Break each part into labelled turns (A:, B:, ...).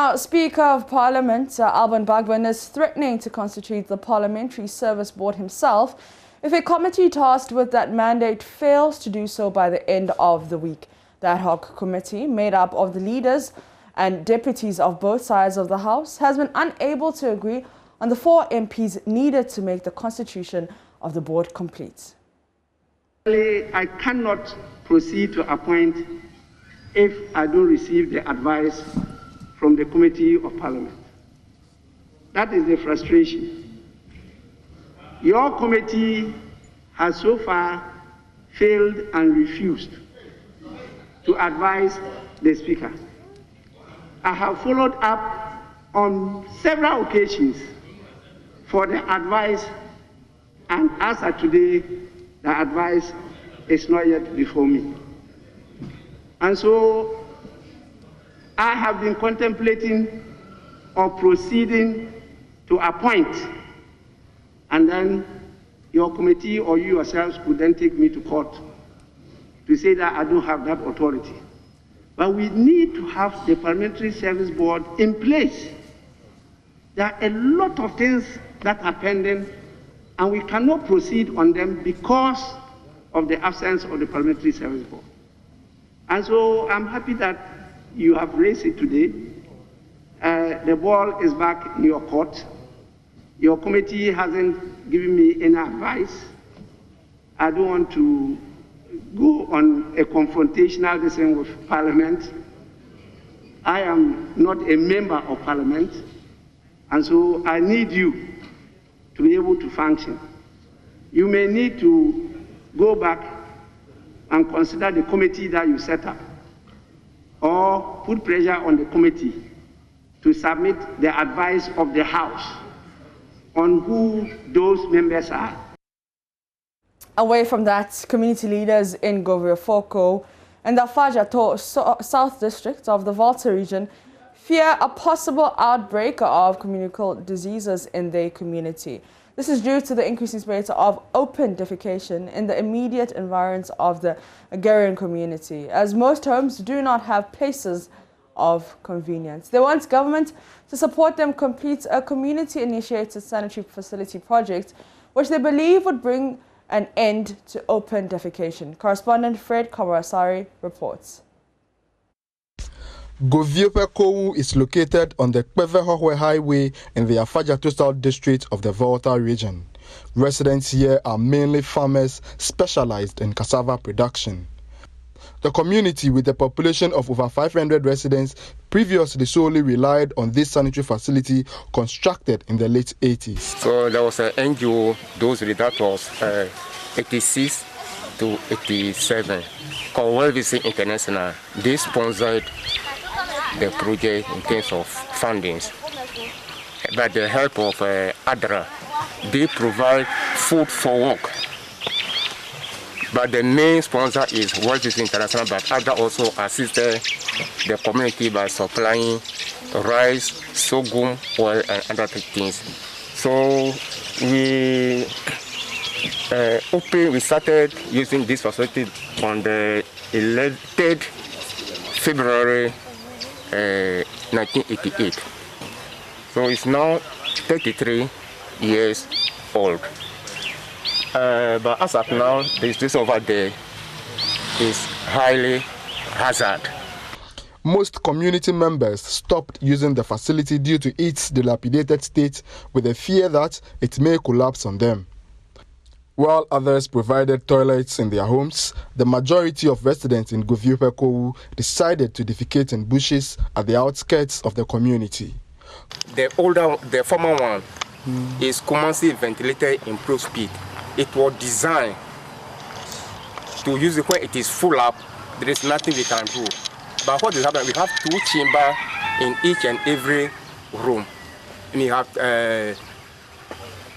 A: Now, Speaker of Parliament Alban Bagbin is threatening to constitute the Parliamentary Service Board himself if a committee tasked with that mandate fails to do so by the end of the week. The ad hoc committee, made up of the leaders and deputies of both sides of the House, has been unable to agree on the 4 MPs needed to make the constitution of the board complete.
B: I cannot proceed to appoint if I don't receive the advice from the Committee of Parliament. That is the frustration. Your committee has so far failed and refused to advise the Speaker. I have followed up on several occasions for the advice, and as of today, the advice is not yet before me. And so I have been contemplating or proceeding to appoint, and then your committee or you yourselves could then take me to court to say that I don't have that authority. But we need to have the Parliamentary Service Board in place. There are a lot of things that are pending, and we cannot proceed on them because of the absence of the Parliamentary Service Board. And so I'm happy that you have raised it today. The ball is back in your court. Your committee hasn't given me any advice. I don't want to go on a confrontational discussion with Parliament. I am not a member of Parliament, and so I need you to be able to function. You may need to go back and consider the committee that you set up, or put pressure on the committee to submit the advice of the House on who those members are.
A: Away from that, community leaders in Govio and the Afajato South District of the Volta region fear a possible outbreak of communicable diseases in their community. This is due to the increasing rate of open defecation in the immediate environs of the agrarian community, as most homes do not have places of convenience. They want government to support them complete a community-initiated sanitary facility project, which they believe would bring an end to open defecation. Correspondent Fred Kawarasari reports.
C: Govio is located on the Kwevehohwe Highway in the Afajato South District of the Volta region. Residents here are mainly farmers specialized in cassava production. The community, with a population of over 500 residents, previously solely relied on this sanitary facility constructed in the late 80s.
D: So there was an NGO, that was 86 to 87, called World Vision International. They sponsored the project in terms of fundings. By the help of ADRA, they provide food for work. But the main sponsor is World Vision International, but ADRA also assisted the community by supplying rice, sorghum, oil, and other things. So we started using this facility on the 11th February 1988. So it's now 33 years old. But as of now, this over there is highly hazard.
C: Most community members stopped using the facility due to its dilapidated state, with a fear that it may collapse on them. While others provided toilets in their homes, the majority of residents in Govio decided to defecate in bushes at the outskirts of the community.
D: The former one is commonly ventilated improved speed. It was designed to use it when it is full up. There is nothing we can do. But what is happening? We have 2 chambers in each and every room. And we have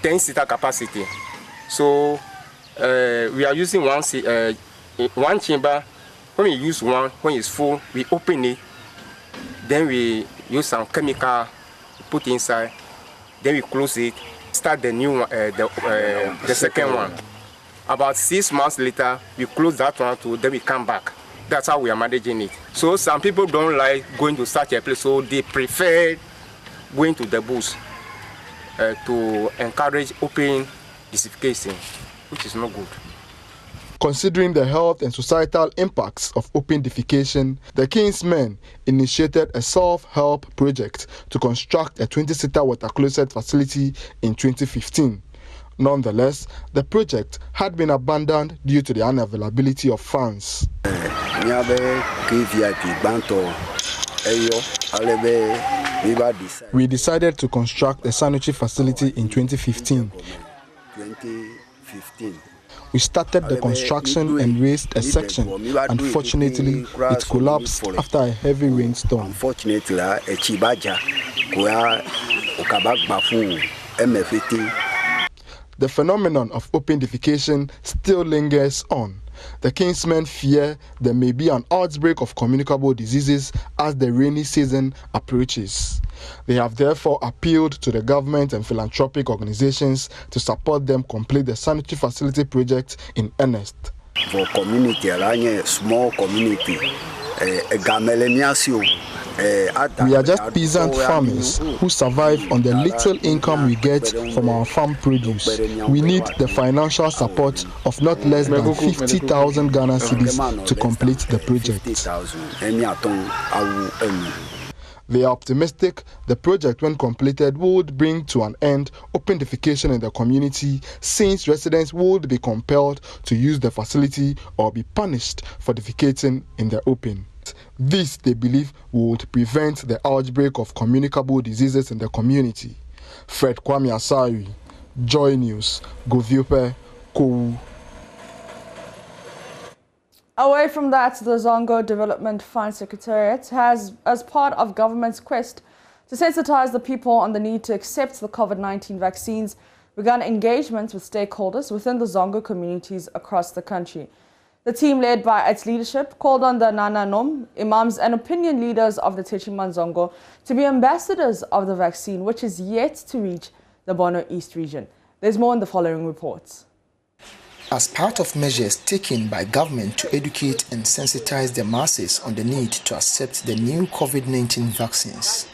D: 10-seater capacity. So we are using one chamber. When we use one, when it's full, we open it. Then we use some chemical, put inside. Then we close it. Start the new one, the second one. About 6 months later, we close that one too. Then we come back. That's how we are managing it. So some people don't like going to such a place, so they prefer going to the bush to encourage open defecation, which is not good.
C: Considering the health and societal impacts of open defecation, the King's Men initiated a self-help project to construct a 20-seater water closet facility in 2015. Nonetheless, the project had been abandoned due to the unavailability of funds. We decided to construct a sanitary facility in 2015. We started the construction and raised a section. Unfortunately, it collapsed after a heavy rainstorm. The phenomenon of open defecation still lingers on. The King's Men fear there may be an outbreak of communicable diseases as the rainy season approaches. They have therefore appealed to the government and philanthropic organizations to support them complete the sanitary facility project in earnest.
E: For community, a small community,
C: we are just peasant farmers who survive on the little income we get from our farm produce. We need the financial support of not less than 50,000 Ghana cedis to complete the project. They are optimistic the project, when completed, would bring to an end open defecation in the community, since residents would be compelled to use the facility or be punished for defecating in the open. This, they believe, would prevent the outbreak of communicable diseases in the community. Fred Kwame Asari, Joy News, Goviope, Kowu.
A: Away from that, the Zongo Development Fund Secretariat has, as part of government's quest to sensitize the people on the need to accept the COVID-19 vaccines, begun engagements with stakeholders within the Zongo communities across the country. The team, led by its leadership, called on the Nana Nom, imams and opinion leaders of the Techiman Zongo to be ambassadors of the vaccine, which is yet to reach the Bono East region. There's more in the following reports.
F: As part of measures taken by government to educate and sensitize the masses on the need to accept the new COVID-19 vaccines,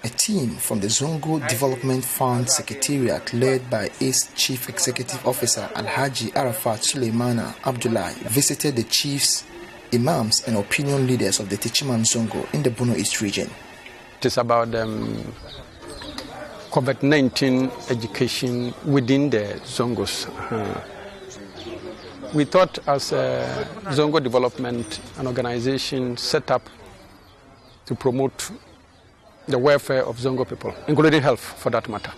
F: a team from the Zongo Development Fund Secretariat, led by its Chief Executive Officer Alhaji Arafat Suleimana Abdullahi, visited the chiefs, imams and opinion leaders of the Techiman Zongo in the Bono East region.
G: It is about COVID-19 education within the Zongos. We thought, as a Zongo Development, an organization set up to promote the welfare of Zongo people, including health for that matter.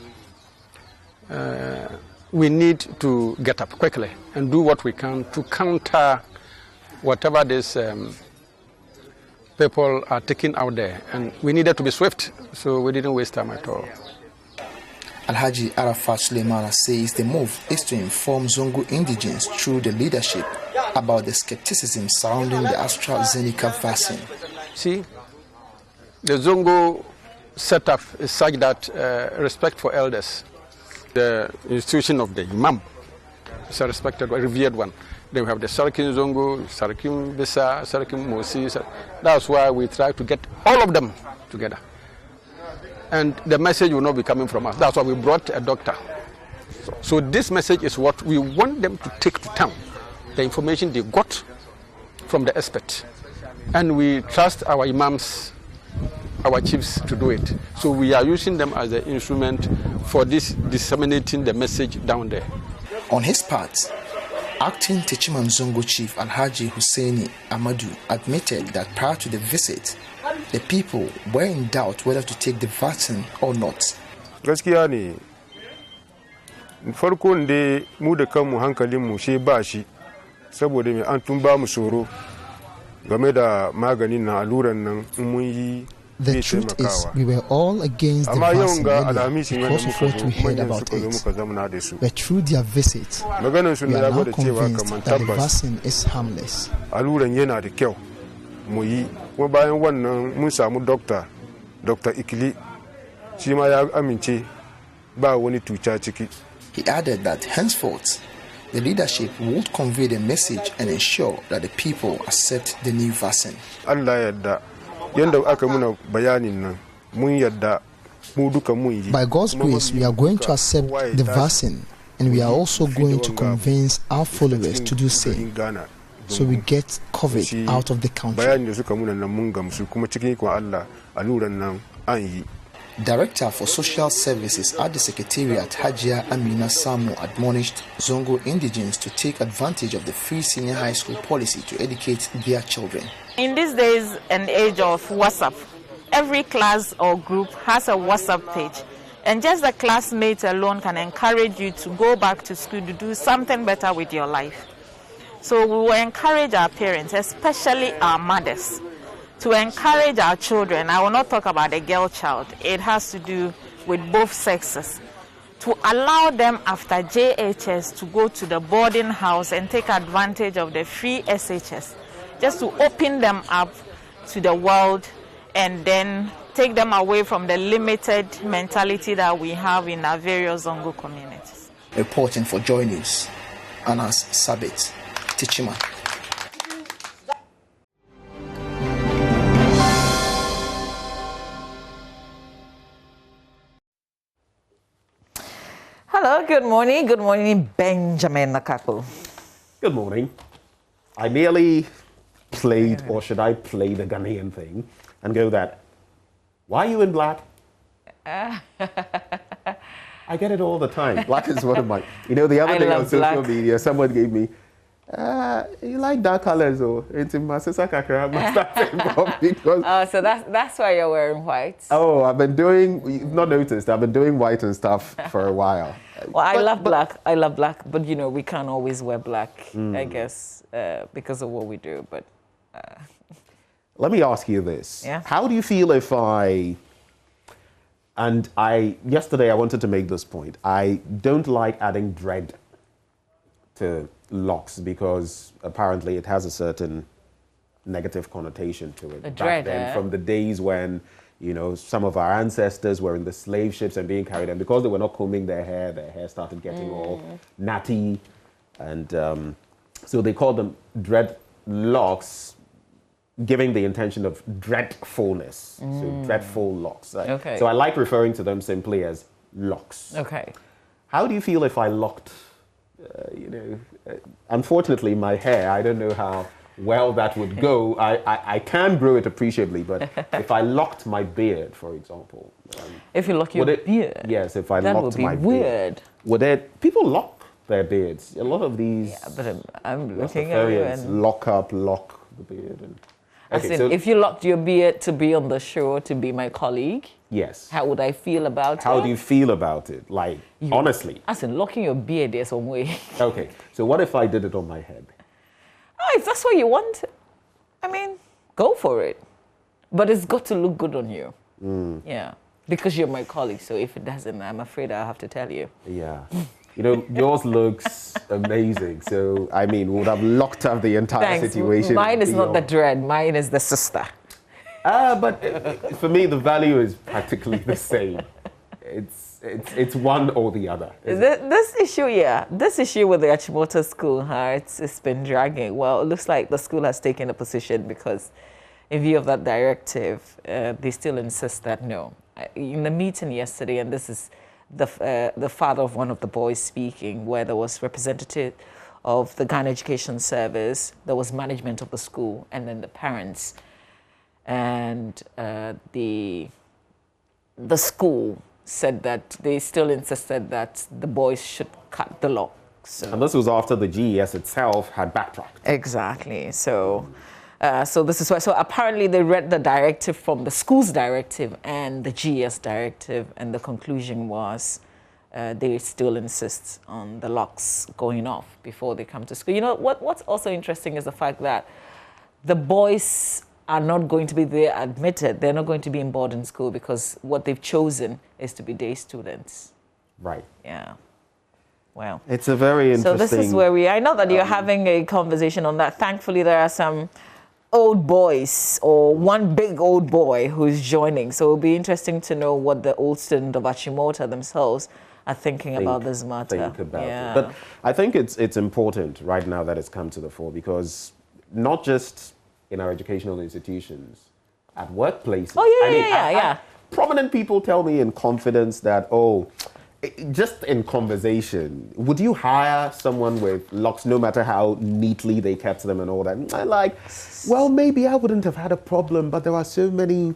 G: We need to get up quickly and do what we can to counter whatever these people are taking out there. And we needed to be swift, so we didn't waste time at all.
F: Alhaji Arafat Suleimana says the move is to inform Zongo indigents through the leadership about the skepticism surrounding the AstraZeneca vaccine.
G: See, the Zongo setup is such that respect for elders, the institution of the Imam, is a respected, revered one. Then we have the Sarkin Zongo, Sarkin Bisa, Sarkin Mosi. That's why we try to get all of them together. And the message will not be coming from us. That's why we brought a doctor. So this message is what we want them to take to town, the information they got from the expert. And we trust our imams, our chiefs to do it. So we are using them as an instrument for this disseminating the message down there.
F: On his part, acting Techiman Zongo Chief Alhaji Husseini Amadou admitted that prior to the visit, the people were in doubt whether to take the vaccine or not.
H: Gaskiya ne farkon da mu da kanmu hankalin mu she ba shi saboda me an tun ba mu tsoro game da maganin na alluran nan mun yi.
F: The truth is, we were all against the vaccine because of what we heard about it. But through their visit, we are now convinced that the vaccine is harmless.
H: Dr. Ikili,
F: He added that henceforth, The leadership would convey the message and ensure that the people accept the new vaccine. By God's grace, we are going to accept the vaccine, and we are also going to convince our followers to do so, so we get COVID out of the country. Director for Social Services at the Secretariat, Hajia Amina Samu, admonished Zongo indigents to take advantage of the free senior high school policy to educate their children.
I: In these days and age of WhatsApp, every class or group has a WhatsApp page, and just the classmates alone can encourage you to go back to school to do something better with your life. So we will encourage our parents, especially our mothers, to encourage our children. I will not talk about a girl child. It has to do with both sexes. To allow them after JHS to go to the boarding house and take advantage of the free SHS, just to open them up to the world and then take them away from the limited mentality that we have in our various Zongo communities.
F: Reporting for Joy News, Anas Sabit, Tichima.
J: Hello, good morning. Good morning, Benjamin Nakaku.
K: Good morning. I merely played, or should I play the Ghanaian thing and go that, why are you in black? I get it all the time. Black is one of my, the other day on social media, someone gave me, you like dark colors, or it's in my sister kakra,
J: because so that's why you're wearing white.
K: Oh, I've been doing, you've not noticed, I've been doing white and stuff for a while.
J: Well, I love black, but we can't always wear black, I guess, because of what we do, but...
K: Let me ask you this.
J: Yeah?
K: How do you feel if yesterday I wanted to make this point. I don't like adding dread to locks because apparently it has a certain negative connotation to it.
J: Back
K: then, from the days when, some of our ancestors were in the slave ships and being carried, and because they were not combing their hair started getting all natty, and so they called them dreadlocks, giving the intention of dreadfulness, so dreadful locks.
J: Okay.
K: So I like referring to them simply as locks.
J: Okay.
K: How do you feel if I locked, unfortunately my hair, I don't know how well that would go. I can grow it appreciably, but if I locked my beard, for example.
J: If you lock your beard?
K: Yes, if I locked my beard.
J: Would be weird.
K: People lock their beards. A lot of these.
J: Yeah, but I'm looking at you and...
K: Lock the beard. And,
J: if you locked your beard to be on the show, to be my colleague,
K: yes.
J: How would I feel about it?
K: How do you feel about it? Like, honestly.
J: Locking your beard is some way.
K: Okay, so what if I did it on my head?
J: Oh, if that's what you want, go for it. But it's got to look good on you. Yeah, because you're my colleague, so if it doesn't, I'm afraid I'll have to tell you.
K: Yeah. Yours looks amazing. So, we would have locked up the entire situation.
J: Mine is not the dread. Mine is the sister.
K: But for me, the value is practically the same. It's one or the other.
J: This issue with the Achimota school, it's been dragging. Well, it looks like the school has taken a position because, in view of that directive, they still insist that no. In the meeting yesterday, and this is the father of one of the boys speaking, where there was representative of the Ghana Education Service, there was management of the school, and then the parents, and the school said that they still insisted that the boys should cut the lock. So.
K: And this was after the GES itself had backtracked.
J: Exactly. So this is why. So apparently they read the directive from the school's directive and the GES directive, and the conclusion was they still insist on the locks going off before they come to school. What's also interesting is the fact that the boys are not going to be there admitted. They're not going to be in boarding school because what they've chosen is to be day students.
K: Right.
J: Yeah. Well.
K: It's a very interesting...
J: So this is where we are. I know that you're having a conversation on that. Thankfully, there are some old boys, or one big old boy who's joining. So it'll be interesting to know what the old student of Achimota themselves are thinking about this matter.
K: Think about it. But I think it's important right now that it's come to the fore, because not just in our educational institutions, at workplaces.
J: Oh,
K: prominent people tell me in confidence that, just in conversation, would you hire someone with locks, no matter how neatly they kept them and all that? And I'm like, well, maybe I wouldn't have had a problem, but there are so many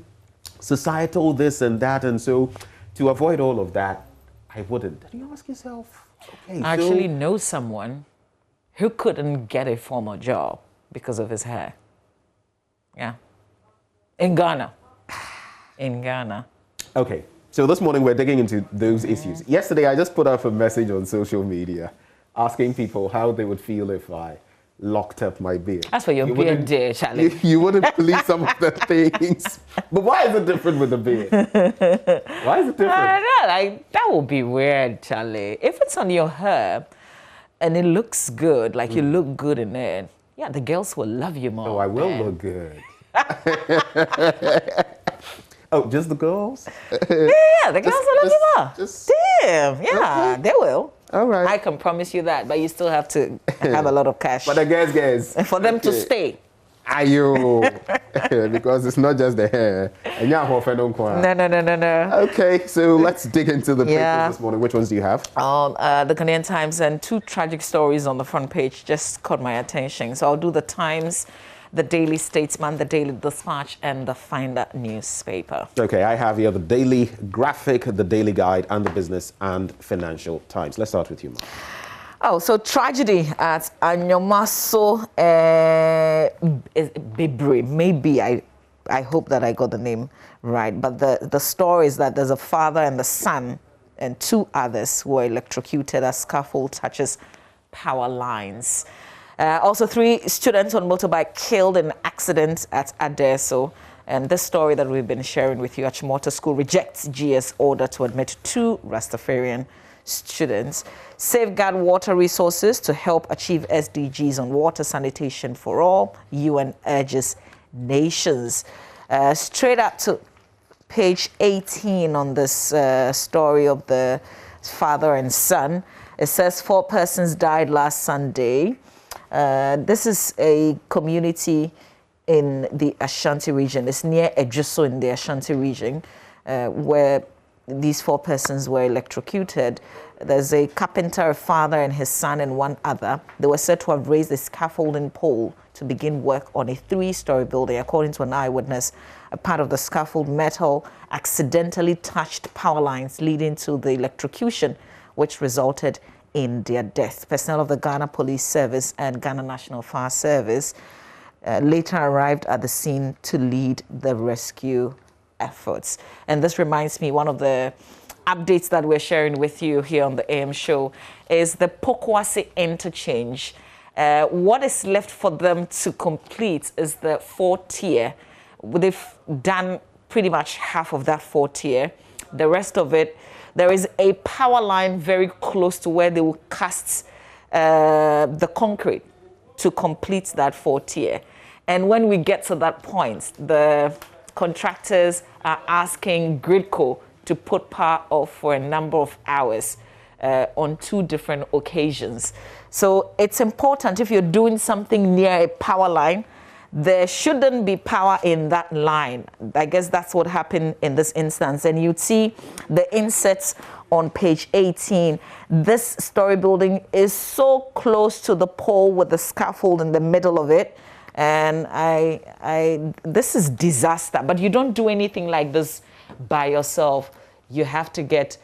K: societal this and that, and so to avoid all of that, I wouldn't. Then you ask yourself, okay,
J: I actually know someone who couldn't get a formal job because of his hair. Yeah. In Ghana. In Ghana.
K: Okay. So this morning we're digging into those issues. Yesterday I just put up a message on social media asking people how they would feel if I locked up my beard.
J: That's for your beard, dear Charlie.
K: You wouldn't believe some of the things. But why is it different with the beard? Why is it different?
J: I don't know, like, that would be weird, Charlie. If it's on your hair and it looks good, like you look good in it, yeah, the girls will love you more.
K: Oh, I will look good. Oh, just the girls?
J: Yeah, the girls will love you more. Damn, yeah, okay. They will.
K: All right.
J: I can promise you that, but you still have to have a lot of cash.
K: But the girls.
J: For them to stay.
K: Ayo. Because it's not just the hair.
J: No.
K: Okay, so let's dig into the papers this morning. Which ones do you have?
J: The Ghanaian Times, and two tragic stories on the front page just caught my attention. So I'll do the Times, the Daily Statesman, the Daily Dispatch, and the Finder newspaper.
K: Okay, I have here the Daily Graphic, the Daily Guide, and the Business and Financial Times. Let's start with you, Ma.
J: Oh, so tragedy at Anyomaso Bibre. Maybe I hope that I got the name right. But the story is that there's a father and the son and two others who were electrocuted as scaffold touches power lines. Also, 3 students on motorbike killed in an accident at Adeso. And this story that we've been sharing with you, Achimota School rejects GS order to admit 2 Rastafarian students. Safeguard water resources to help achieve SDGs on water sanitation for all. UN urges nations. Straight up to page 18 on this story of the father and son. It says 4 persons died last Sunday. This is a community in the Ashanti region. It's near Ejuso in the Ashanti region, where these 4 persons were electrocuted. There's a carpenter, a father, and his son, and 1 other. They were said to have raised a scaffolding pole to begin work on a 3-story building. According to an eyewitness, a part of the scaffold metal accidentally touched power lines, leading to the electrocution, which resulted in their death. Personnel of the Ghana Police Service and Ghana National Fire Service later arrived at the scene to lead the rescue efforts. And this reminds me, one of the updates that we're sharing with you here on the AM show is the Pokwase interchange. What is left for them to complete is the 4-tier. They've done pretty much half of that 4-tier. The rest of it, there is a power line very close to where they will cast the concrete to complete that 4-tier. And when we get to that point, the contractors are asking Gridco to put power off for a number of hours on 2 different occasions. So it's important, if you're doing something near a power line, there shouldn't be power in that line. I guess that's what happened in this instance. And you'd see the insets on page 18. This story building is so close to the pole with the scaffold in the middle of it. And this is disaster. But you don't do anything like this by yourself. You have to get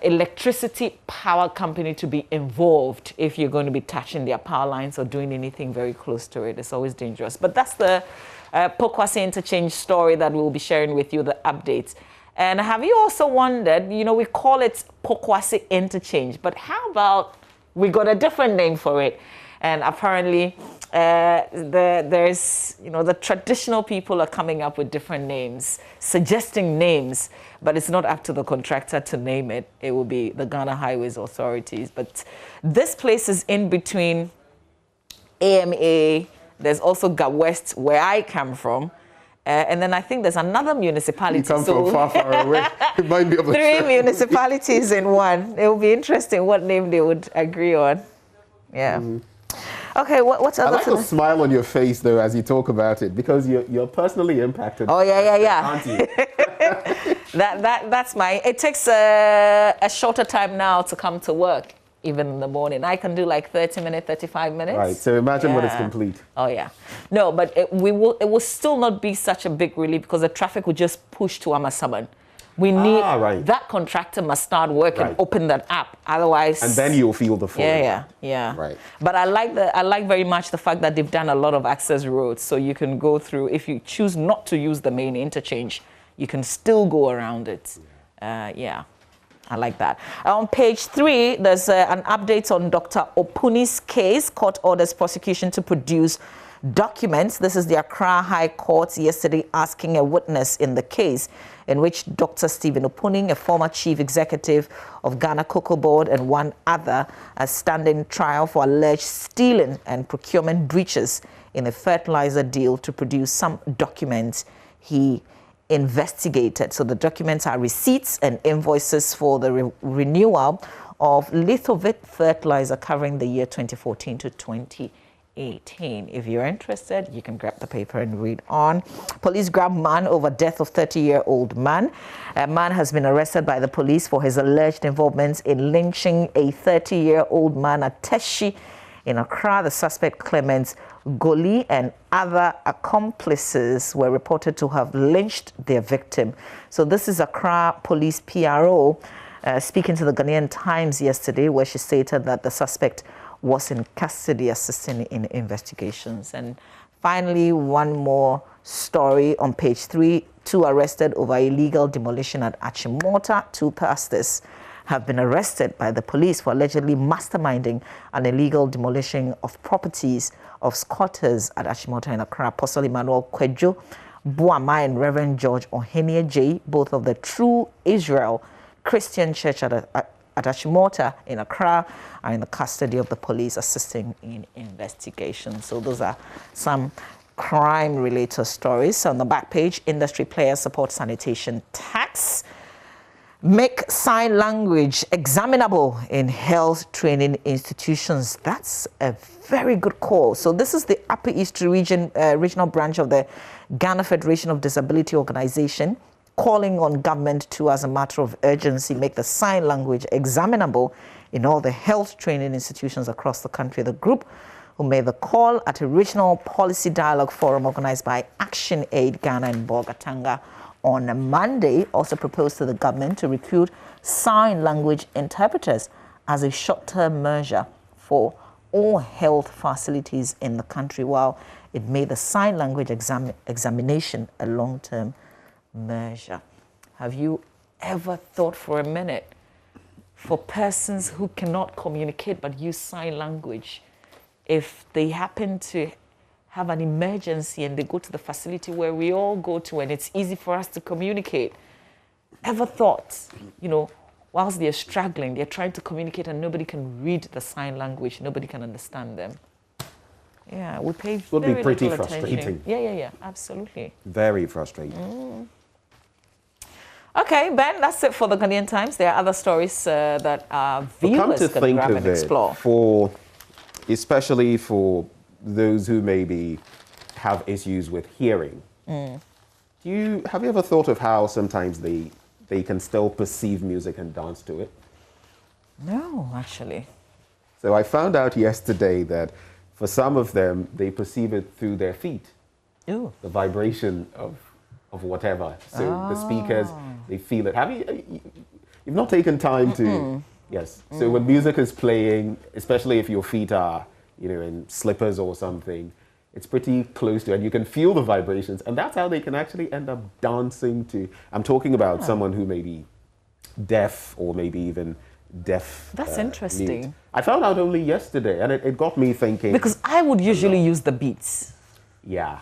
J: electricity power company to be involved if you're going to be touching their power lines or doing anything very close to it. It's always dangerous. But that's the Pokwase interchange story that we'll be sharing with you, the updates. And have you also wondered, we call it Pokwase interchange, but how about we got a different name for it? And apparently there's, the traditional people are coming up with different names, suggesting names, but it's not up to the contractor to name it. It will be the Ghana Highways Authorities. But this place is in between AMA. There's also Ga West, where I come from, And then I think there's another municipality.
K: You come from far, far away. Remind me of
J: 3 municipalities in one. It will be interesting what name they would agree on. Yeah. Okay, what's other?
K: I like the smile on your face, though, as you talk about it, because you're personally impacted.
J: Oh, yeah.
K: Aren't you?
J: That's my... It takes a shorter time now to come to work, even in the morning. I can do like 30 minutes, 35 minutes.
K: Right, so imagine when it's complete.
J: Oh, yeah. No, but it will still not be such a big relief because the traffic will just push to Amasaban. We need... That contractor must start working, open that app. Otherwise...
K: And then you'll feel the flow.
J: Yeah.
K: Right.
J: But I like very much the fact that they've done a lot of access roads. So you can go through... If you choose not to use the main interchange, you can still go around it. Yeah. I like that. On page 3, there's an update on Dr. Opuni's case. Court orders prosecution to produce documents. This is the Accra High Court yesterday asking a witness in the case in which Dr. Stephen Opuni, a former chief executive of Ghana Cocoa Board, and one other are standing trial for alleged stealing and procurement breaches in a fertilizer deal to produce some documents he investigated. So the documents are receipts and invoices for the renewal of Lithovit fertilizer covering the year 2014 to 2018. If you're interested, you can grab the paper and read on. Police grab man over death of 30-year-old man. A man has been arrested by the police for his alleged involvement in lynching a 30-year-old man at Teshi in Accra. The suspect, Clement Goli, and other accomplices were reported to have lynched their victim. So this is Accra Police PRO speaking to the Ghanaian Times yesterday, where she stated that the suspect was in custody assisting in investigations. And finally, one more story on page 3. 2 arrested over illegal demolition at Achimota. 2 pastors have been arrested by the police for allegedly masterminding an illegal demolition of properties of squatters at Achimota in Accra. Apostle Emmanuel Kwejo Buama and Reverend George Ohenia J, both of the True Israel Christian Church at Achimota in Accra, are in the custody of the police assisting in investigations. So those are some crime-related stories. On the back page, industry players support sanitation tax. Make sign language examinable in health training institutions. That's a very good call. So this is the Upper East Region, regional branch of the Ghana Federation of Disability Organization, calling on government to, as a matter of urgency, make the sign language examinable in all the health training institutions across the country. The group who made the call at a regional policy dialogue forum organized by Action Aid Ghana and Bogatanga on Monday also proposed to the government to recruit sign language interpreters as a short-term measure for all health facilities in the country, while it made the sign language examination a long-term measure. Have you ever thought for a minute, for persons who cannot communicate but use sign language, if they happen to have an emergency and they go to the facility where we all go to and it's easy for us to communicate? Ever thought, whilst they're struggling, they're trying to communicate and nobody can read the sign language, nobody can understand them? Yeah, we pay very
K: little attention. Would be pretty
J: frustrating. Yeah, absolutely.
K: Very frustrating.
J: Okay, Ben, that's it for the Ghanaian Times. There are other stories that our viewers can grab and explore.
K: Especially for those who maybe have issues with hearing. Have you ever thought of how sometimes they can still perceive music and dance to it?
J: No, actually.
K: So I found out yesterday that for some of them, they perceive it through their feet.
J: Ooh.
K: The vibration of whatever. So the speakers, they feel it. You've not taken time to... Yes. So when music is playing, especially if your feet are, in slippers or something, it's pretty close to it. And you can feel the vibrations. And that's how they can actually end up dancing to... I'm talking about someone who may be deaf or maybe even deaf.
J: That's interesting.
K: Mute. I found out only yesterday, and it got me thinking...
J: Because I would usually use the beats.
K: Yeah.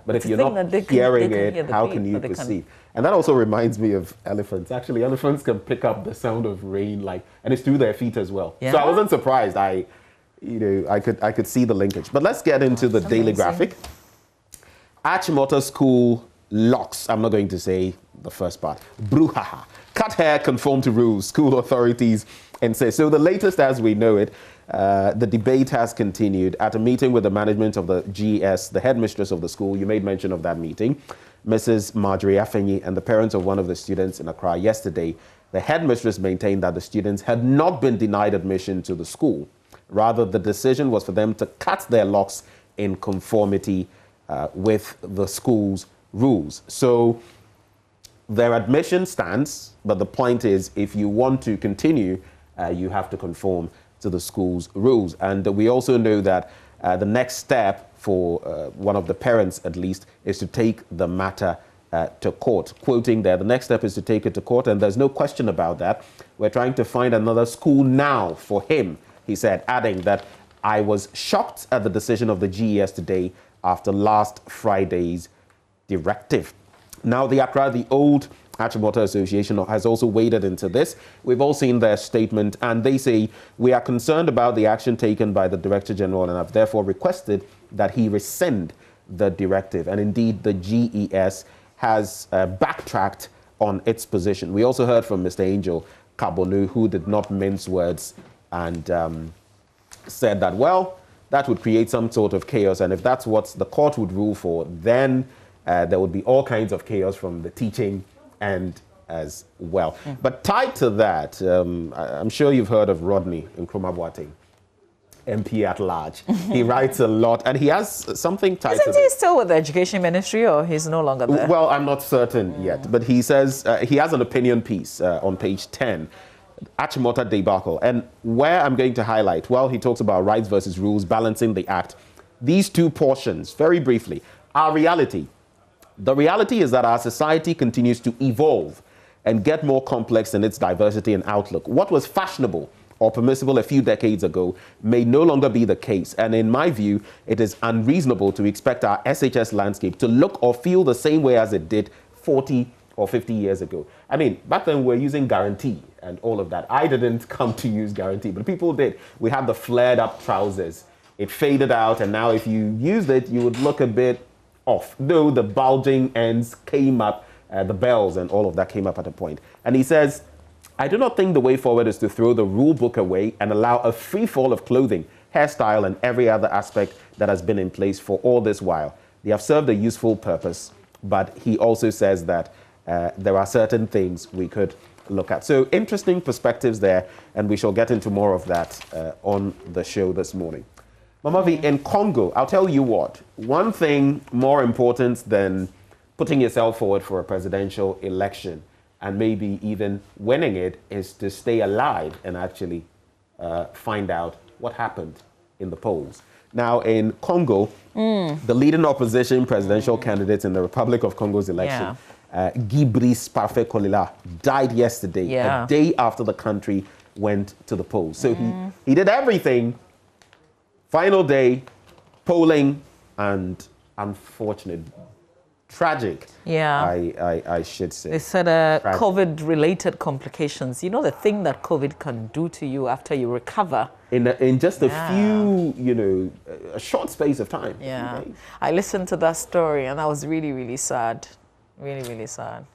K: But if you're not hearing it, how can you perceive? And that also reminds me of elephants. Actually, elephants can pick up the sound of rain, and it's through their feet as well. Yeah. So I wasn't surprised. I could see the linkage. But let's get into the Daily Graphic. Achimota School locks. I'm not going to say the first part. Brouhaha. Cut hair, conform to rules. School authorities insist. So the latest as we know it, the debate has continued at a meeting with the management of the GS, the headmistress of the school. You made mention of that meeting, Mrs. Marjorie Afenyi, and the parents of one of the students in Accra yesterday. The headmistress maintained that the students had not been denied admission to the school. Rather, the decision was for them to cut their locks in conformity with the school's rules. So their admission stands, but the point is, if you want to continue, you have to conform to the school's rules. And we also know that the next step for one of the parents, at least, is to take the matter to court. Quoting there, the next step is to take it to court, and there's no question about that. We're trying to find another school now for him, he said, adding that I was shocked at the decision of the GES today after last Friday's directive. Now, the Accra, the old Achimota Association, has also waded into this. We've all seen their statement, and they say, we are concerned about the action taken by the Director General and have therefore requested that he rescind the directive. And indeed, the GES has backtracked on its position. We also heard from Mr. Angel Kabonu, who did not mince words and said that, well, that would create some sort of chaos, and if that's what the court would rule for, then there would be all kinds of chaos from the teaching end as well. But tied to that, I'm sure you've heard of Rodney Nkrumah Boateng, MP at large. He writes a lot, and he has something tied to
J: Isn't he still with the Education Ministry, or he's no longer there?
K: Well, I'm not certain yet, but he says he has an opinion piece on page 10, Achimota debacle. And where I'm going to highlight, well, he talks about rights versus rules, balancing the act. These two portions, very briefly, are reality. The reality is that our society continues to evolve and get more complex in its diversity and outlook. What was fashionable or permissible a few decades ago may no longer be the case. And in my view, it is unreasonable to expect our SHS landscape to look or feel the same way as it did 40 or 50 years ago. I mean, back then we were using guarantee and all of that. I didn't come to use guarantee, but people did. We had the flared up trousers. It faded out, and now if you used it, you would look a bit off, though the bulging ends came up, the bells and all of that came up at a point. And he says, I do not think the way forward is to throw the rule book away and allow a free fall of clothing, hairstyle, and every other aspect that has been in place for all this while. They have served a useful purpose, but he also says that there are certain things we could look at. So interesting perspectives there, and we shall get into more of that on the show this morning. Mama V, in Congo, I'll tell you what, one thing more important than putting yourself forward for a presidential election and maybe even winning it is to stay alive and actually find out what happened in the polls. Now, in Congo, the leading opposition presidential candidate in the Republic of Congo's election, Guy Brice Parfait Kolila, died yesterday, a day after the country went to the polls. So he did everything. Final day, polling, and unfortunate, tragic, I should say.
J: They said COVID-related complications. You know, the thing that COVID can do to you after you recover.
K: In just a few, a short space of time.
J: Yeah. Right? I listened to that story, and I was really, really sad. Really, really sad.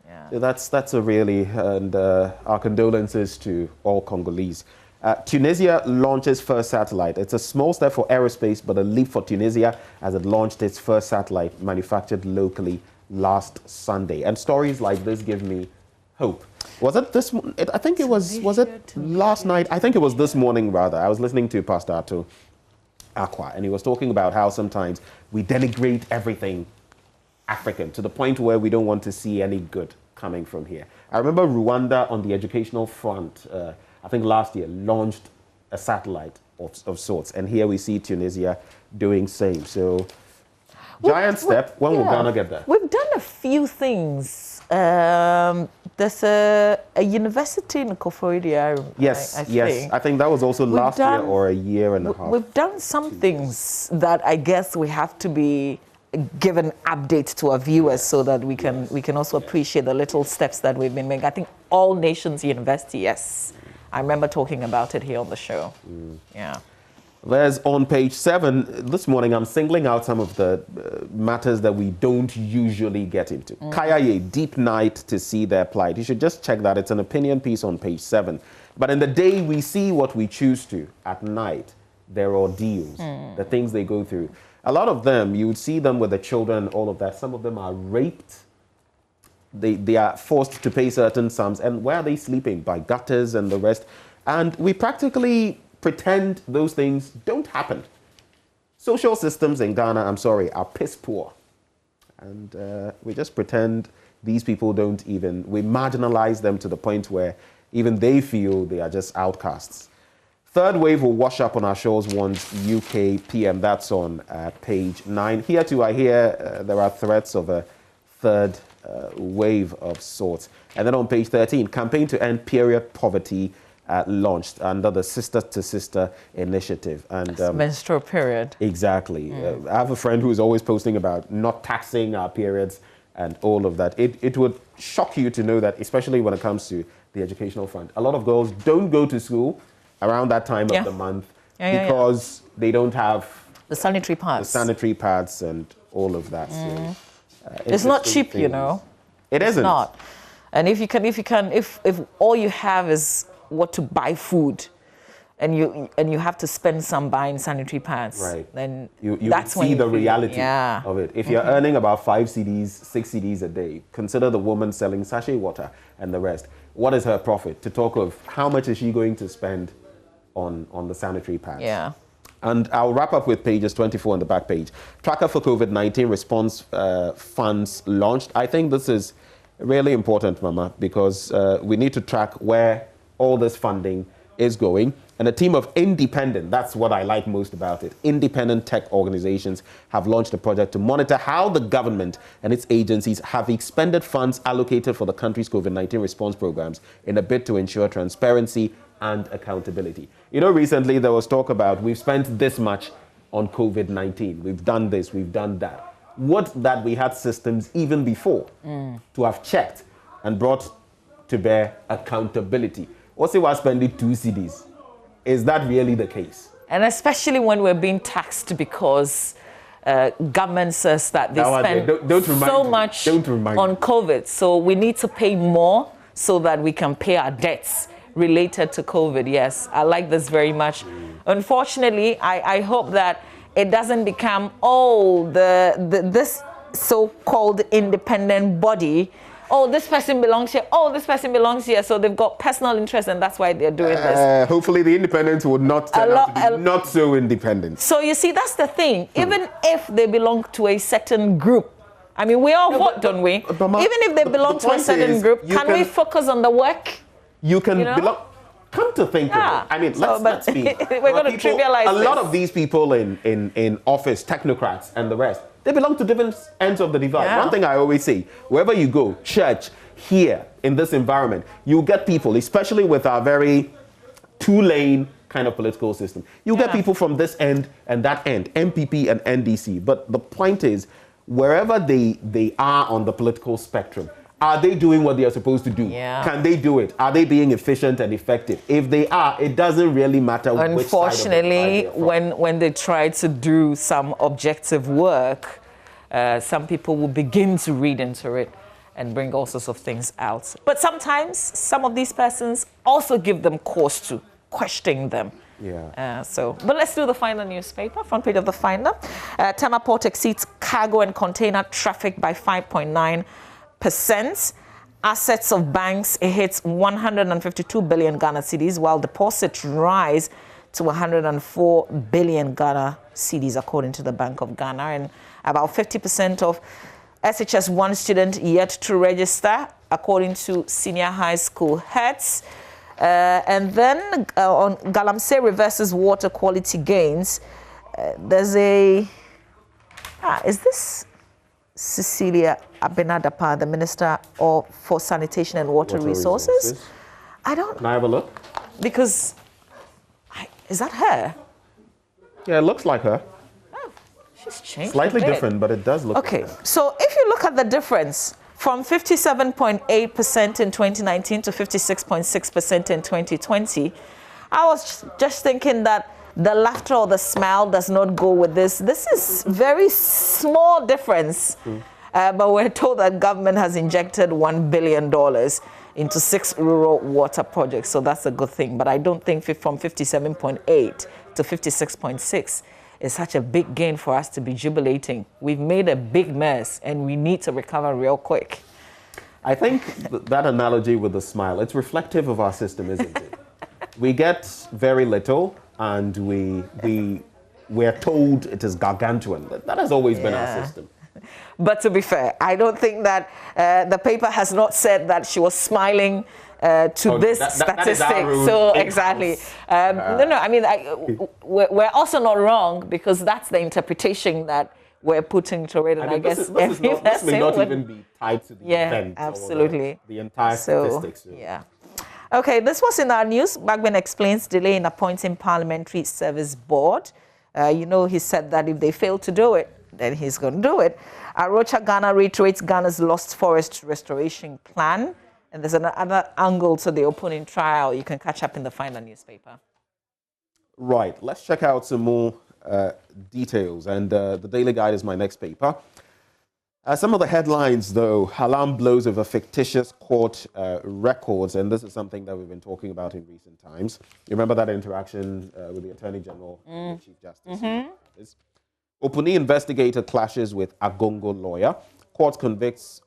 J: Yeah.
K: So that's a really, and our condolences to all Congolese. Tunisia launches first satellite. It's a small step for aerospace, but a leap for Tunisia as it launched its first satellite manufactured locally last Sunday. And stories like this give me hope. Was it this? I think it was it last night? I think it was this morning, rather. I was listening to Pastor Ato Aqua, and he was talking about how sometimes we denigrate everything African to the point where we don't want to see any good coming from here. I remember Rwanda on the educational front, I think last year, launched a satellite of sorts. And here we see Tunisia doing same. So, giant step. When will Ghana get there?
J: We've done a few things. There's a university in Koforidua.
K: Yes, I think that was also last year or a year and a half.
J: We've done some things that I guess we have to be given updates to our viewers so that we can also appreciate the little steps that we've been making. I think All Nations University, yes. I remember talking about it here on the show. Yeah.
K: There's on page 7, this morning I'm singling out some of the matters that we don't usually get into. Kayaye, deep night to see their plight. You should just check that. It's an opinion piece on page 7. But in the day, we see what we choose to. At night, their ordeals, the things they go through. A lot of them, you would see them with the children, all of that. Some of them are raped. They are forced to pay certain sums. And where are they sleeping? By gutters and the rest. And we practically pretend those things don't happen. Social systems in Ghana, I'm sorry, are piss poor. And we just pretend these people don't even, we marginalize them to the point where even they feel they are just outcasts. Third wave will wash up on our shores, warns UK PM. That's on page 9. Here too, I hear there are threats of a third wave of sorts. And then on page 13, campaign to end period poverty launched under the Sister to Sister initiative. And
J: menstrual period.
K: Exactly. I have a friend who is always posting about not taxing our periods and all of that. It would shock you to know that, especially when it comes to the educational front, a lot of girls don't go to school around that time of the month because they don't have
J: the sanitary pads.
K: The sanitary pads and all of that. So,
J: it's not cheap, you know.
K: It isn't.
J: It's not. And if all you have is what to buy food, and you have to spend some buying sanitary pads,
K: right?
J: Then
K: you
J: that's
K: see
J: when you
K: the
J: feel,
K: reality of it. If you're earning about 5 cedis, 6 cedis a day, consider the woman selling sachet water and the rest. What is her profit? To talk of how much is she going to spend on the sanitary pads?
J: Yeah.
K: And I'll wrap up with pages 24 on the back page. Tracker for COVID-19 response funds launched. I think this is really important, Mama, because we need to track where all this funding is going. And a team of independent, that's what I like most about it, independent tech organizations have launched a project to monitor how the government and its agencies have expended funds allocated for the country's COVID-19 response programs in a bid to ensure transparency and accountability. You know, recently there was talk about we've spent this much on COVID-19. We've done this, we've done that. Would that we had systems even before to have checked and brought to bear accountability. What's it was spending 2 cedis? Is that really the case?
J: And especially when we're being taxed because government says that they spend so much on COVID. So we need to pay more so that we can pay our debts related to COVID. Yes, I like this very much. Unfortunately, I hope that it doesn't become, this so-called independent body, this person belongs here, this person belongs here. So they've got personal interest and that's why they're doing this.
K: Hopefully the independents would not turn out to be not so independent.
J: So you see, that's the thing. Even if they belong to a certain group, I mean, we all vote, don't we? Even if they belong to a certain group, can we focus on the work?
K: You can belong. Come to think of it, I mean, let's be.
J: We're going to trivialize
K: a lot of these people in office, technocrats and the rest, they belong to different ends of the divide.
J: Yeah.
K: One thing I always say, wherever you go, church, here, in this environment, you get people, especially with our very two-lane kind of political system. You get people from this end and that end, MPP and NDC. But the point is, wherever they are on the political spectrum, are they doing what they are supposed to do?
J: Yeah.
K: Can they do it? Are they being efficient and effective? If they are, it doesn't really matter which side of the
J: when they try to do some objective work, some people will begin to read into it and bring all sorts of things out. But sometimes some of these persons also give them cause to question them.
K: Yeah.
J: But let's do the final newspaper, front page of the final. Tema Port exceeds cargo and container traffic by 5.9%. Assets of banks hits 152 billion Ghana cedis, while deposits rise to 104 billion Ghana cedis, according to the Bank of Ghana. And about 50% of SHS1 students yet to register, according to senior high school heads. And then on Galamsey reverses water quality gains, there's a... is this Cecilia Abenadapa, the Minister for Sanitation and Water Resources? I don't...
K: Can I have a look?
J: Because... is that her?
K: Yeah, it looks like her.
J: Oh, she's changed
K: Slightly
J: a bit.
K: different, but it does look
J: okay,
K: like her.
J: So if you look at the difference from 57.8% in 2019 to 56.6% in 2020, I was just thinking that the laughter or the smile does not go with this. This is very small difference. But we're told that government has injected $1 billion into 6 rural water projects. So that's a good thing. But I don't think from 57.8 to 56.6 is such a big gain for us to be jubilating. We've made a big mess and we need to recover real quick.
K: I think that analogy with the smile, it's reflective of our system, isn't it? We get very little and we're told it is gargantuan. That has always been our system.
J: But to be fair, I don't think that the paper has not said that she was smiling to this statistic. So exactly. No, I mean, we're also not wrong because that's the interpretation that we're putting to it. And I guess
K: this may not even be tied to the event.
J: Absolutely.
K: Or the entire statistics.
J: Yeah. Okay, this was in our news. Bagbin explains delay in appointing Parliamentary Service Board. He said that if they fail to do it, then he's going to do it. Arocha Ghana reiterates Ghana's lost forest restoration plan. And there's another angle to the opening trial you can catch up in the final newspaper.
K: Right. Let's check out some more details. And the Daily Guide is my next paper. Some of the headlines, though: alarm blows over fictitious court records. And this is something that we've been talking about in recent times. You remember that interaction with the Attorney General and the Chief Justice? Opuni investigator clashes with Agongo lawyer. Court convicts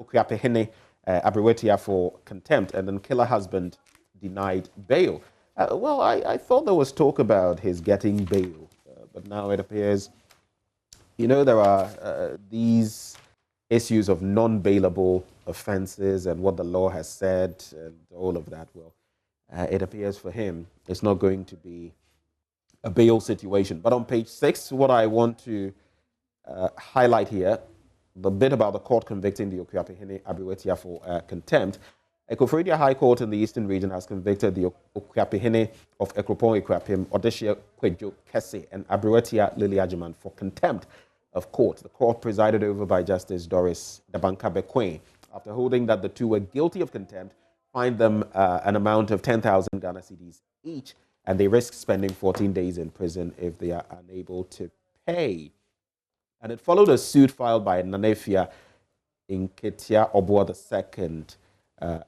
K: Okuapehene Abriwetia for contempt, and then killer husband denied bail. I thought there was talk about his getting bail, but now it appears, there are these issues of non-bailable offenses and what the law has said and all of that. Well, it appears for him it's not going to be a bail situation. But on page 6, what I want to highlight here, the bit about the court convicting the Okuapehene Abriwetia for contempt. Ekofredia High Court in the Eastern Region has convicted the Okuapehene of Ekropon Ekuapem, Odeshia Kwejo Kese, and Abriwetia Lily Ajiman for contempt of court. The court, presided over by Justice Doris Dabanka Bekwe, after holding that the two were guilty of contempt, fined them an amount of 10,000 Ghana cedis each, and they risk spending 14 days in prison if they are unable to pay. And it followed a suit filed by Nanefia Inketia Obua II,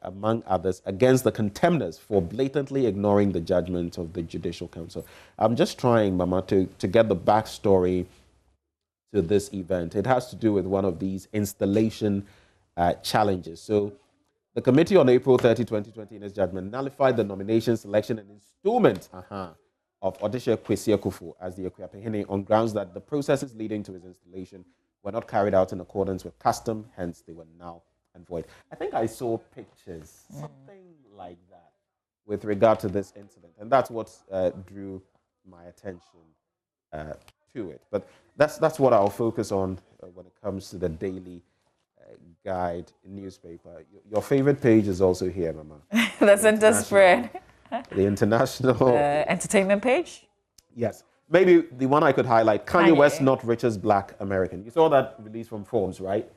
K: among others, against the contemners for blatantly ignoring the judgment of the Judicial Council. I'm just trying, Mama, to get the backstory to this event. It has to do with one of these installation challenges. So the committee on April 30, 2020, in its judgment, nullified the nomination, selection, and installment of Odeshia Kwesi Kufu as the Okuapehene on grounds that the processes leading to his installation were not carried out in accordance with custom, hence they were null and void. I think I saw pictures, something like that, with regard to this incident, and that's what drew my attention to it. But that's what I'll focus on when it comes to the Daily Guide newspaper. Your favorite page is also here, Mama.
J: The center spread.
K: The international
J: entertainment page?
K: Yes. Maybe the one I could highlight, Kanye West not richest black American. You saw that release from Forbes, right?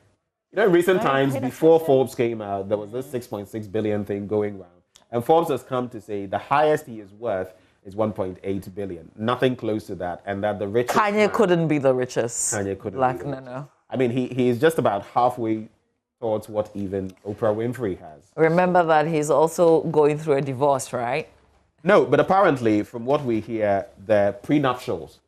K: In recent times, before Forbes came out, there was this 6.6 billion thing going around. And Forbes has come to say the highest he is worth is 1.8 billion. Nothing close to that. And that the richest...
J: Kanye couldn't be the richest.
K: Kanye couldn't
J: black,
K: be the
J: no.
K: I mean, he is just about halfway towards what even Oprah Winfrey has.
J: Remember that he's also going through a divorce, right?
K: No, but apparently, from what we hear, the prenuptials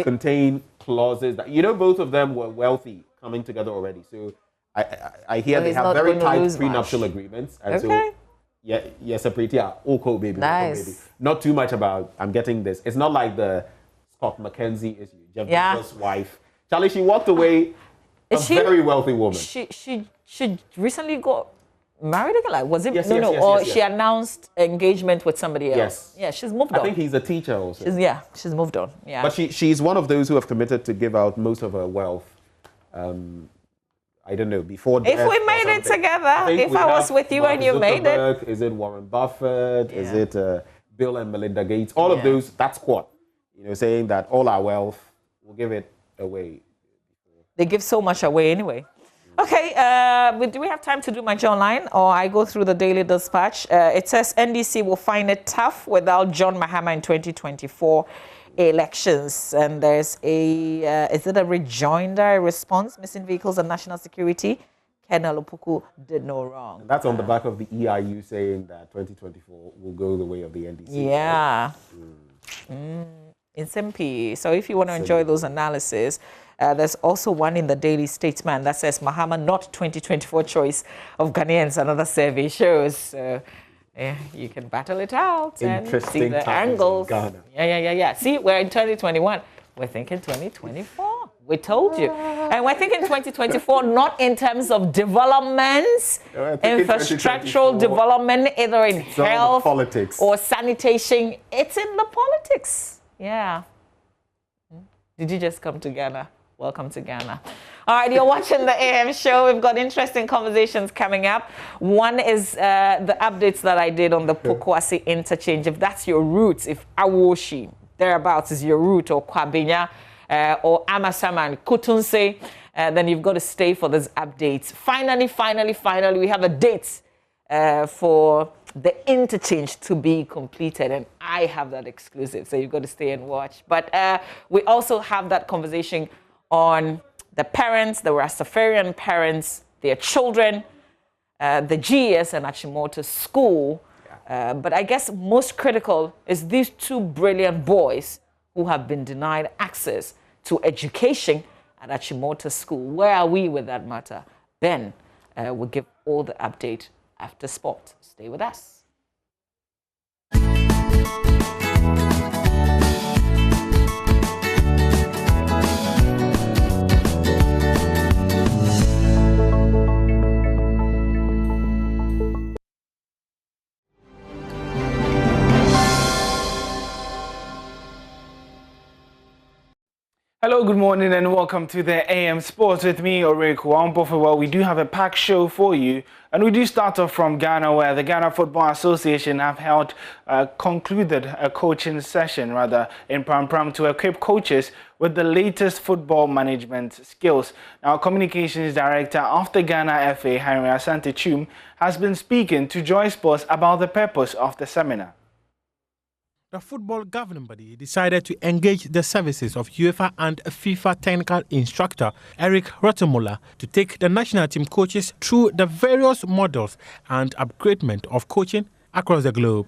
K: contain clauses that, both of them were wealthy coming together already. So I hear they have very tight prenuptial agreements. And so, yes, a pretty okay, baby.
J: Nice.
K: Baby. Not too much about, I'm getting this. It's not like the Scott McKenzie issue, Jeff Bezos' wife. Charlie, she walked away very wealthy woman.
J: She recently got married again? Like, was it?
K: Yes,
J: she announced engagement with somebody else.
K: Yes.
J: Yeah, she's moved on.
K: I think he's a teacher also.
J: She's moved on. Yeah.
K: But she's one of those who have committed to give out most of her wealth. I don't know, before death.
J: If we made it together, if I was with you and you made it.
K: Is it Warren Buffett? Yeah. Is it Bill and Melinda Gates? All of those, that's what. Saying that all our wealth, we'll give it away.
J: They give so much away anyway. Okay, do we have time to do my John line, or I go through the Daily Dispatch? It says NDC will find it tough without John Mahama in 2024 elections. And there's is it a rejoinder, a response? Missing vehicles and national security. Colonel Opoku did no wrong.
K: And that's on the back of the EIU saying that 2024 will go the way of the NDC.
J: Yeah. Right? It's MP. So if you want to enjoy those analyses, there's also one in the Daily Statesman that says Mahama not 2024 choice of Ghanaians. Another survey shows. Yeah, you can battle it out and see the angles. Yeah. See, we're in 2021. We're thinking 2024. We told you. And we're thinking 2024, not in terms of developments, infrastructural development, either in health or sanitation. It's in the politics. Yeah. Did you just come to Ghana? Welcome to Ghana. All right, you're watching the AM show. We've got interesting conversations coming up. One is the updates that I did on the Pokwasi interchange. If that's your route, if Awoshi, thereabouts is your route, or Kwabenya, or Amasaman, Kutunse, then you've got to stay for these updates. Finally, we have a date for the interchange to be completed, and I have that exclusive, so you've got to stay and watch. But we also have that conversation on the parents, the Rastafarian parents, their children, the GES and Achimota school. But I guess most critical is these two brilliant boys who have been denied access to education at Achimota school. Where are we with that matter? Ben will give all the update after sport. Stay with us.
L: Hello, good morning and welcome to the AM Sports with me, Oreku Wampofe. Well, we do have a packed show for you, and we do start off from Ghana, where the Ghana Football Association have concluded a coaching session in Pram to equip coaches with the latest football management skills. Now, Communications Director of the Ghana FA, Henry Asante Chum, has been speaking to Joy Sports about the purpose of the seminar.
M: The football governing body decided to engage the services of UEFA and FIFA technical instructor Eric Rottemuller to take the national team coaches through the various models and upgradement of coaching across the globe.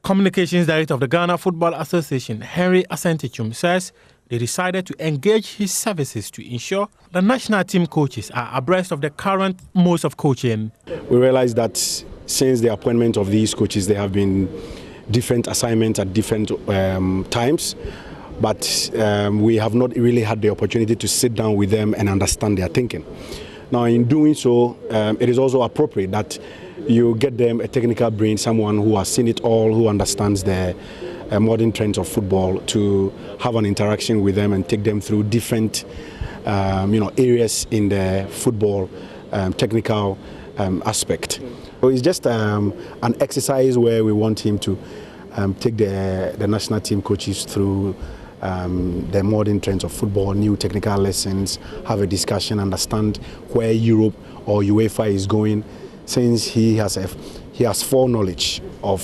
M: Communications Director of the Ghana Football Association, Henry Asante Chum, says they decided to engage his services to ensure the national team coaches are abreast of the current modes of coaching.
N: We realized that since the appointment of these coaches, there have been different assignments at different times, but we have not really had the opportunity to sit down with them and understand their thinking. Now, in doing so, it is also appropriate that you get them a technical brain, someone who has seen it all, who understands the modern trends of football, to have an interaction with them and take them through different areas in the football technical aspect. So it's just an exercise where we want him to take the national team coaches through the modern trends of football, new technical lessons, have a discussion, understand where Europe or UEFA is going, since he has foreknowledge of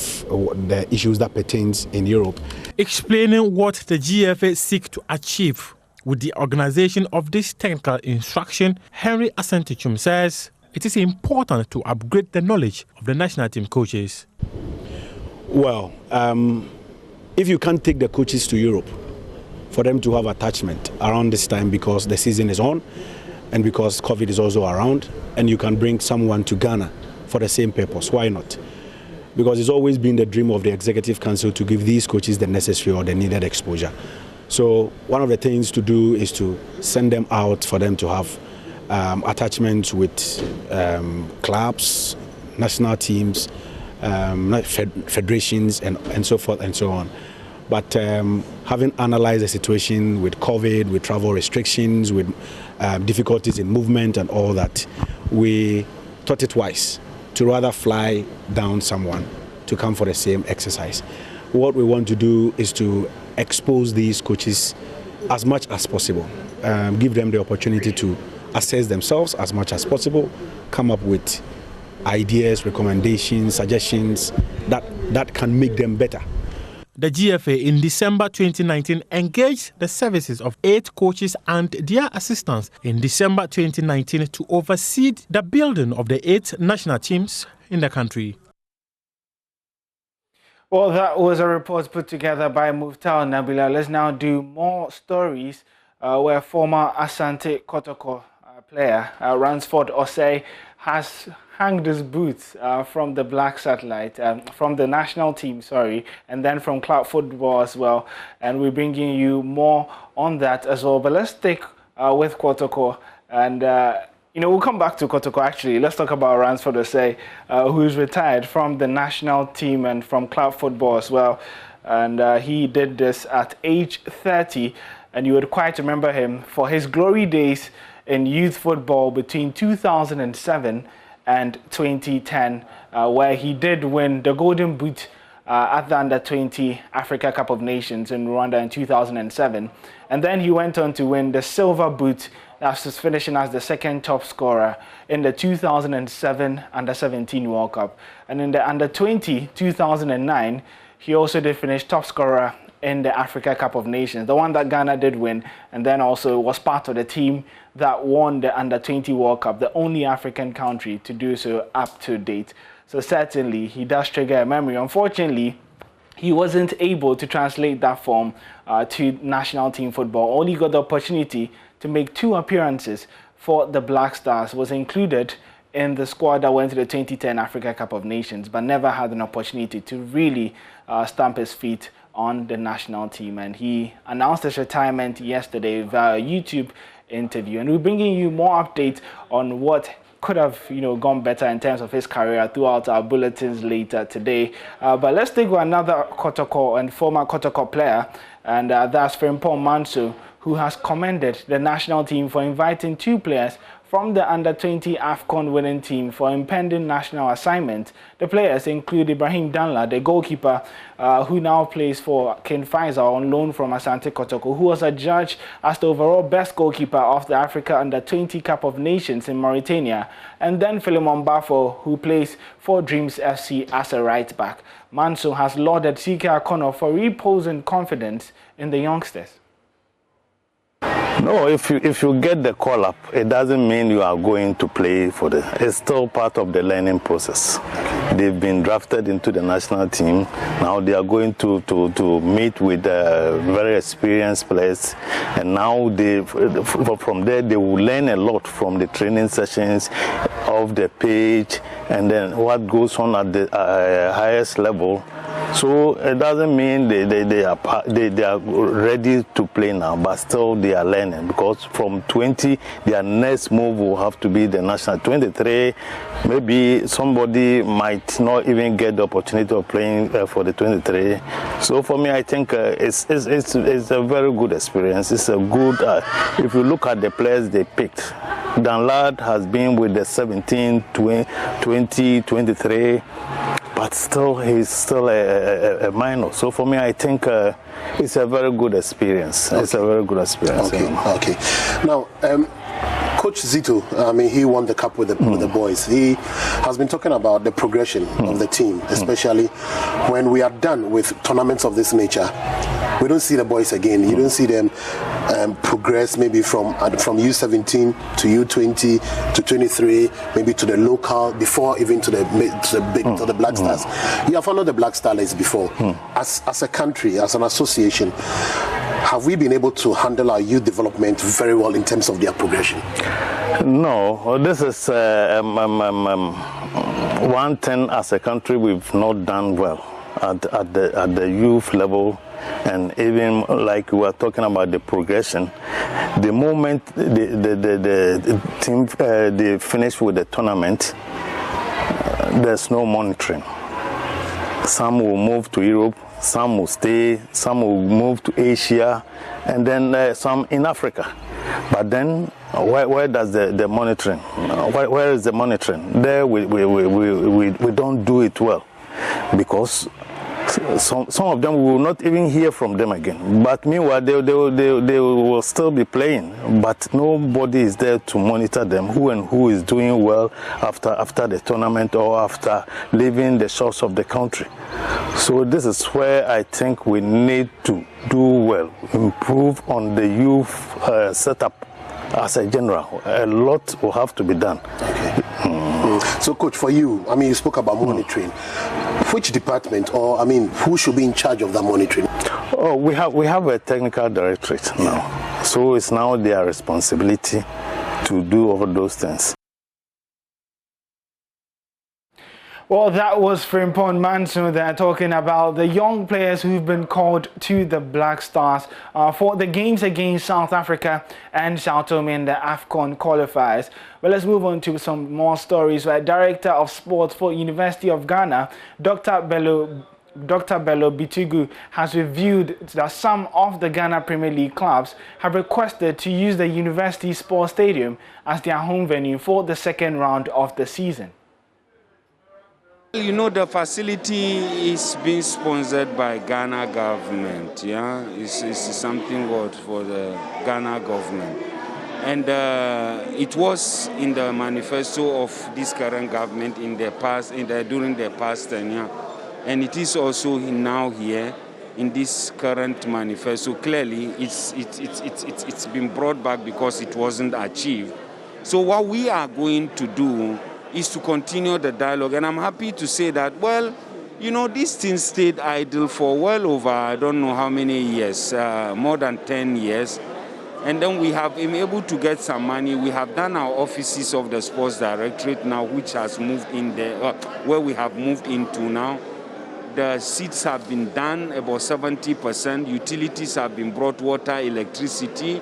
N: the issues that pertains in Europe.
M: Explaining what the GFA seek to achieve with the organization of this technical instruction, Henry Asante Chum says it is important to upgrade the knowledge of the national team coaches.
N: Well, if you can't take the coaches to Europe for them to have attachment around this time, because the season is on and because COVID is also around, and you can bring someone to Ghana for the same purpose, why not? Because it's always been the dream of the Executive Council to give these coaches the necessary or the needed exposure. So one of the things to do is to send them out for them to have attachments with clubs, national teams, federations, and so forth and so on. But having analyzed the situation with COVID, with travel restrictions, with difficulties in movement and all that, we thought it wise to rather fly down someone to come for the same exercise. What we want to do is to expose these coaches as much as possible, give them the opportunity to assess themselves as much as possible, come up with ideas, recommendations, suggestions that can make them better.
M: The GFA in December 2019 engaged the services of 8 coaches and their assistants in December 2019 to oversee the building of the 8 national teams in the country.
L: Well, that was a report put together by Muftal Nabila. Let's now do more stories where former Asante Kotoko player Ransford Osei has hanged his boots from the Black Satellite, from the national team, and then from club football as well. And we're bringing you more on that as well. But let's stick with Kotoko. And, we'll come back to Kotoko actually. Let's talk about Ransford Osei, who's retired from the national team and from club football as well. And he did this at age 30. And you would quite remember him for his glory days in youth football between 2007 and 2010, where he did win the Golden Boot at the Under-20 Africa Cup of Nations in Rwanda in 2007. And then he went on to win the Silver Boot, after finishing as the second top scorer in the 2007 Under-17 World Cup. And in the Under-20 2009, he also did finish top scorer in the Africa Cup of Nations, the one that Ghana did win, and then also was part of the team that won the Under-20 World Cup, the only African country to do so up to date. So certainly he does trigger a memory. Unfortunately, he wasn't able to translate that form to national team football. Only got the opportunity to make 2 appearances for the Black Stars, was included in the squad that went to the 2010 Africa Cup of Nations, but never had an opportunity to really stamp his feet on the national team. And he announced his retirement yesterday via a YouTube interview. And we're bringing you more updates on what could have gone better in terms of his career throughout our bulletins later today. But let's take with another Kotoko and former Kotoko player, and that's Frimpong Manso, who has commended the national team for inviting 2 players from the Under-20 AFCON winning team for impending national assignment. The players include Ibrahim Danla, the goalkeeper, who now plays for Ken Faisal on loan from Asante Kotoko, who was adjudged as the overall best goalkeeper of the Africa Under-20 Cup of Nations in Mauritania, and then Philemon Bafo, who plays for Dreams FC as a right back. Manso has lauded CK Akono for reposing confidence in the youngsters.
O: No, if you get the call up, it doesn't mean you are going to play for it's still part of the learning process. They've been drafted into the national team. Now they are going to meet with very experienced players, and now from there they will learn a lot from the training sessions, of the page, and then what goes on at the highest level. So it doesn't mean they are ready to play now, but still they are learning, because from 20 their next move will have to be the national. 23, maybe somebody might not even get the opportunity of playing for the 23. So for me, I think it's a very good experience. It's a good, if you look at the players they picked, Danlad has been with the 17, 20, 23, but still he's still a minor. So for me, I think it's a very good experience. Okay. It's a very good experience.
P: Okay. Now, Coach Zito, he won the cup with the boys. He has been talking about the progression of the team, especially when we are done with tournaments of this nature. We don't see the boys again. You don't see them progress, maybe from U17 to U20 to 23, maybe to the local, before even to the Black Stars. You have followed the Black Starlights before. As a country, as an association, have we been able to handle our youth development very well in terms of their progression?
O: No, this is one thing as a country we've not done well at the youth level. And even like we were talking about the progression, the moment the team they finish with the tournament, there's no monitoring. Some will move to Europe, some will stay, some will move to Asia, and then some in Africa. But then where does the monitoring? Where is the monitoring? There we don't do it well, because Some of them we will not even hear from them again. But meanwhile, they will still be playing. But nobody is there to monitor them, who is doing well after the tournament or after leaving the shores of the country. So this is where I think we need to do well, improve on the youth setup as a general. A lot will have to be done.
P: Okay. So, Coach, for you, I mean, you spoke about monitoring. Which department, or I mean, who should be in charge of that monitoring?
O: Oh, we have a technical directorate now, so it's now their responsibility to do all those things.
L: Well, that was Frimpong Manso there talking about the young players who've been called to the Black Stars for the games against South Africa and Sao Tome in the AFCON qualifiers. Well, let's move on to some more stories. Where Director of Sports for University of Ghana, Dr. Bello Bitigu, has revealed that some of the Ghana Premier League clubs have requested to use the University Sports Stadium as their home venue for the second round of the season.
Q: You know, the facility is being sponsored by Ghana government, yeah? It's something good for the Ghana government. And it was in the manifesto of this current government in the past, during the past tenure. And it is also now here in this current manifesto. Clearly, it's been brought back because it wasn't achieved. So what we are going to do is to continue the dialogue. And I'm happy to say that, well, you know, this thing stayed idle for well over, I don't know how many years, more than 10 years. And then we have been able to get some money. We have done our offices of the Sports Directorate now, which has moved in there, where we have moved into now. The seats have been done, about 70%. Utilities have been brought, water, electricity,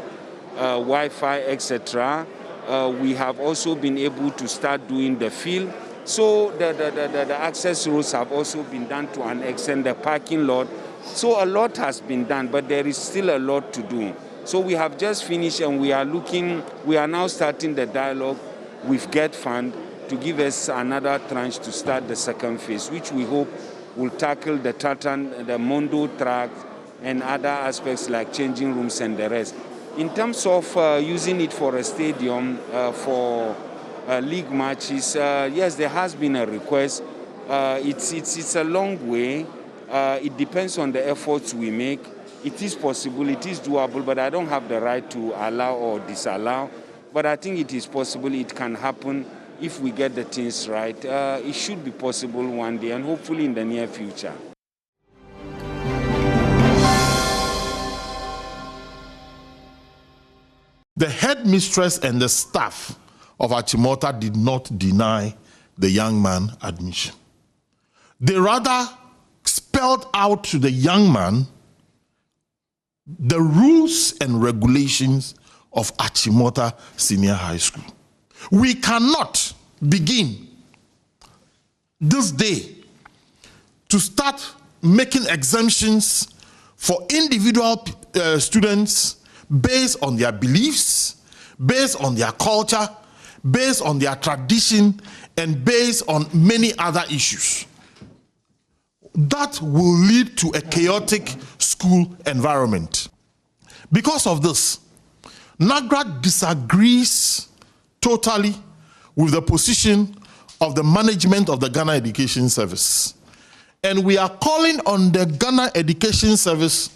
Q: Wi-Fi, etc. We have also been able to start doing the field. So the access roads have also been done to an extent, the parking lot. So a lot has been done, but there is still a lot to do. So we have just finished and we are now starting the dialogue with Get Fund to give us another tranche to start the second phase, which we hope will tackle the Tartan, the Mondo track, and other aspects like changing rooms and the rest. In terms of using it for a stadium for league matches, yes, there has been a request. It's a long way. It depends on the efforts we make. It is possible, it is doable, but I don't have the right to allow or disallow. But I think it is possible, it can happen if we get the things right. It should be possible one day, and hopefully in the near future.
R: The headmistress and the staff of Achimota did not deny the young man admission. They rather spelled out to the young man the rules and regulations of Achimota Senior High School. We cannot begin this day to start making exemptions for individual students based on their beliefs, based on their culture, based on their tradition, and based on many other issues. That will lead to a chaotic school environment. Because of this, NAGRA disagrees totally with the position of the management of the Ghana Education Service. And we are calling on the Ghana Education Service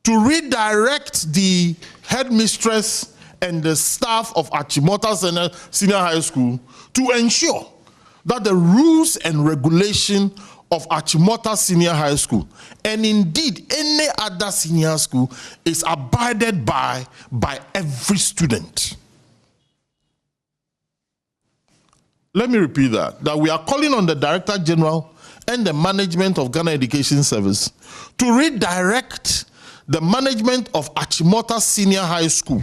R: to redirect the headmistress and the staff of Achimota Senior High School to ensure that the rules and regulation of Achimota Senior High School, and indeed any other senior school, is abided by every student. Let me repeat that we are calling on the Director General and the management of Ghana Education Service to redirect the management of Achimota Senior High School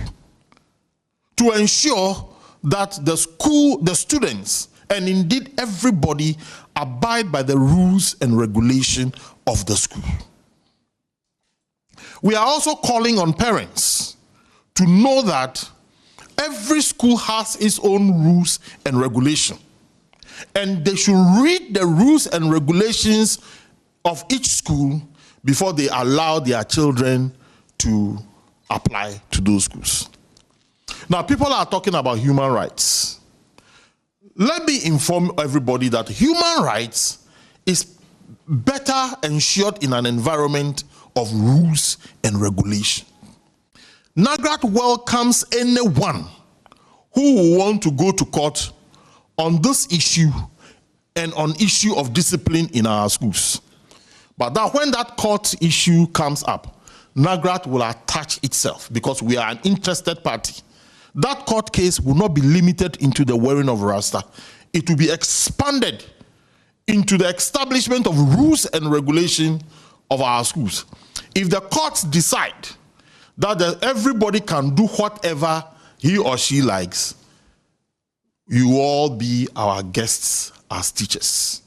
R: to ensure that the students, and indeed everybody, abide by the rules and regulation of the school. We are also calling on parents to know that every school has its own rules and regulation, and they should read the rules and regulations of each school before they allow their children to apply to those schools. Now, people are talking about human rights. Let me inform everybody that human rights is better ensured in an environment of rules and regulation. NAGRAT welcomes anyone who will want to go to court on this issue and on issue of discipline in our schools. But that when that court issue comes up, NAGRAT will attach itself because we are an interested party. That court case will not be limited into the wearing of rasta. It will be expanded into the establishment of rules and regulation of our schools. If the courts decide that everybody can do whatever he or she likes, you will all be our guests as teachers.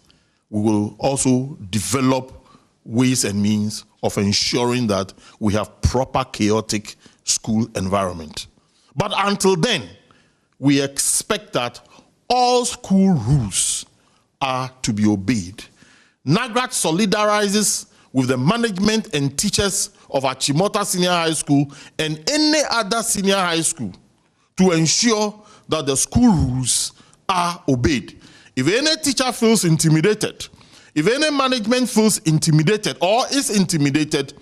R: We will also develop ways and means of ensuring that we have proper chaotic school environment. But until then, we expect that all school rules are to be obeyed. NAGRAT solidarizes with the management and teachers of Achimota Senior High School and any other senior high school to ensure that the school rules are obeyed. If any teacher feels intimidated, if any management feels intimidated or is intimidated,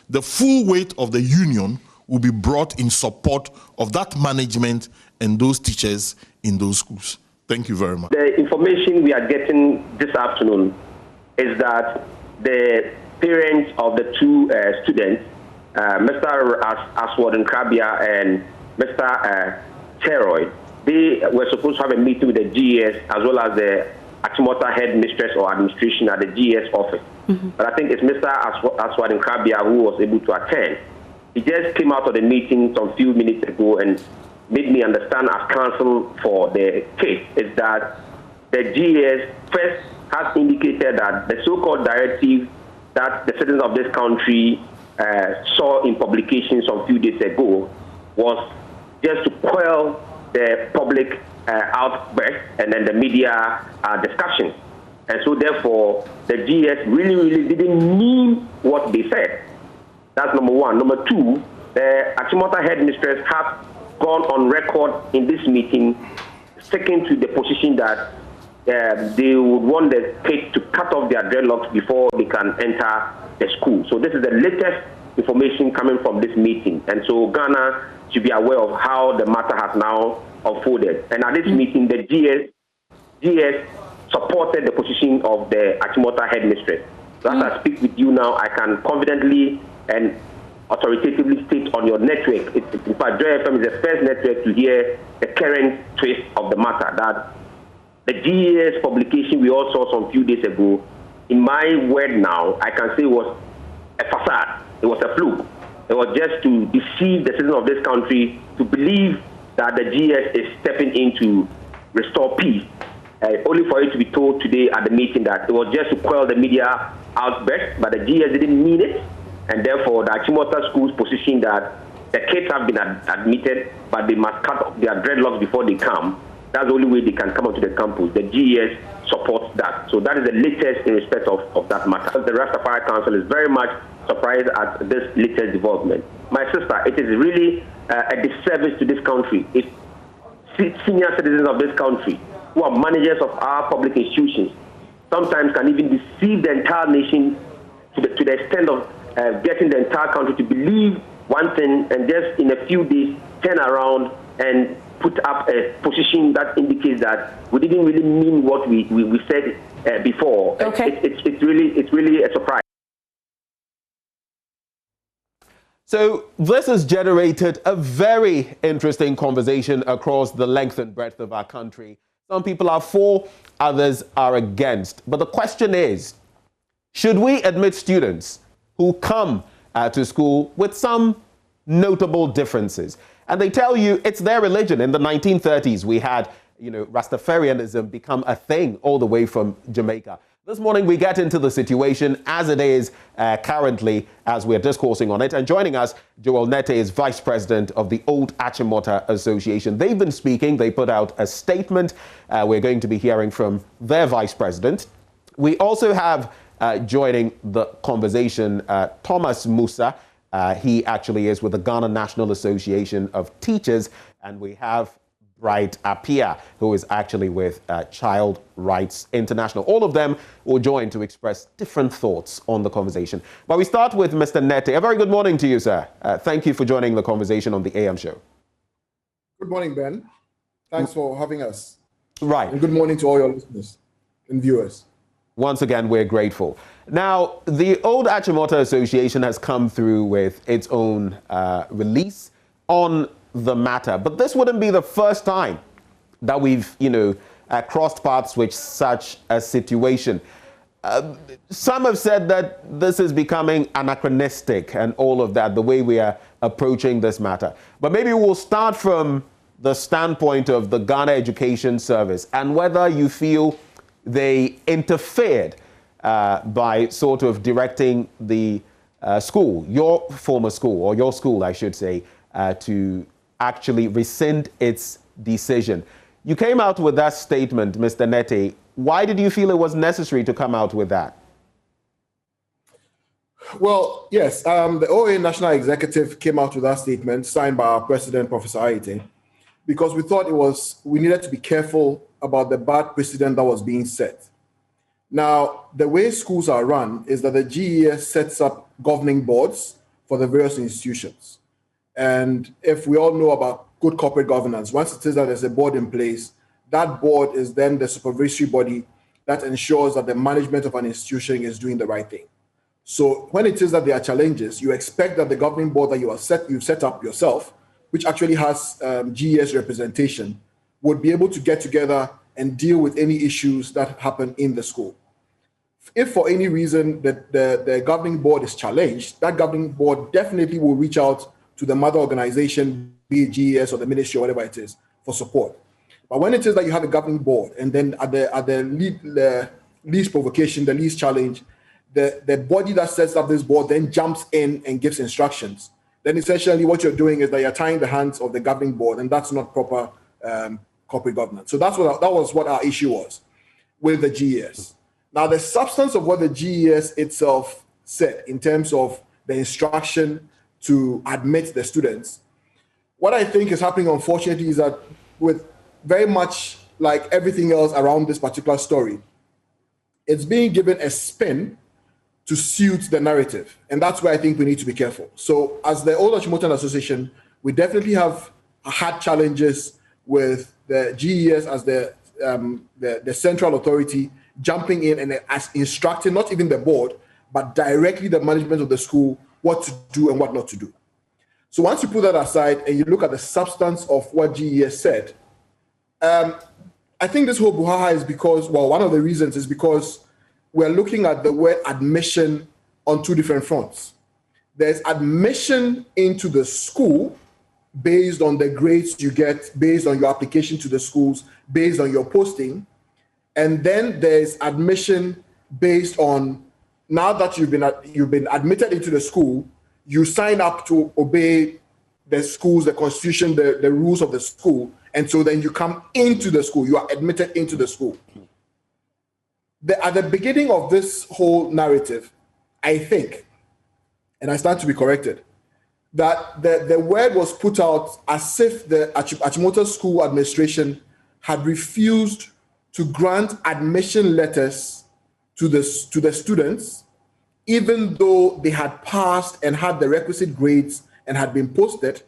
R: the full weight of the union will be brought in support of that management and those teachers in those schools. Thank you very much.
S: The information we are getting this afternoon is that the parents of the two students, Mr. Aswad Krabia and Mr. Cheroy, they were supposed to have a meeting with the GS as well as the Achimota headmistress or administration at the GS office. But I think it's Mr. Aswad Krabia who was able to attend. He just came out of the meeting some few minutes ago and made me understand as counsel for the case is that the GS first has indicated that the so-called directive that the citizens of this country saw in publication some few days ago was just to quell the public outburst and then the media discussion. And so therefore, the GS really didn't mean what they said. That's number one. Number two, the Achimota headmistress has gone on record in this meeting sticking to the position that they would want the kids to cut off their dreadlocks before they can enter the school. So this is the latest information coming from this meeting. And so Ghana should be aware of how the matter has now unfolded. And at this meeting, the GS supported the position of the Achimota headmistress. So as I speak with you now, I can confidently and authoritatively state on your network. In fact, Joy FM is the first network to hear the current twist of the matter, that the GS publication we all saw some few days ago, in my word now, I can say was a facade. It was a fluke. It was just to deceive the citizens of this country to believe that the GS is stepping in to restore peace, only for it to be told today at the meeting that it was just to quell the media outburst, but the GS didn't mean it. And therefore, the Achimota school's position that the kids have been admitted, but they must cut off their dreadlocks before they come. That's the only way they can come onto the campus. The GS supports that. So that is the latest in respect of that matter. The Rastafari Council is very much surprised at this latest development. My sister, it is really a disservice to this country. It's senior citizens of this country who are managers of our public institutions sometimes can even deceive the entire nation to the extent of getting the entire country to believe one thing and just in a few days turn around and put up a position that indicates that we didn't really mean what we said before. Okay. It's really a surprise.
K: So this has generated a very interesting conversation across the length and breadth of our country. Some people are for, others are against. But the question is, should we admit students who come to school with some notable differences? And they tell you it's their religion. In the 1930s, we had, Rastafarianism become a thing all the way from Jamaica. This morning, we get into the situation as it is currently, as we're discoursing on it. And joining us, Joel Nete is Vice President of the Old Achimota Association. They've been speaking. They put out a statement. We're going to be hearing from their Vice President. We also have joining the conversation, Thomas Musa. He actually is with the Ghana National Association of Teachers, and we have Bright Apia, who is actually with Child Rights International. All of them will join to express different thoughts on the conversation. But we start with Mr. Nete. A very good morning to you, sir. Thank you for joining the conversation on the AM show.
T: Good morning, Ben. Thanks for having us.
K: Right.
T: And good morning to all your listeners and viewers.
K: Once again, we're grateful. Now, the Old Achimota Association has come through with its own release on the matter. But this wouldn't be the first time that we've, crossed paths with such a situation. Some have said that this is becoming anachronistic and all of that, the way we are approaching this matter. But maybe we'll start from the standpoint of the Ghana Education Service and whether you feel they interfered by sort of directing the school, your former school, or your school, I should say, to actually rescind its decision. You came out with that statement, Mr. Nete. Why did you feel it was necessary to come out with that?
T: Well, yes, the OA National Executive came out with that statement signed by our President, Professor Aite, because we thought we needed to be careful about the bad precedent that was being set. Now, the way schools are run is that the GES sets up governing boards for the various institutions. And if we all know about good corporate governance, once it is that there's a board in place, that board is then the supervisory body that ensures that the management of an institution is doing the right thing. So when it is that there are challenges, you expect that the governing board that you've set up yourself, which actually has GES representation, would be able to get together and deal with any issues that happen in the school. If for any reason the governing board is challenged, that governing board definitely will reach out to the mother organization, be it GES or the ministry or whatever it is, for support. But when it is that you have a governing board and then at the least provocation, the least challenge, the body that sets up this board then jumps in and gives instructions, then essentially what you're doing is that you're tying the hands of the governing board, and that's not proper corporate governance. So that was what our issue was with the GES. Now, the substance of what the GES itself said in terms of the instruction to admit the students, what I think is happening, unfortunately, is that with very much like everything else around this particular story, it's being given a spin to suit the narrative. And that's where I think we need to be careful. So as the Old Achimota Association, we definitely have had challenges with the GES as the central authority jumping in and as instructing not even the board, but directly the management of the school what to do and what not to do. So once you put that aside and you look at the substance of what GES said, I think this whole brouhaha is because, well, one of the reasons is because we're looking at the word admission on two different fronts. There's admission into the school based on the grades you get, based on your application to the schools, based on your posting. And then there's admission based on, now that you've been admitted into the school, you sign up to obey the schools, the constitution, the rules of the school. And so then you come into the school, you are admitted into the school. At the beginning of this whole narrative, I think, and I stand to be corrected, that the word was put out as if the Achimota School Administration had refused to grant admission letters to the students, even though they had passed and had the requisite grades and had been posted.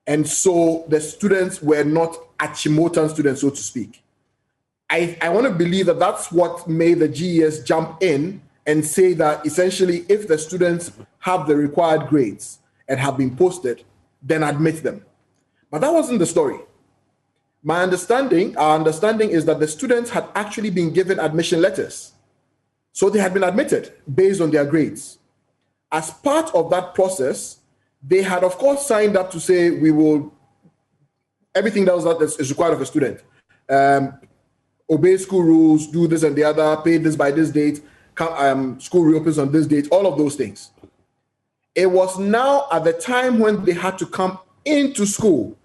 T: And so the students were not Achimotan students, so to speak. I want to believe that that's what made the GES jump in and say that essentially if the students have the required grades and have been posted, then admit them. But that wasn't the story. Our understanding is that the students had actually been given admission letters. So they had been admitted based on their grades. As part of that process, they had, of course, signed up to say, we will, everything that is required of a student. Obey school rules, do this and the other, pay this by this date, school reopens on this date, all of those things. It was now at the time when they had to come into school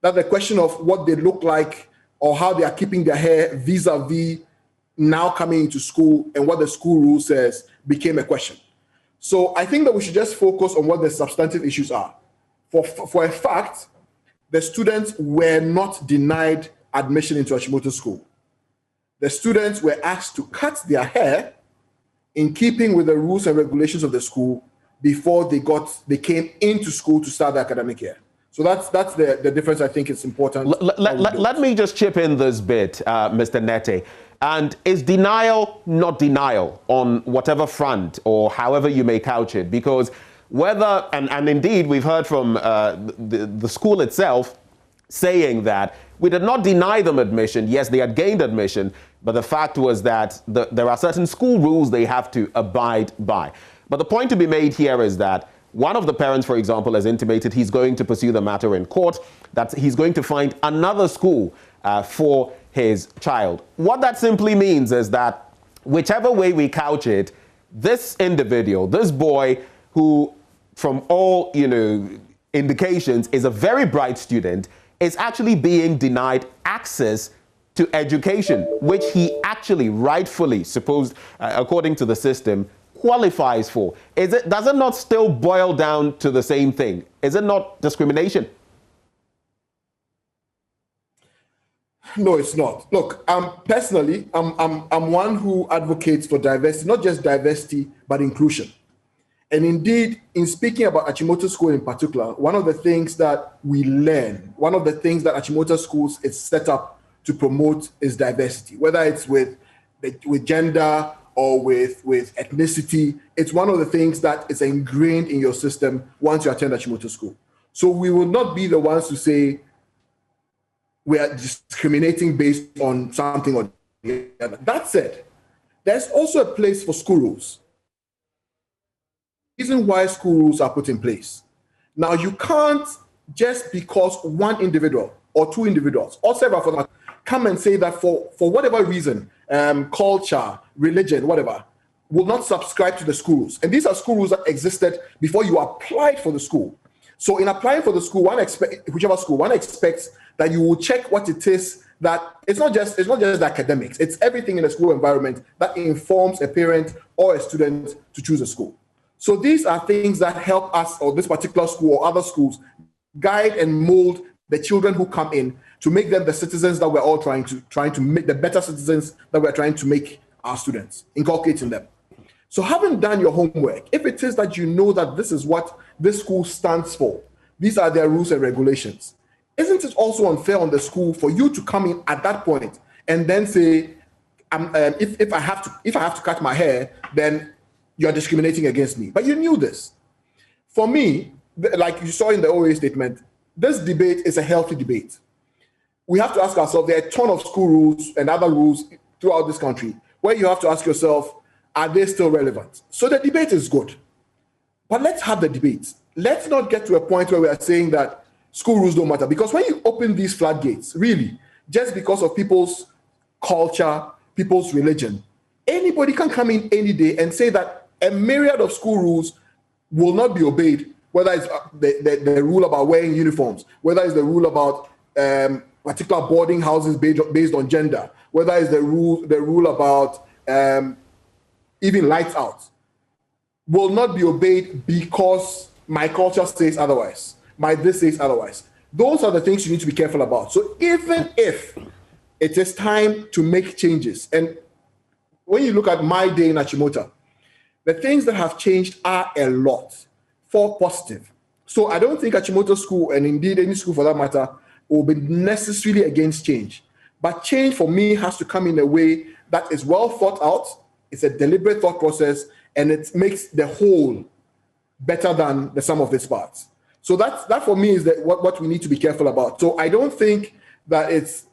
T: that the question of what they look like or how they are keeping their hair vis-a-vis now coming into school and what the school rule says became a question. So I think that we should just focus on what the substantive issues are. For a fact, the students were not denied admission into Achimota School. The students were asked to cut their hair in keeping with the rules and regulations of the school before they came into school to start the academic year. So that's the difference I think is important.
K: Let me just chip in this bit, Mr. Nete. And is denial not denial on whatever front or however you may couch it? Because whether, and indeed we've heard from the school itself saying that we did not deny them admission. Yes, they had gained admission, but the fact was that there are certain school rules they have to abide by. But the point to be made here is that one of the parents, for example, has intimated he's going to pursue the matter in court, that he's going to find another school for his child. What that simply means is that whichever way we couch it, this individual, this boy who from all, indications is a very bright student, is actually being denied access to education, which he actually rightfully supposed, according to the system, qualifies for. Does it not still boil down to the same thing? Is it not discrimination?
T: No, it's not. Look, personally, I'm one who advocates for diversity, not just diversity, but inclusion. And indeed, in speaking about Achimota School in particular, one of the things that we learn, one of the things that Achimota Schools is set up to promote is diversity, whether it's with gender or with ethnicity. It's one of the things that is ingrained in your system once you attend Achimota School. So we will not be the ones to say we are discriminating based on something or the other. That said, there's also a place for school rules. The reason why school rules are put in place. Now, you can't, just because one individual or two individuals or several for them come and say that for whatever reason, culture, religion, whatever, will not subscribe to the school rules. And these are school rules that existed before you applied for the school. So in applying for the school, whichever school, one expects that you will check what it is, that it's not just the academics, it's everything in the school environment that informs a parent or a student to choose a school. So these are things that help us, or this particular school or other schools, guide and mold the children who come in to make them the citizens that we're all trying to make, the better citizens that we're trying to make our students, inculcating them. So having done your homework, if it is that you know that this is what this school stands for, these are their rules and regulations, isn't it also unfair on the school for you to come in at that point and then say, if I have to cut my hair, then you're discriminating against me? But you knew this. For me, like you saw in the OA statement, this debate is a healthy debate. We have to ask ourselves, there are a ton of school rules and other rules throughout this country where you have to ask yourself, are they still relevant? So the debate is good. But let's have the debate. Let's not get to a point where we are saying that school rules don't matter. Because when you open these floodgates, really, just because of people's culture, people's religion, anybody can come in any day and say that a myriad of school rules will not be obeyed, whether it's the rule about wearing uniforms, whether it's the rule about particular boarding houses based on gender, whether it's the rule about even lights out, will not be obeyed because my culture says otherwise, my this says otherwise. Those are the things you need to be careful about. So even if it is time to make changes, and when you look at my day in Achimota, the things that have changed are a lot for positive. So I don't think Achimota School, and indeed any school for that matter, will be necessarily against change. But change for me has to come in a way that is well thought out, it's a deliberate thought process, and it makes the whole better than the sum of its parts. So that for me is what we need to be careful about. So I don't think that it's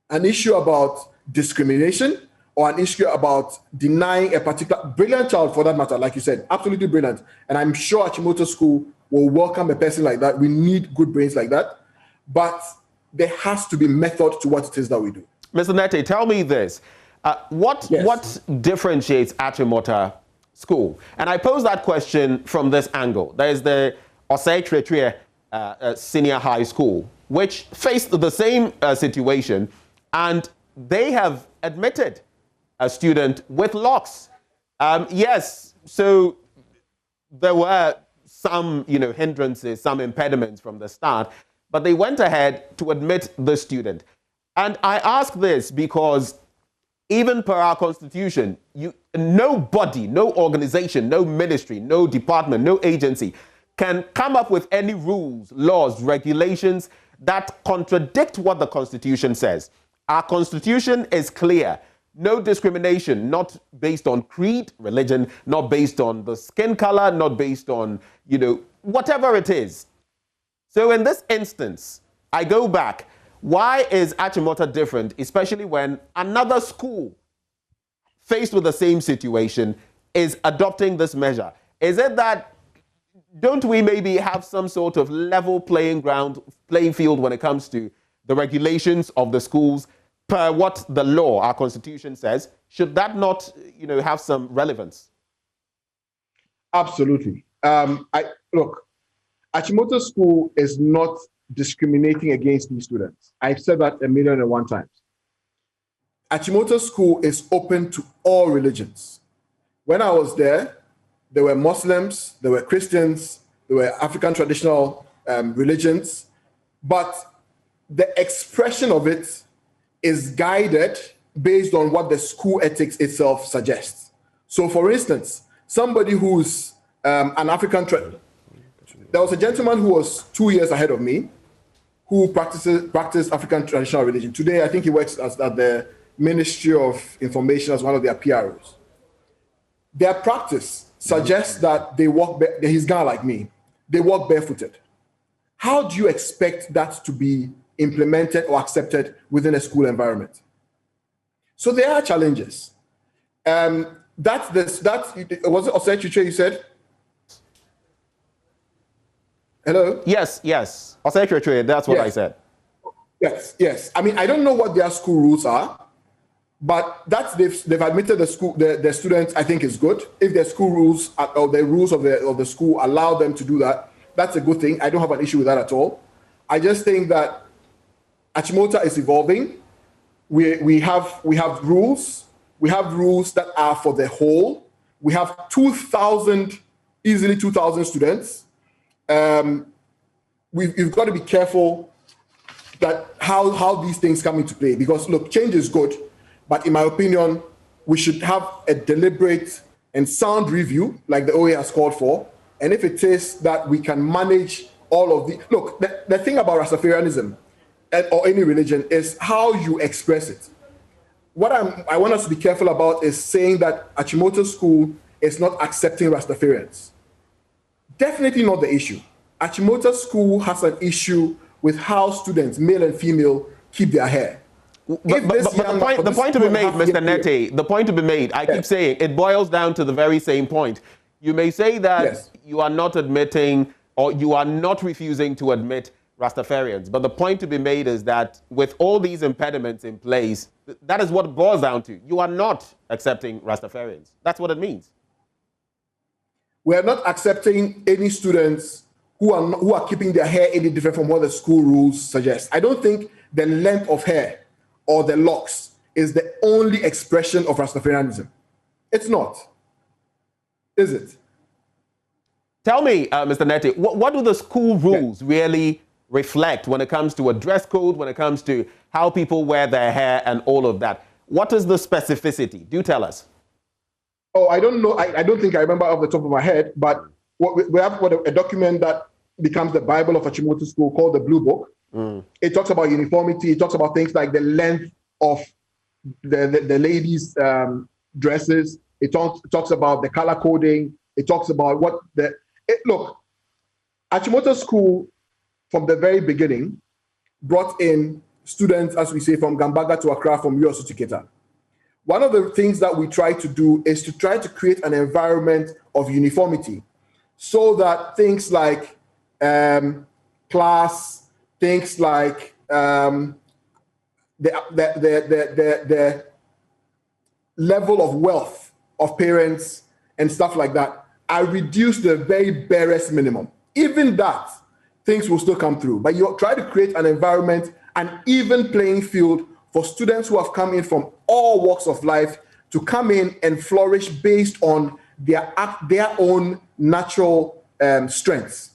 T: an issue about discrimination or an issue about denying a particular brilliant child, for that matter, like you said, absolutely brilliant. And I'm sure Achimota School will welcome a person like that. We need good brains like that. But there has to be method to what it is that we do. Mr.
K: Nete, tell me this. What differentiates Achimota School? And I pose that question from this angle. There is the Osei Tretwe Senior High School, which faced the same situation, and they have admitted a student with locks. Yes, so there were some, hindrances, some impediments from the start, but they went ahead to admit the student. And I ask this because even per our constitution, nobody, no organization, no ministry, no department, no agency can come up with any rules, laws, regulations that contradict what the Constitution says. Our Constitution is clear. No discrimination, not based on creed, religion, not based on the skin color, not based on, whatever it is. So in this instance, I go back. Why is Achimota different, especially when another school faced with the same situation is adopting this measure? Is it that don't we maybe have some sort of level playing field when it comes to the regulations of the schools per what the law, our constitution says? Should that not, have some relevance?
T: Absolutely. Look, Achimota School is not discriminating against these students. I've said that 1,000,001 times. Achimota School is open to all religions. When I was there were Muslims, there were Christians, there were African traditional religions, but the expression of it is guided based on what the school ethics itself suggests. So for instance, somebody who's an African, there was a gentleman who was 2 years ahead of me who practiced African traditional religion. Today, I think he works at the Ministry of Information as one of their PROs. Their practice suggests that they walk, he's Ghana like me, they walk barefooted. How do you expect that to be implemented or accepted within a school environment? So there are challenges. Was it Osei you said? Hello?
K: Yes. Osei, that's what I said.
T: Yes. I mean, I don't know what their school rules are, but they've admitted the students, I think, is good. If their school rules or the rules of the school allow them to do that, that's a good thing. I don't have an issue with that at all. I just think that Achimota is evolving. We have rules. We have rules that are for the whole. We have easily 2,000 students. We've got to be careful that how these things come into play, because look, change is good, but in my opinion, we should have a deliberate and sound review like the OA has called for. And if it is that we can manage all of the, look, the thing about Rastafarianism or any religion is how you express it. What I want us to be careful about is saying that Achimota School is not accepting Rastafarians. Definitely not the issue. Achimota School has an issue with how students, male and female, keep their hair.
K: But the point to be made, Mr. Nete, the point to be made, I keep saying, it boils down to the very same point. You may say that you are not admitting or you are not refusing to admit Rastafarians, but the point to be made is that with all these impediments in place, that is what it boils down to. You are not accepting Rastafarians. That's what it means.
T: We are not accepting any students who are keeping their hair any different from what the school rules suggest. I don't think the length of hair or the locks is the only expression of Rastafarianism. It's not. Is it?
K: Tell me, Mr. Nete, what do the school rules really reflect when it comes to a dress code, when it comes to how people wear their hair and all of that? What is the specificity? Do tell us.
T: Oh, I don't know. I don't think I remember off the top of my head, but we have a document that becomes the Bible of Achimota School called the Blue Book. It talks about uniformity. It talks about things like the length of the ladies' dresses. It talks about the color coding. It talks about look, Achimota School from the very beginning brought in students, as we say, from Gambaga to Accra, from Yosu to Keta. One of the things that we try to do is to try to create an environment of uniformity so that things like class, things like the level of wealth of parents and stuff like that are reduced to the very barest minimum. Even that, things will still come through. But you try to create an environment, an even playing field for students who have come in from all walks of life to come in and flourish based on their own natural strengths.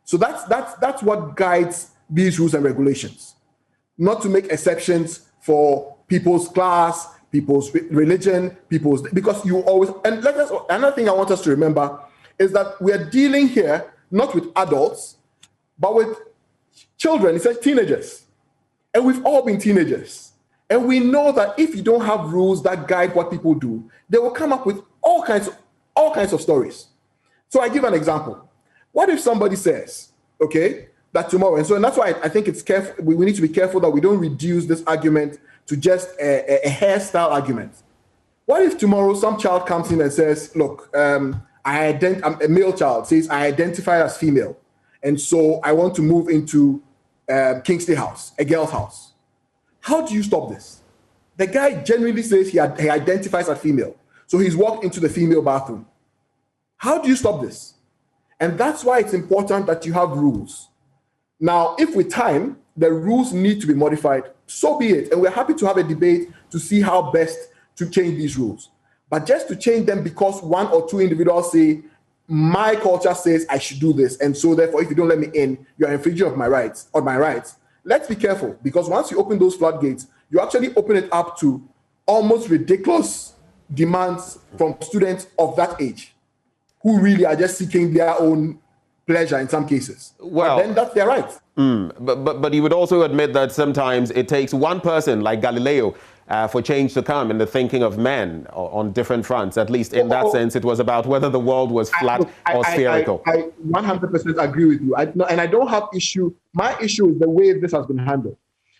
T: So that's what guides these rules and regulations. Not to make exceptions for people's class, people's religion, because you always, and another thing I want us to remember is that we are dealing here not with adults, but with children, it's like teenagers. And we've all been teenagers. And we know that if you don't have rules that guide what people do, they will come up with all kinds of stories. So I give an example. What if somebody says, okay, that tomorrow, and that's why I think it's careful, we need to be careful that we don't reduce this argument to just a hairstyle argument. What if tomorrow some child comes in and says, look, I'm a male child, says, I identify as female, and so I want to move into Kingsley House, a girl's house. How do you stop this? The guy genuinely says he identifies as female, so he's walked into the female bathroom. How do you stop this? And that's why it's important that you have rules. Now, if with time, the rules need to be modified, so be it. And we're happy to have a debate to see how best to change these rules. But just to change them because one or two individuals say, my culture says I should do this, and so therefore, if you don't let me in, you are infringing on my rights. Let's be careful, because once you open those floodgates, you actually open it up to almost ridiculous demands from students of that age, who really are just seeking their own pleasure in some cases. Well, but then that's their right.
K: But you would also admit that sometimes it takes one person like Galileo for change to come in the thinking of men on different fronts. At least in that sense, it was about whether the world was flat or spherical.
T: I 100% agree with you. And I don't have issue. My issue is the way this has been handled.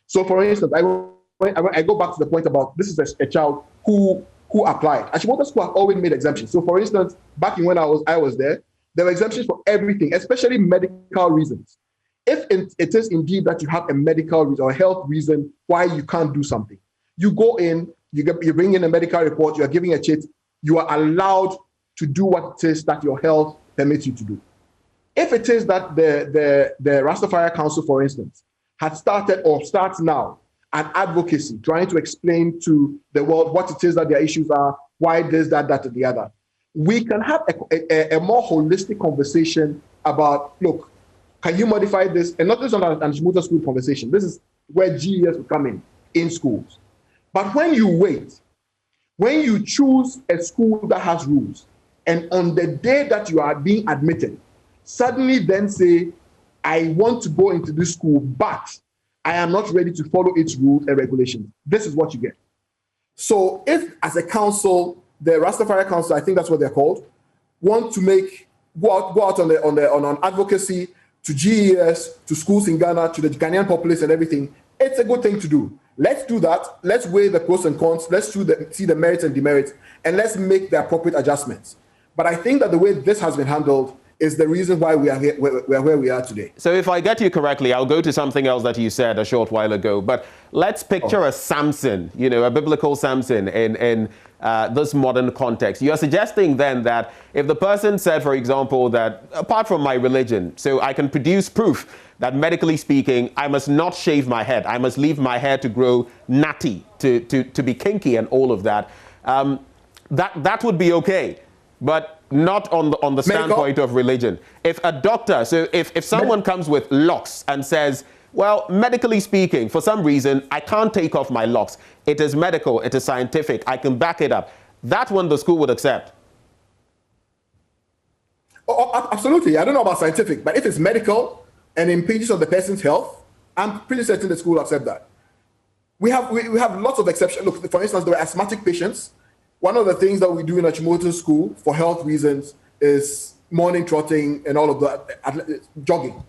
T: So, for instance, I go back to the point about this is a child who applied. Achimota School have always made exemptions. So, for instance, back in when I was there were exemptions for everything, especially medical reasons. If it is indeed that you have a medical reason or a health reason why you can't do something, you go in, you bring in a medical report, you are giving a check, you are allowed to do what it is that your health permits you to do. If it is that the Rastafari Council, for instance, had started or starts now an advocacy trying to explain to the world what it is that their issues are, why this, that, and the other, we can have a more holistic conversation about, look, can you modify this? And not just on an Ashmuta school conversation. This is where GES will come in schools. But when you wait, when you choose a school that has rules, and on the day that you are being admitted, suddenly then say, I want to go into this school, but I am not ready to follow its rules and regulations. This is what you get. So if, as a council, the Rastafari Council, I think that's what they're called, want to go out on an advocacy to GES, to schools in Ghana, to the Ghanaian populace and everything, it's a good thing to do. Let's do that. Let's weigh the pros and cons. Let's see the merits and demerits, and let's make the appropriate adjustments. But I think that the way this has been handled is the reason why we are here, where we are today.
K: So if I get you correctly, I'll go to something else that you said a short while ago. But let's picture a Samson, a biblical Samson in this modern context. You're suggesting then that if the person said, for example, that apart from my religion, so I can produce proof that medically speaking, I must not shave my head. I must leave my hair to grow natty, to be kinky and all of that. That would be okay. But not on the standpoint of religion. If a doctor, so if someone comes with locks and says, well, medically speaking, for some reason, I can't take off my locks. It is medical, it is scientific, I can back it up. That one the school would accept.
T: Oh, absolutely. I don't know about scientific, but if it's medical and impinges on the person's health, I'm pretty certain the school will accept that. We have lots of exceptions. Look, for instance, there were asthmatic patients. One of the things that we do in Achimota School for health reasons is morning trotting and all of that, jogging.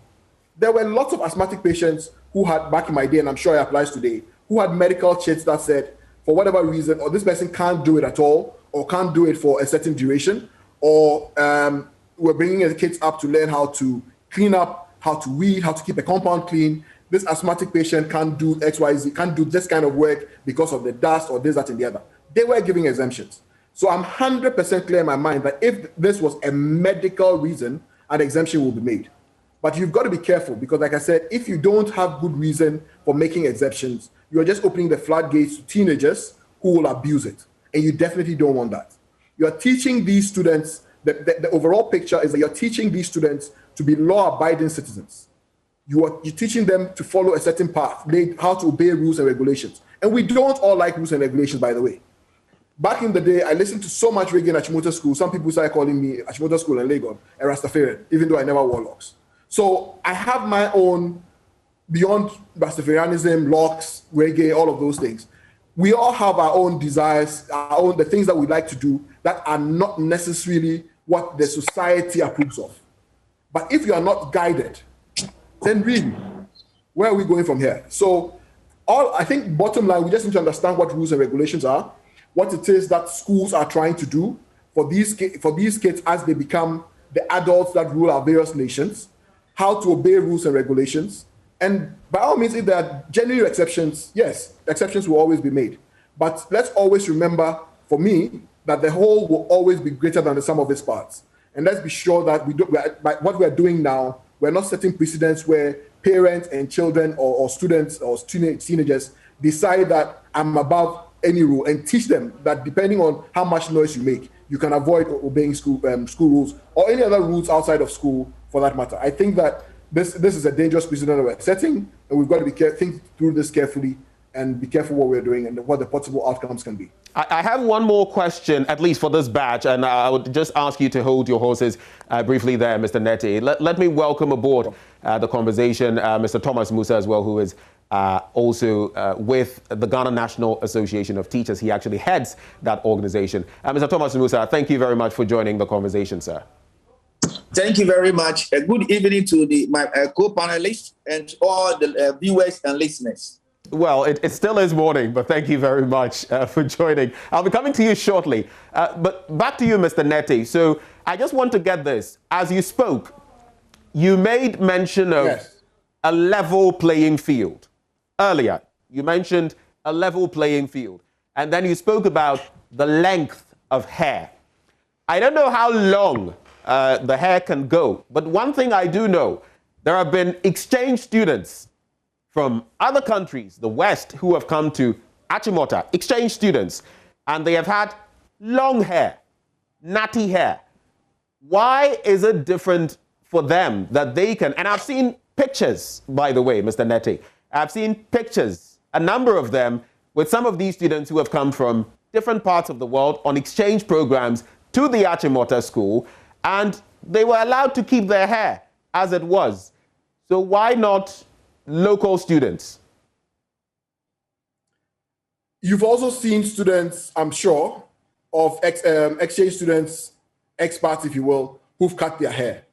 T: There were lots of asthmatic patients who had, back in my day, and I'm sure it applies today, who had medical checks that said, for whatever reason, or this person can't do it at all, or can't do it for a certain duration, or we're bringing the kids up to learn how to clean up, how to weed, how to keep a compound clean. This asthmatic patient can't do XYZ, can't do this kind of work because of the dust or this, that, and the other. They were giving exemptions. So I'm 100% clear in my mind that if this was a medical reason, an exemption will be made. But you've got to be careful because, like I said, if you don't have good reason for making exceptions, you're just opening the floodgates to teenagers who will abuse it. And you definitely don't want that. You're teaching these students, the overall picture is that you're teaching these students to be law-abiding citizens. You're teaching them to follow a certain path, how to obey rules and regulations. And we don't all like rules and regulations, by the way. Back in the day, I listened to so much reggae in Achimota School. Some people started calling me Achimota School in Lagos a Rastafarian, even though I never wore locks. So I have my own, beyond Rastafarianism, locks, reggae, all of those things. We all have our own desires, the things that we like to do that are not necessarily what the society approves of. But if you are not guided, then really, where are we going from here? So I think bottom line, we just need to understand what rules and regulations are, what it is that schools are trying to do for these kids as they become the adults that rule our various nations, how to obey rules and regulations. And by all means, if there are genuine exceptions, yes, exceptions will always be made. But let's always remember, for me, that the whole will always be greater than the sum of its parts. And let's be sure that by what we're doing now, we're not setting precedents where parents and children or students or teenagers decide that I'm above any rule, and teach them that depending on how much noise you make, you can avoid obeying school rules or any other rules outside of school for that matter. I think that this is a dangerous precedent we're setting, and we've got to think through this carefully and be careful what we're doing and what the possible outcomes can be.
K: I have one more question, at least for this batch, and I would just ask you to hold your horses briefly there, Mr. Neti. Let me welcome aboard the conversation Mr. Thomas Musa as well, who is also with the Ghana National Association of Teachers. He actually heads that organization. Mr. Thomas Musa, thank you very much for joining the conversation, sir.
U: Thank you very much. Good evening to my co-panelists and all the viewers and listeners.
K: Well, it still is morning, but thank you very much for joining. I'll be coming to you shortly. But back to you, Mr. Neti. So I just want to get this. As you spoke, you made mention of a level playing field. Earlier, you mentioned a level playing field. And then you spoke about the length of hair. I don't know how long the hair can go, but one thing I do know, there have been exchange students from other countries, the West, who have come to Achimota, exchange students, and they have had long hair, natty hair. Why is it different for them that they can, and I've seen pictures, by the way, Mr. Neti, I've seen pictures, a number of them, with some of these students who have come from different parts of the world on exchange programs to the Achimota school, and they were allowed to keep their hair as it was. So why not local students?
T: You've also seen students, I'm sure, of exchange students, expats, if you will, who've cut their hair.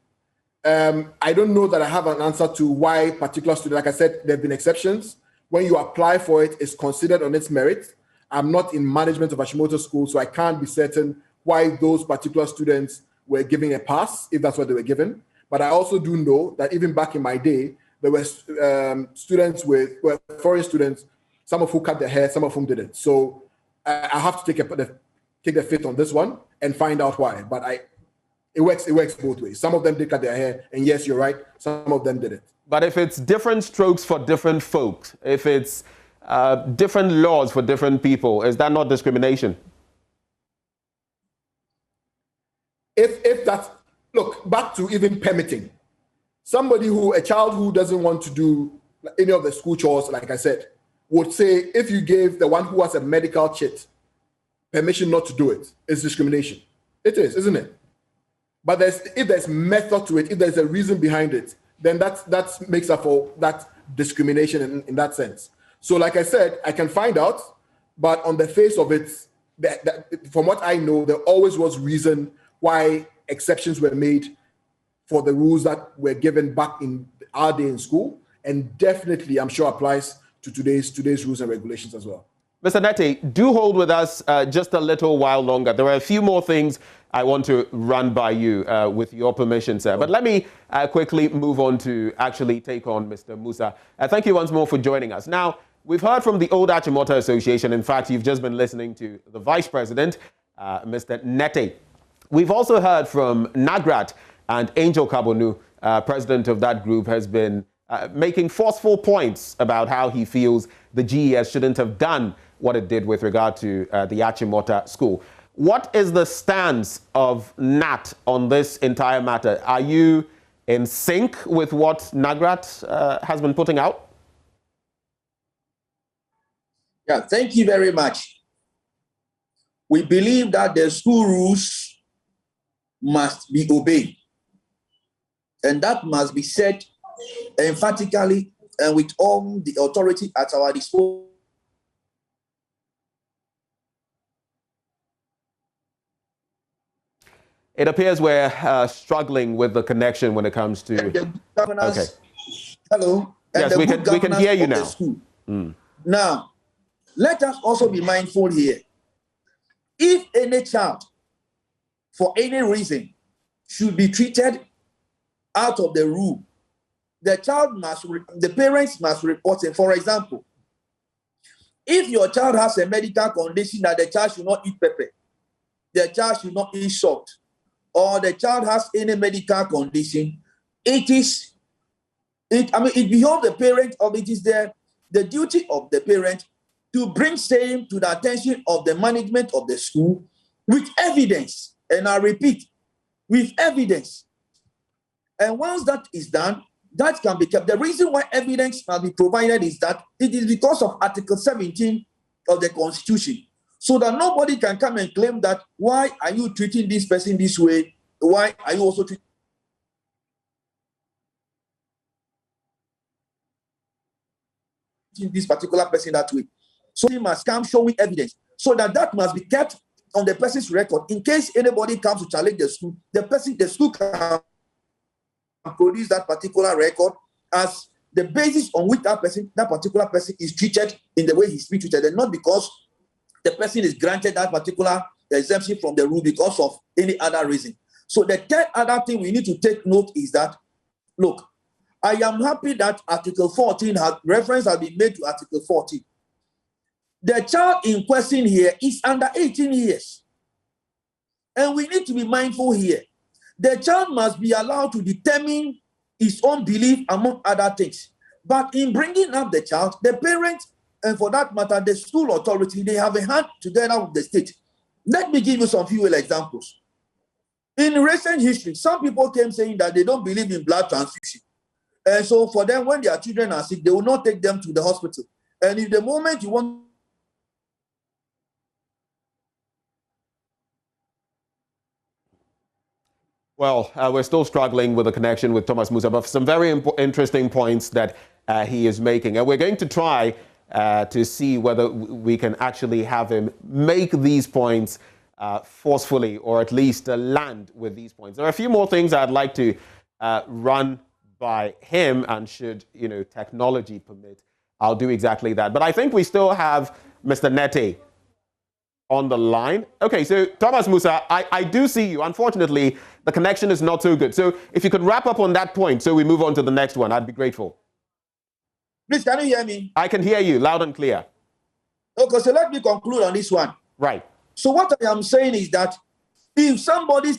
T: I don't know that I have an answer to why particular students, like I said, there have been exceptions. When you apply for it, it's considered on its merit. I'm not in management of Achimota School, so I can't be certain why those particular students were given a pass, if that's what they were given. But I also do know that even back in my day, there were students foreign students, some of whom cut their hair, some of whom didn't. So I have to take the fit on this one and find out why. But it works both ways. Some of them did cut their hair, and yes, you're right, some of them didn't.
K: But if it's different strokes for different folks, if it's different laws for different people, is that not discrimination?
T: If that's, look, back to even permitting. A child who doesn't want to do any of the school chores, like I said, would say if you gave the one who has a medical chit permission not to do it, it's discrimination. It is, isn't it? But if there's method to it, if there's a reason behind it, then that makes up for that discrimination in that sense. So like I said, I can find out, but on the face of it, from what I know, there always was reason why exceptions were made for the rules that were given back in our day in school, and definitely, I'm sure, applies to today's rules and regulations as well.
K: Mr. Neti, do hold with us just a little while longer. There are a few more things I want to run by you with your permission, sir. But let me quickly move on to actually take on Mr. Musa. Thank you once more for joining us. Now, we've heard from the Old Achimota Association. In fact, you've just been listening to the Vice President, Mr. Neti. We've also heard from Nagrat, and Angel Kabonu, president of that group, has been making forceful points about how he feels the GES shouldn't have done what it did with regard to the Achimota school. What is the stance of NAT on this entire matter? Are you in sync with what NAGRAT has been putting out?
U: Yeah, thank you very much. We believe that the school rules must be obeyed. And that must be said emphatically and with all the authority at our disposal.
K: It appears we're struggling with the connection when it comes to... Okay.
U: Hello.
K: Yes, we can hear you now.
U: Now, let us also be mindful here. If any child, for any reason, should be treated out of the room, the parents must report it. For example, if your child has a medical condition that the child should not eat pepper, the child should not eat salt, or the child has any medical condition, it behoves the parent, or it is the duty of the parent to bring same to the attention of the management of the school with evidence. And I repeat, with evidence. And once that is done, that can be kept. The reason why evidence must be provided is that it is because of Article 17 of the Constitution. So that nobody can come and claim that, why are you treating this person this way? Why are you also treating this particular person that way? So he must come showing evidence. So that must be kept on the person's record. In case anybody comes to challenge the school, the school can produce that particular record as the basis on which that particular person is treated in the way he's being treated, and not because the person is granted that particular exemption from the rule because of any other reason. So the third other thing we need to take note is that, look, I am happy that Article 14 reference has been made to Article 14. The child in question here is under 18 years. And we need to be mindful here. The child must be allowed to determine his own belief among other things. But in bringing up the child, the parents, and for that matter, the school authority, they have a hand together with the state. Let me give you some few examples. In recent history, some people came saying that they don't believe in blood transfusion. And so for them, when their children are sick, they will not take them to the hospital. And if the moment you want
K: Well, we're still struggling with the connection with Thomas Musa, but some very interesting points that he is making. And we're going to try to see whether we can actually have him make these points forcefully, or at least land with these points. There are a few more things I'd like to run by him, and should, technology permit, I'll do exactly that. But I think we still have Mr. Nete on the line. Okay, so Thomas Musa, I do see you. Unfortunately, the connection is not so good. So if you could wrap up on that point so we move on to the next one, I'd be grateful.
U: Please, can you hear me?
K: I can hear you loud and clear.
U: Okay, so let me conclude on this one.
K: Right.
U: So what I am saying is that if somebody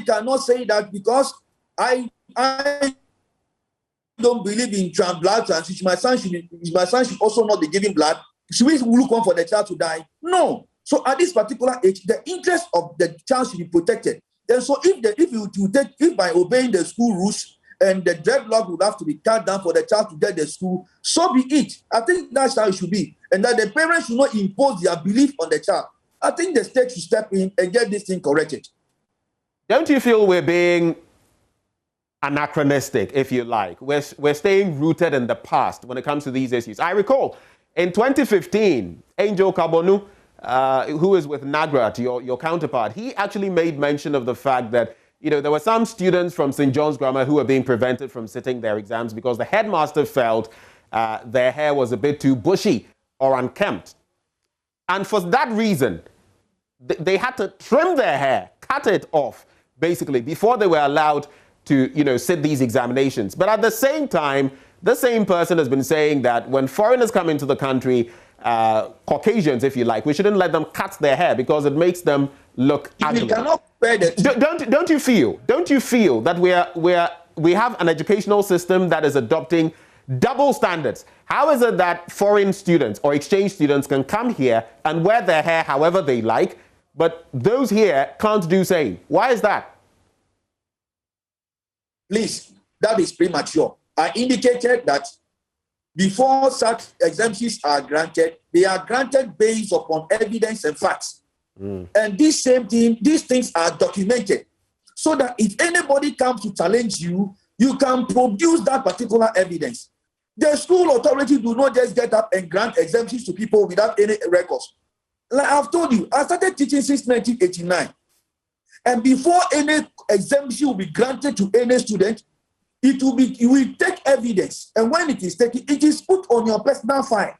U: cannot say that because I don't believe in blood transfusion, my son should also not be giving blood, should we look on for the child to die? No. So at this particular age, the interest of the child should be protected. And so if by obeying the school rules and the dreadlock would have to be cut down for the child to get the school, so be it. I think that's how it should be. And that the parents should not impose their belief on the child. I think the state should step in and get this thing corrected.
K: Don't you feel we're being anachronistic, if you like? We're staying rooted in the past when it comes to these issues. I recall in 2015, Angel Kabonu, who is with NAGRAT, your counterpart, he actually made mention of the fact that, there were some students from St. John's Grammar who were being prevented from sitting their exams because the headmaster felt their hair was a bit too bushy or unkempt. And for that reason, they had to trim their hair, cut it off, basically, before they were allowed to, sit these examinations. But at the same time, the same person has been saying that when foreigners come into the country, Caucasians, if you like, we shouldn't let them cut their hair because it makes them look ugly. Don't you feel that we have an educational system that is adopting double standards? How is it that foreign students or exchange students can come here and wear their hair however they like, but those here can't do same? Why is that?
U: Please, that is premature. I indicated that before such exemptions are granted, they are granted based upon evidence and facts. And these things are documented so that if anybody comes to challenge you, you can produce that particular evidence. The school authority do not just get up and grant exemptions to people without any records. Like I've told you, I started teaching since 1989. And before any exemption will be granted to any student, it will take evidence. And when it is taken, it is put on your personal file.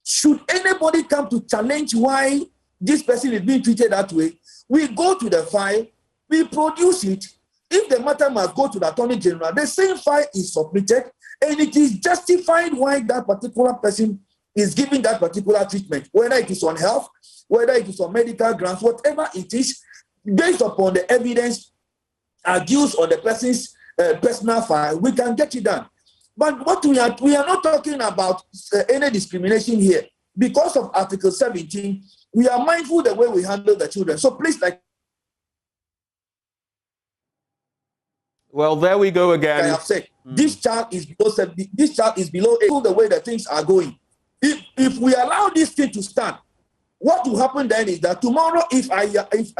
U: Should anybody come to challenge why this person is being treated that way, we go to the file, we produce it. If the matter must go to the Attorney General, the same file is submitted, and it is justified why that particular person is giving that particular treatment, whether it is on health, whether it is on medical grounds, whatever it is, based upon the evidence adduced on the person's personal file, we can get it done. But what we are not talking about any discrimination here. Because of Article 17, we are mindful the way we handle the children. So please,
K: well, there we go again.
U: I have said, this child is below 70, this child is below 8, the way the things are going. If we allow this thing to stand, what will happen then is that tomorrow, if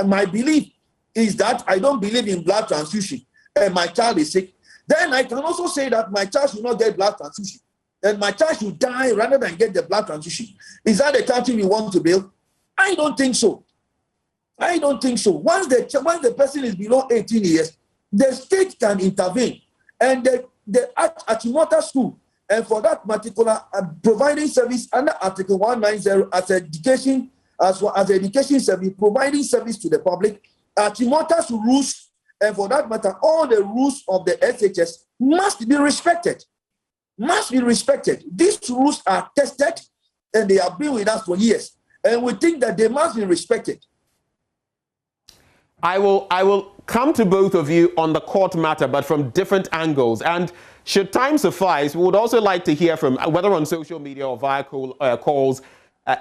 U: my belief is that I don't believe in blood transfusion and my child is sick, then I can also say that my child should not get blood transfusion. And my child should die rather than get the blood transfusion. Is that the country we want to build? I don't think so. I don't think so. Once the person is below 18 years, the state can intervene. And the Achimota school, and for that particular providing service under Article 190 as education service, providing service to the public, Achimota's rules, and for that matter, all the rules of the SHS must be respected. Must be respected. These rules are tested and they have been with us for years. And we think that they must be respected.
K: I will come to both of you on the court matter, but from different angles. And should time suffice, we would also like to hear from, whether on social media or via calls,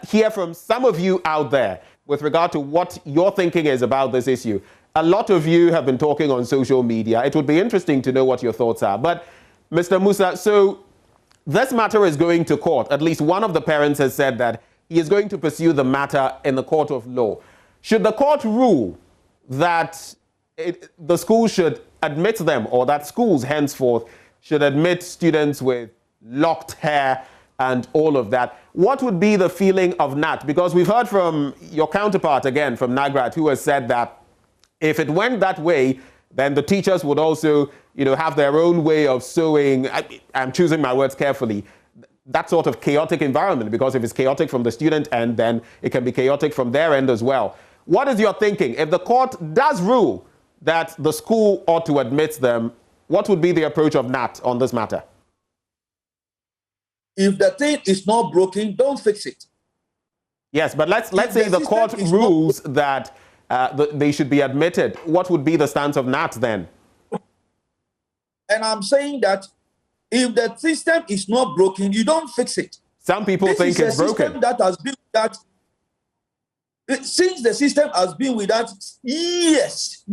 K: hear from some of you out there with regard to what your thinking is about this issue. A lot of you have been talking on social media. It would be interesting to know what your thoughts are. But Mr. Musa, so this matter is going to court. At least one of the parents has said that he is going to pursue the matter in the court of law. Should the court rule that the school should admit them, or that schools henceforth should admit students with locked hair and all of that, what would be the feeling of Nat? Because we've heard from your counterpart again, from Nagrat, who has said that if it went that way, then the teachers would also, have their own way of sewing. I'm choosing my words carefully. That sort of chaotic environment, because if it's chaotic from the student end, then it can be chaotic from their end as well. What is your thinking? If the court does rule that the school ought to admit them, what would be the approach of Nat on this matter?
U: If the thing is not broken, don't fix it.
K: Yes, but let's say the court rules that they should be admitted. What would be the stance of Nat then?
U: And I'm saying that if the system is not broken, you don't fix it.
K: Some people think it's broken.
U: That has been that since the system has been with us, yes,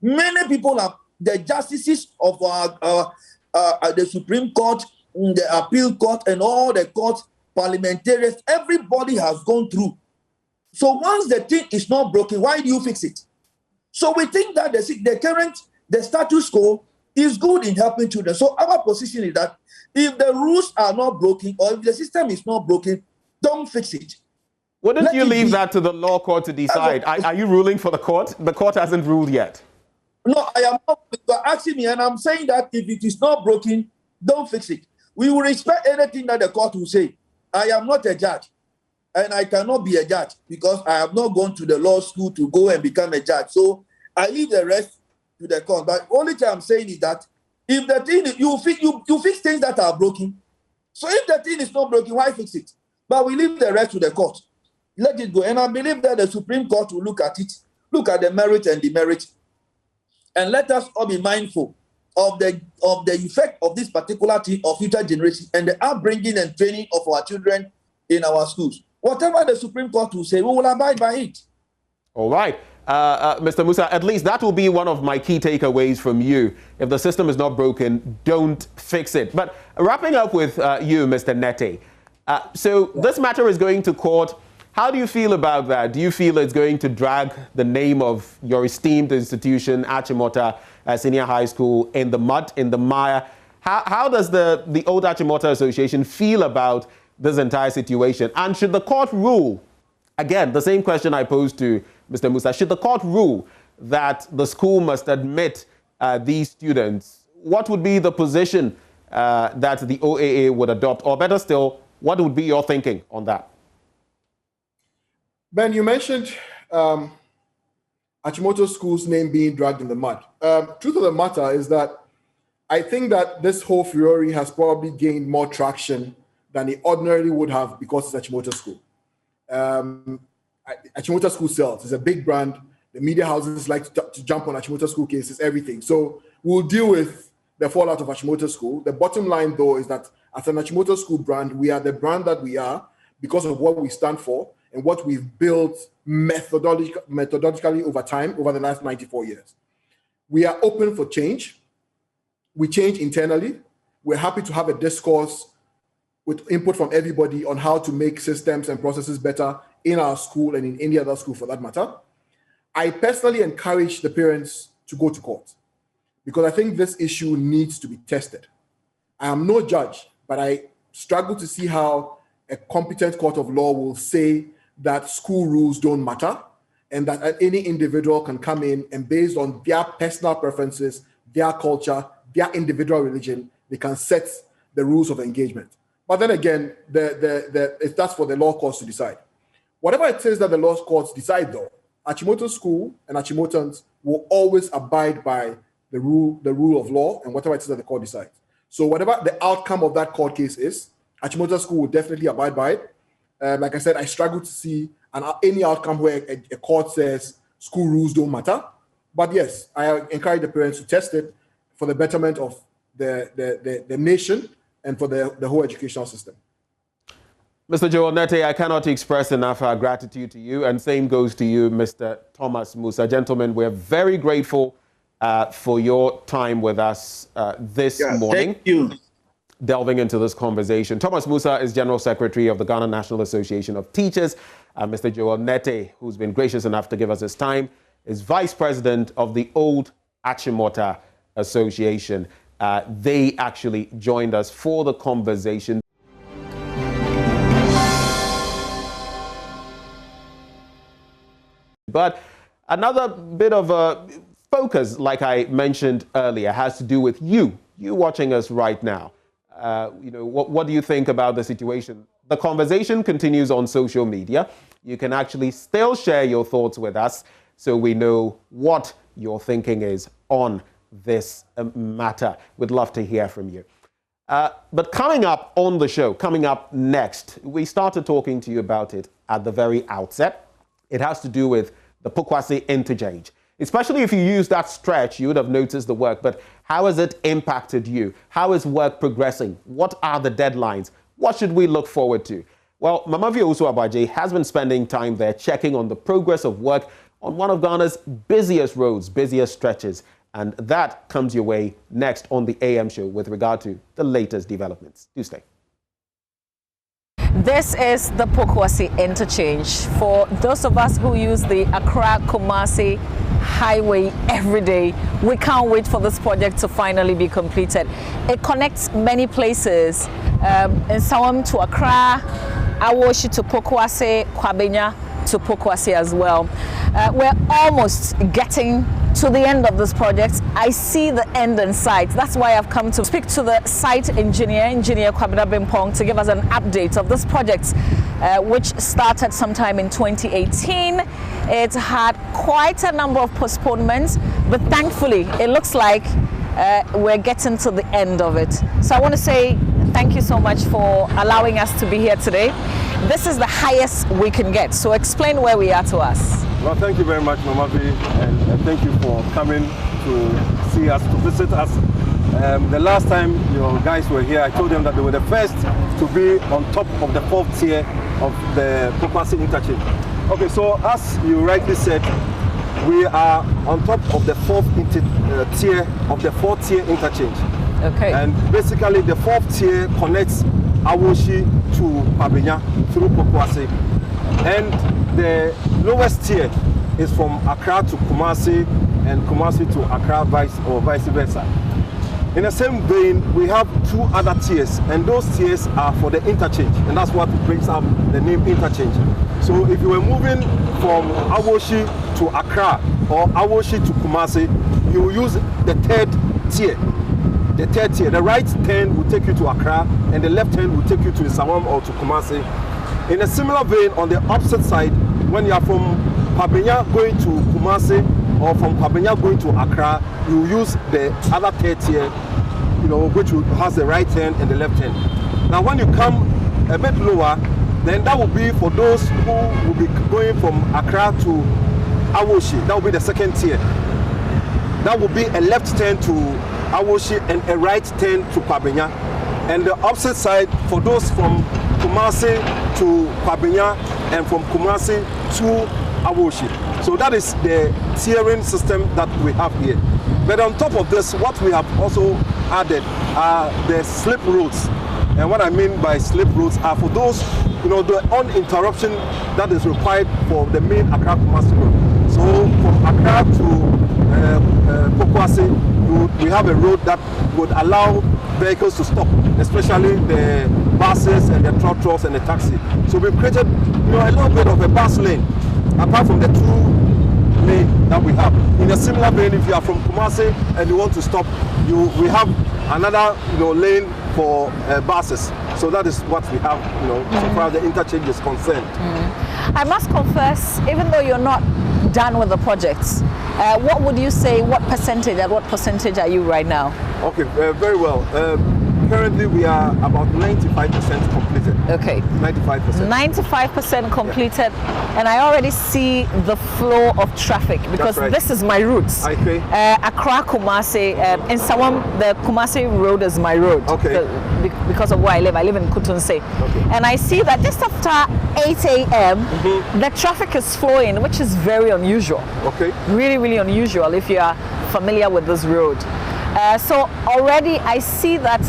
U: many people are the justices of the Supreme Court, the Appeal Court, and all the courts, parliamentarians. Everybody has gone through. So once the thing is not broken, why do you fix it? So we think that the status quo is good in helping children. So our position is that if the rules are not broken, or if the system is not broken, don't fix it.
K: Wouldn't you leave that to the law court to decide? Are you ruling for the court? The court hasn't ruled yet.
U: No, I am not. You're asking me, and I'm saying that if it is not broken, don't fix it. We will respect anything that the court will say. I am not a judge, and I cannot be a judge because I have not gone to the law school to go and become a judge. So I leave the rest to the court. But only thing I'm saying is that if the thing you fix things that are broken. So if the thing is not broken, why fix it? But we leave the rest to the court. Let it go. And I believe that the Supreme Court will look at it, look at the merit and demerit, and let us all be mindful of the effect of this particular thing of future generation and the upbringing and training of our children in our schools. Whatever the Supreme Court will say, we will abide by it.
K: All right. Mr. Musa, at least that will be one of my key takeaways from you. If the system is not broken, don't fix it. But wrapping up with you, Mr. Nete. So this matter is going to court. How do you feel about that? Do you feel it's going to drag the name of your esteemed institution, Achimota Senior High School, in the mud, in the mire? How does the Old Achimota Association feel about this entire situation? And should the court rule, again, the same question I posed to Mr. Musa, should the court rule that the school must admit these students, what would be the position that the OAA would adopt? Or better still, what would be your thinking on that?
T: Ben, you mentioned Achimota School's name being dragged in the mud. Truth of the matter is that I think that this whole furore has probably gained more traction than it ordinarily would have because it's Achimota School. Achimota School sells. It's a big brand. The media houses like to jump on Achimota School cases, everything. So we'll deal with the fallout of Achimota School. The bottom line, though, is that as an Achimota School brand, we are the brand that we are because of what we stand for and what we've built methodologically over time, over the last 94 years. We are open for change. We change internally. We're happy to have a discourse with input from everybody on how to make systems and processes better in our school and in any other school for that matter. I personally encourage the parents to go to court because I think this issue needs to be tested. I am no judge, but I struggle to see how a competent court of law will say that school rules don't matter and that any individual can come in and based on their personal preferences, their culture, their individual religion, they can set the rules of engagement. But then again, that's for the law courts to decide. Whatever it is that the law courts decide, though, Achimota School and Achimotans will always abide by the rule of law and whatever it is that the court decides. So whatever the outcome of that court case is, Achimota School will definitely abide by it. Like I said, I struggle to see any outcome where a court says school rules don't matter. But yes, I encourage the parents to test it for the betterment of the nation and for the whole educational system.
K: Mr. Joel Nete, I cannot express enough our gratitude to you, and same goes to you, Mr. Thomas Musa. Gentlemen, we're very grateful for your time with us this morning.
U: Thank you.
K: Delving into this conversation. Thomas Musa is General Secretary of the Ghana National Association of Teachers. Mr. Joel Nete, who's been gracious enough to give us his time, is Vice President of the Old Achimota Association. They actually joined us for the conversation. But another bit of a focus, like I mentioned earlier, has to do with you watching us right now. What do you think about the situation? The conversation continues on social media. You can actually still share your thoughts with us so we know what your thinking is on this matter. We'd love to hear from you. But coming up on the show, coming up next, we started talking to you about it at the very outset. It has to do with the Pokwase interchange. Especially if you use that stretch, you would have noticed the work. But how has it impacted you? How is work progressing? What are the deadlines? What should we look forward to? Well, Mamavio Usu-Abaje has been spending time there checking on the progress of work on one of Ghana's busiest roads, busiest stretches. And that comes your way next on the AM show with regard to the latest developments. Do stay.
J: This is the Pokwase interchange. For those of us who use the Accra-Kumasi highway every day, we can't wait for this project to finally be completed. It connects many places, in Sawam to Accra, Awoshi to Pokwase, Kwabenya to Pokwase as well. We're almost getting to the end of this project. I see the end in sight. That's why I've come to speak to the site engineer Kwabena Bimpong, to give us an update of this project, which started sometime in 2018. It had quite a number of postponements, but thankfully it looks like we're getting to the end of it. So I want to say thank you so much for allowing us to be here today. This is the highest we can get. So explain where we are to us.
B: Well, thank you very much, Mamavi, and thank you for coming to see us, to visit us The last time your guys were here, I told them that they were the first to be on top of the 4th tier of the Pokwase interchange. Okay, so as you rightly said, we are on top of the 4th tier of the 4th tier interchange.
J: Okay.
B: And basically the 4th tier connects Awoshi to Pabenya through Pokwase. And the lowest tier is from Accra to Kumasi and Kumasi to Accra vice versa. In the same vein, we have 2 other tiers, and those tiers are for the interchange, and that's what brings up the name interchange. So if you were moving from Awoshi to Accra or Awoshi to Kumasi, you will use the 3rd tier. The 3rd tier, the right turn will take you to Accra, and the left turn will take you to Isawam or to Kumasi. In a similar vein, on the opposite side, when you are from Pabenya going to Kumasi or from Pabenya going to Accra, you use the other 3rd tier, which has the right turn and the left turn. Now, when you come a bit lower, then that will be for those who will be going from Accra to Awoshi. That will be the 2nd tier. That will be a left turn to Awoshi and a right turn to Pabenya. And the opposite side for those from Kumasi to Pabenya and from Kumasi to Awoshi. So that is the tiering system that we have here. But on top of this, what we have also added are the slip roads. And what I mean by slip roads are for those, the uninterruption that is required for the main Accra Kumasi road. So from Accra to Pokwase, we have a road that would allow vehicles to stop, especially the buses and the trotros and the taxi. So we've created, a little bit of a bus lane, apart from the 2 lane that we have. In a similar vein, if you are from Kumasi and you want to stop, we have another lane for buses. So that is what we have, so far as the interchange is concerned.
J: I must confess, even though you're not done with the projects, what would you say, at what percentage are you right now?
B: Okay, very well. Currently, we are about 95% completed.
J: Okay.
B: 95%.
J: 95% completed, and I already see the flow of traffic because this is my route.
B: Okay.
J: Accra, Kumasi, in Sawam, the Kumasi road is my road.
B: Okay.
J: Because of where I live in Kutunse.
B: Okay.
J: And I see that just after 8 a.m., the traffic is flowing, which is very unusual.
B: Okay.
J: Really, really unusual if you are familiar with this road. So already I see that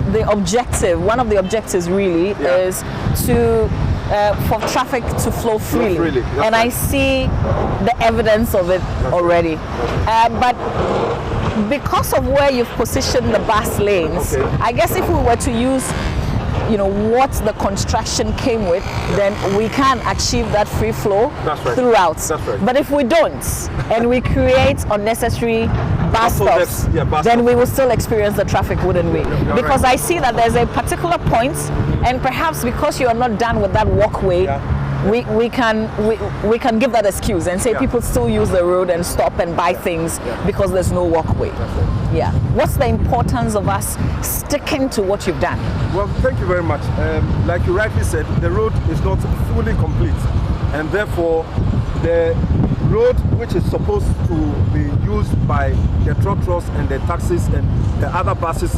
J: one of the objectives really is for traffic to flow freely. And I see the evidence of it already. But because of where you've positioned the bus lanes, I guess if we were to use what the construction came with, then we can achieve that free flow throughout. But if we don't, and we create unnecessary bus stops, then we will still experience the traffic, wouldn't we? Because I see that there's a particular point, and perhaps because you are not done with that walkway, we can give that excuse and say people still use the road and stop and buy things because there's no walkway. Yeah. What's the importance of us sticking to what you've done?
B: Well, thank you very much. Like you rightly said, the road is not fully complete, and therefore the road which is supposed to be used by the trotros and the taxis and the other buses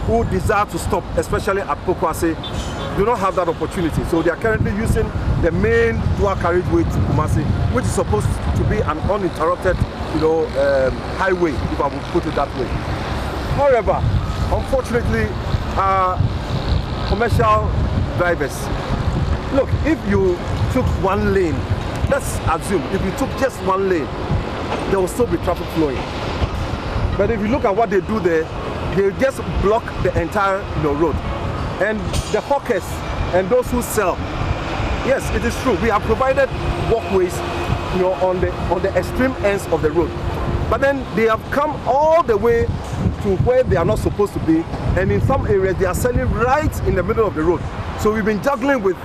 B: who desire to stop, especially at Pokwase, do not have that opportunity. So they are currently using the main dual carriageway to Kumasi, which is supposed to be an uninterrupted, highway, if I would put it that way. However, unfortunately, commercial drivers, look, if you took one lane, let's assume if you took just one lane, there will still be traffic flowing. But if you look at what they do there, they just block the entire road. And the hawkers and those who sell, yes, it is true, we have provided walkways on the extreme ends of the road. But then they have come all the way to where they are not supposed to be, and in some areas they are selling right in the middle of the road. So we've been juggling with,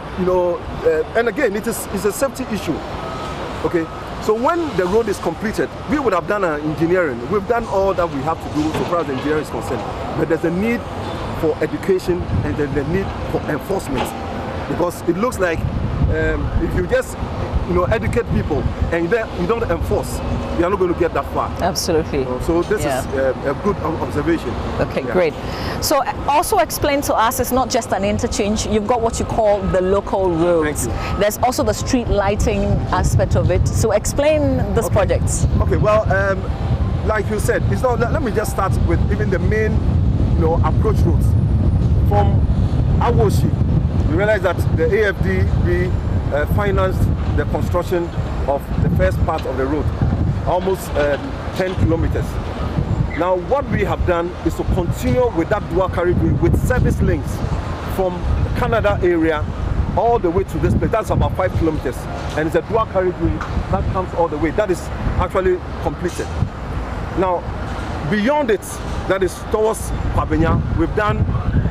B: and again, it's a safety issue. Okay, so when the road is completed, we would have done engineering. We've done all that we have to do so far as the engineering is concerned. But there's a need for education and there's a need for enforcement, because it looks like if you just educate people and then you don't enforce, you are not going to get that far.
J: Absolutely.
B: So this is a good observation.
J: Okay, great. So also explain to us, it's not just an interchange. You've got what you call the local roads. There's also the street lighting aspect of it. So explain this project.
B: Okay, well, like you said, it's not. Let me just start with even the main, approach roads from Awoshi. We realize that the AFDB financed the construction of the first part of the road, almost 10 kilometers. Now, what we have done is to continue with that dual carriageway with service links from Canada area all the way to this place. That's about 5 kilometers. And it's a dual carriageway that comes all the way. That is actually completed. Now, beyond it, that is towards Pabenya, we've done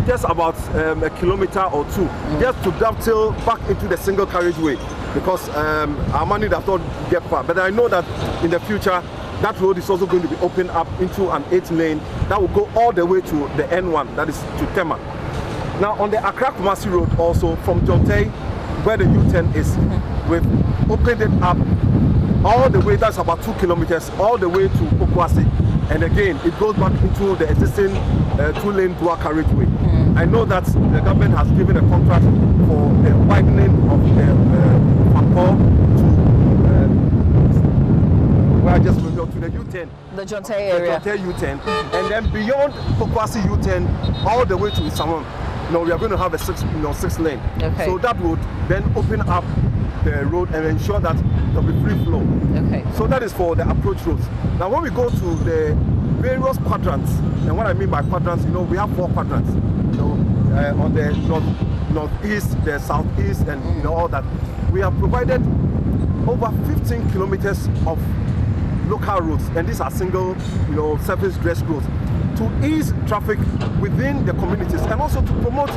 B: just about a kilometer or two, just to dovetail back into the single carriageway, because our money does not get far. But I know that in the future, that road is also going to be opened up into an 8-lane that will go all the way to the N1, that is to Tema. Now, on the Accra-Kumasi Road also, from Jonte, where the U-turn is, we've opened it up all the way, that's about 2 kilometers, all the way to Pokwase. And again, it goes back into the existing 2-lane dual carriageway. I know that the government has given a contract for the widening of the Fakor to where I just moved on to the U-turn.
J: The Jonte area.
B: The Jonte U-turn. And then beyond Pokwase U-turn, all the way to Isamon. We are going to have a 6-lane.
J: Okay.
B: So that would then open up the road and ensure that there will be free flow.
J: Okay.
B: So that is for the approach roads. Now, when we go to the various quadrants, and what I mean by quadrants, we have 4 quadrants. On the northeast, the southeast, and all that. We have provided over 15 kilometers of local roads, and these are single, surface dress roads, to ease traffic within the communities, and also to promote,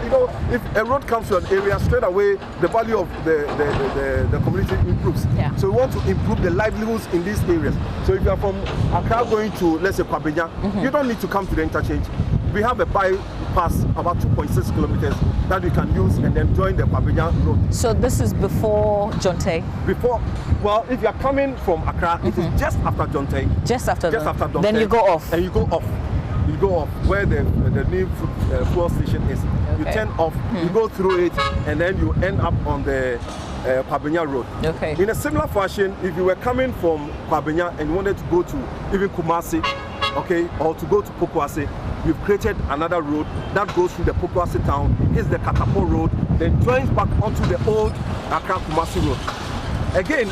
B: if a road comes to an area, straight away the value of the community improves.
J: Yeah.
B: So we want to improve the livelihoods in these areas. So if you are from Accra going to, let's say, Kwabenya, you don't need to come to the interchange. We have a bypass about 2.6 kilometers that you can use and then join the Kwabenya road.
J: So this is before Jonte?
B: Before, well, if you are coming from Accra, it is just after Jonte.
J: Just after
B: Jonte.
J: Then you go off.
B: And you go off. You go off where the new fuel station is. Okay. You turn off, you go through it, and then you end up on the Kwabenya Road.
J: Okay.
B: In a similar fashion, if you were coming from Kwabenya and you wanted to go to even Kumasi, okay, or to go to Pokwase, we've created another road that goes through the Pokwase town, hits the Katapo Road, then joins back onto the old Accra-Kumasi Road. Again,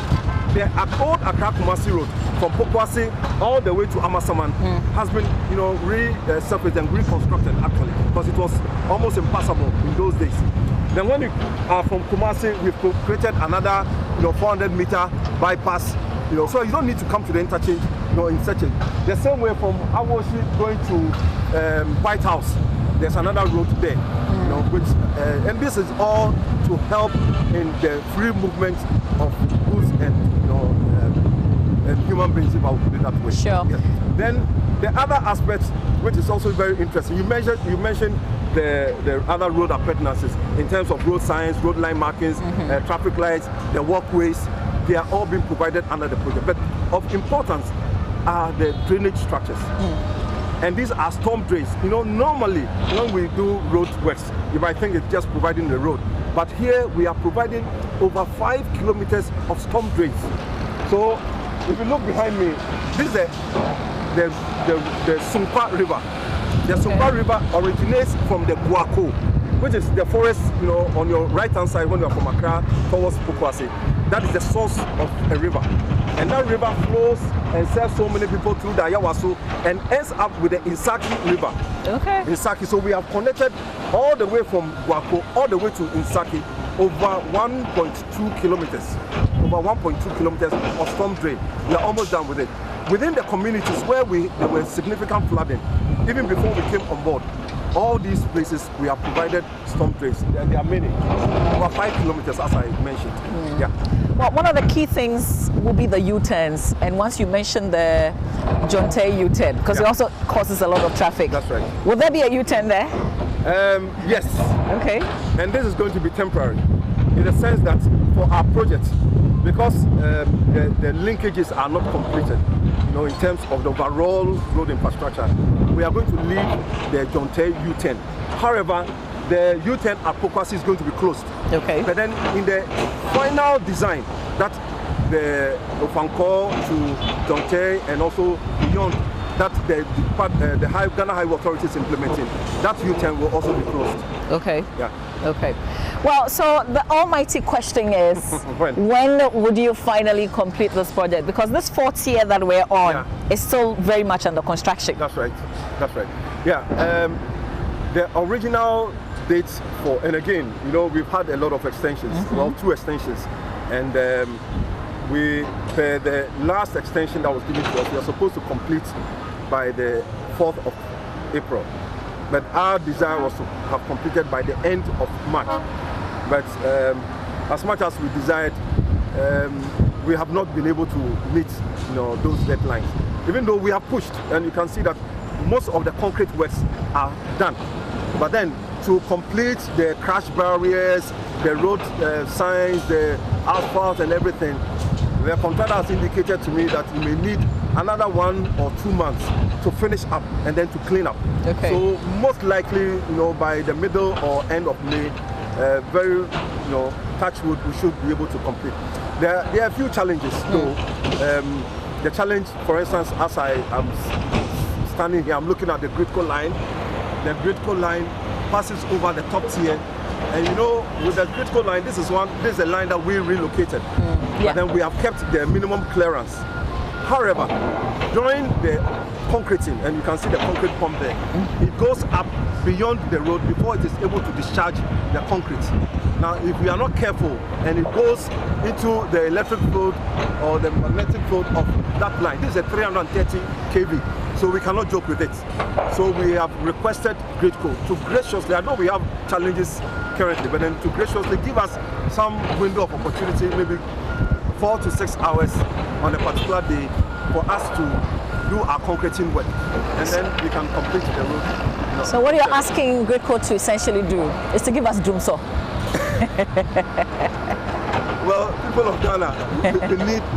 B: the old Accra-Kumasi Road from Pokwase all the way to Amasaman has been, resurfaced and reconstructed actually, because it was almost impassable in those days. Then when you are from Kumasi, we've created another, 400-meter bypass, so you don't need to come to the interchange, in such a. The same way from Awoshi going to White House, there's another road there, which, and this is all to help in the free movement of goods and, and human beings, if I would put it that way.
J: Sure.
B: Yes. Then the other aspect, which is also very interesting, you mentioned the other road appurtenances in terms of road signs, road line markings, traffic lights, the walkways. They are all being provided under the project. But of importance are the drainage structures. And these are storm drains. Normally when we do road works, you might think it's just providing the road. But here we are providing over 5 kilometers of storm drains. So if you look behind me, this is the Sumpa River. The Sumpa River originates from the Guaco, which is the forest, on your right-hand side when you are from Accra towards Pokwase. That is the source of a river. And that river flows and serves so many people through the Ayawaso and ends up with the Insaki River.
J: Okay.
B: Insaki. So we have connected all the way from Guaco all the way to Insaki, over 1.2 kilometers. Over 1.2 kilometers of storm drain. We are almost done with it. Within the communities where there was significant flooding, even before we came on board, all these places we have provided storm drains. There are many, over 5 kilometers, as I mentioned. Yeah.
J: Well, one of the key things will be the U-turns, and once you mentioned the Jonte U-turn, because it also causes a lot of traffic.
B: That's right.
J: Will there be a U-turn there?
B: Yes.
J: Okay.
B: And this is going to be temporary. in the sense that for our project, because the linkages are not completed, in terms of the overall road infrastructure, we are going to leave the Jonte U10. However, the U10 at Pokwasi is going to be closed.
J: Okay.
B: But then in the final design, that the Ofanko to Jonte and also beyond, that the Ghana Highway Authority is implementing, that U10 will also be closed.
J: Okay.
B: Yeah.
J: Okay. Well, so the almighty question is, when would you finally complete this project? Because this fourth year that we're on is still very much under construction.
B: That's right. That's right. Yeah. The original dates for, and again, we've had a lot of extensions. Well, 2 extensions, and the last extension that was given to us, we are supposed to complete by the 4th of April. But our desire was to have completed by the end of March. But as much as we desired, we have not been able to meet those deadlines. Even though we have pushed, and you can see that most of the concrete works are done. But then to complete the crash barriers, the road signs, the asphalt and everything, the contractor has indicated to me that we may need another 1 or 2 months to finish up and then to clean up.
J: Okay.
B: So most likely, by the middle or end of May, very, touch wood, we should be able to complete. There are a few challenges though. The challenge, for instance, as I am standing here, I'm looking at the Gridco line. The Gridco line passes over the top tier. And with the Gridco line, this is a line that we relocated. But then we have kept the minimum clearance. However, during the concreting, and you can see the concrete pump there, it goes up beyond the road before it is able to discharge the concrete. Now, if we are not careful and it goes into the electric load or the magnetic load of that line, this is a 330 kV, so we cannot joke with it. So we have requested Gridco to graciously, I know we have challenges currently, but then to graciously give us some window of opportunity, maybe 4 to 6 hours on a particular day for us to do our concreting work, and then we can complete the road.
J: So what you're asking Gridco to essentially do is to give us Dumso.
B: Well, people of Ghana,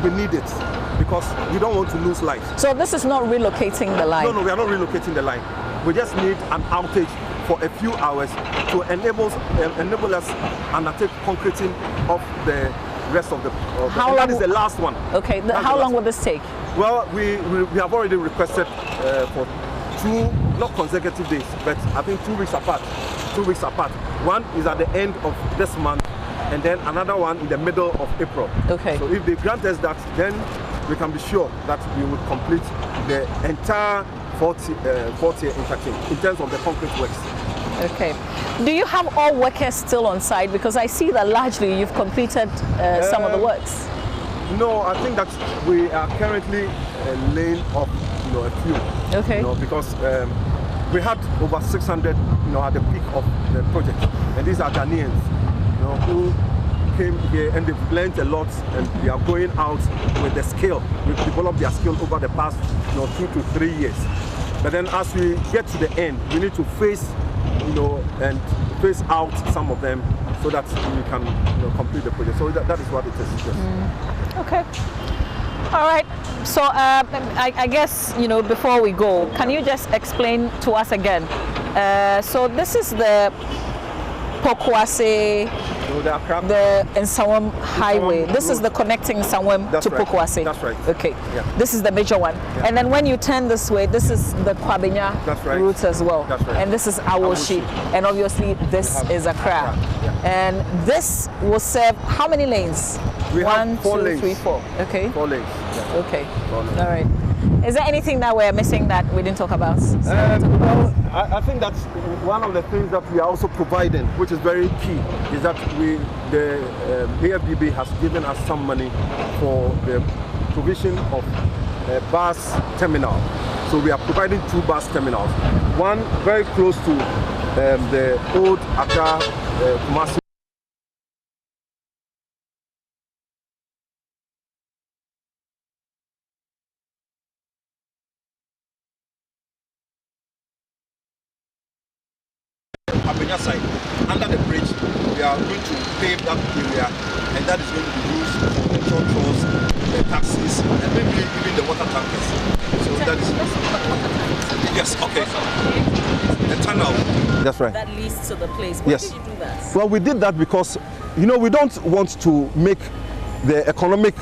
B: we need it because we don't want to lose life.
J: So this is not relocating the line?
B: No, we are not relocating the line. We just need an outage for a few hours to enable us undertake concreting of the rest of the.
J: How long?
B: That is the last one.
J: Okay. How long will this take?
B: Well, we have already requested for 2, not consecutive days, but I think 2 weeks apart. 2 weeks apart. One is at the end of this month, and then another one in the middle of April.
J: Okay.
B: So if they grant us that, then we can be sure that we will complete the entire 4th-year interchange in terms of the concrete works.
J: Okay. Do you have all workers still on site? Because I see that largely you've completed some of the works.
B: No, I think that we are currently laying off, a few.
J: Okay.
B: Because we had over 600, at the peak of the project, and these are Ghanaians, who came here and they've learned a lot, and they are going out with the skill. We've developed their skill over the past, 2 to 3 years. But then as we get to the end, we need to phase out some of them so that we can complete the project. So that is what it is. Yes.
J: Okay. All right. So I guess, before we go, can you just explain to us again? So this is the Pokwasi, the Nsawam Highway. This is the connecting Nsawam to Pokwasi.
B: That's right.
J: Okay. Yeah. This is the major one. Yeah. And then when you turn this way, this is the Kwabenya route as well.
B: That's right.
J: And this is Awoshi. And obviously this is Accra. Yeah. And this will serve how many lanes?
B: We have
J: 1, 2, 3, 4. Okay.
B: 4 lanes. Yeah.
J: Okay. 4 lanes. All right. Is there anything that we're missing that we didn't talk about?
B: Well, I think that's one of the things that we are also providing, which is very key, is that the AFDB has given us some money for the provision of a bus terminal. So we are providing 2 bus terminals. One very close to the old Accra Kumasi. Side, under the bridge, we are going to pave that area, and that is going to be used for the tractors, the taxis, and maybe even the water tankers. So that is yes, okay. The tunnel. That's right.
J: That leads to the place. Why
B: Yes.
J: did you do that?
B: Well, we did that because, you know, we don't want to make the economic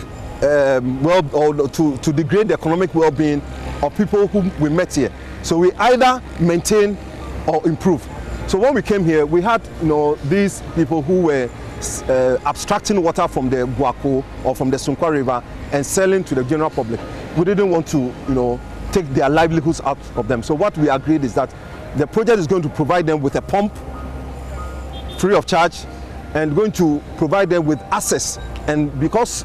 B: or to degrade the economic well-being of people whom we met here. So we either maintain or improve. So when we came here, we had, you know, these people who were abstracting water from the Guaco or from the Sunkwa River and selling to the general public. We didn't want to, you know, take their livelihoods out of them. So what we agreed is that the project is going to provide them with a pump free of charge and going to provide them with access. And because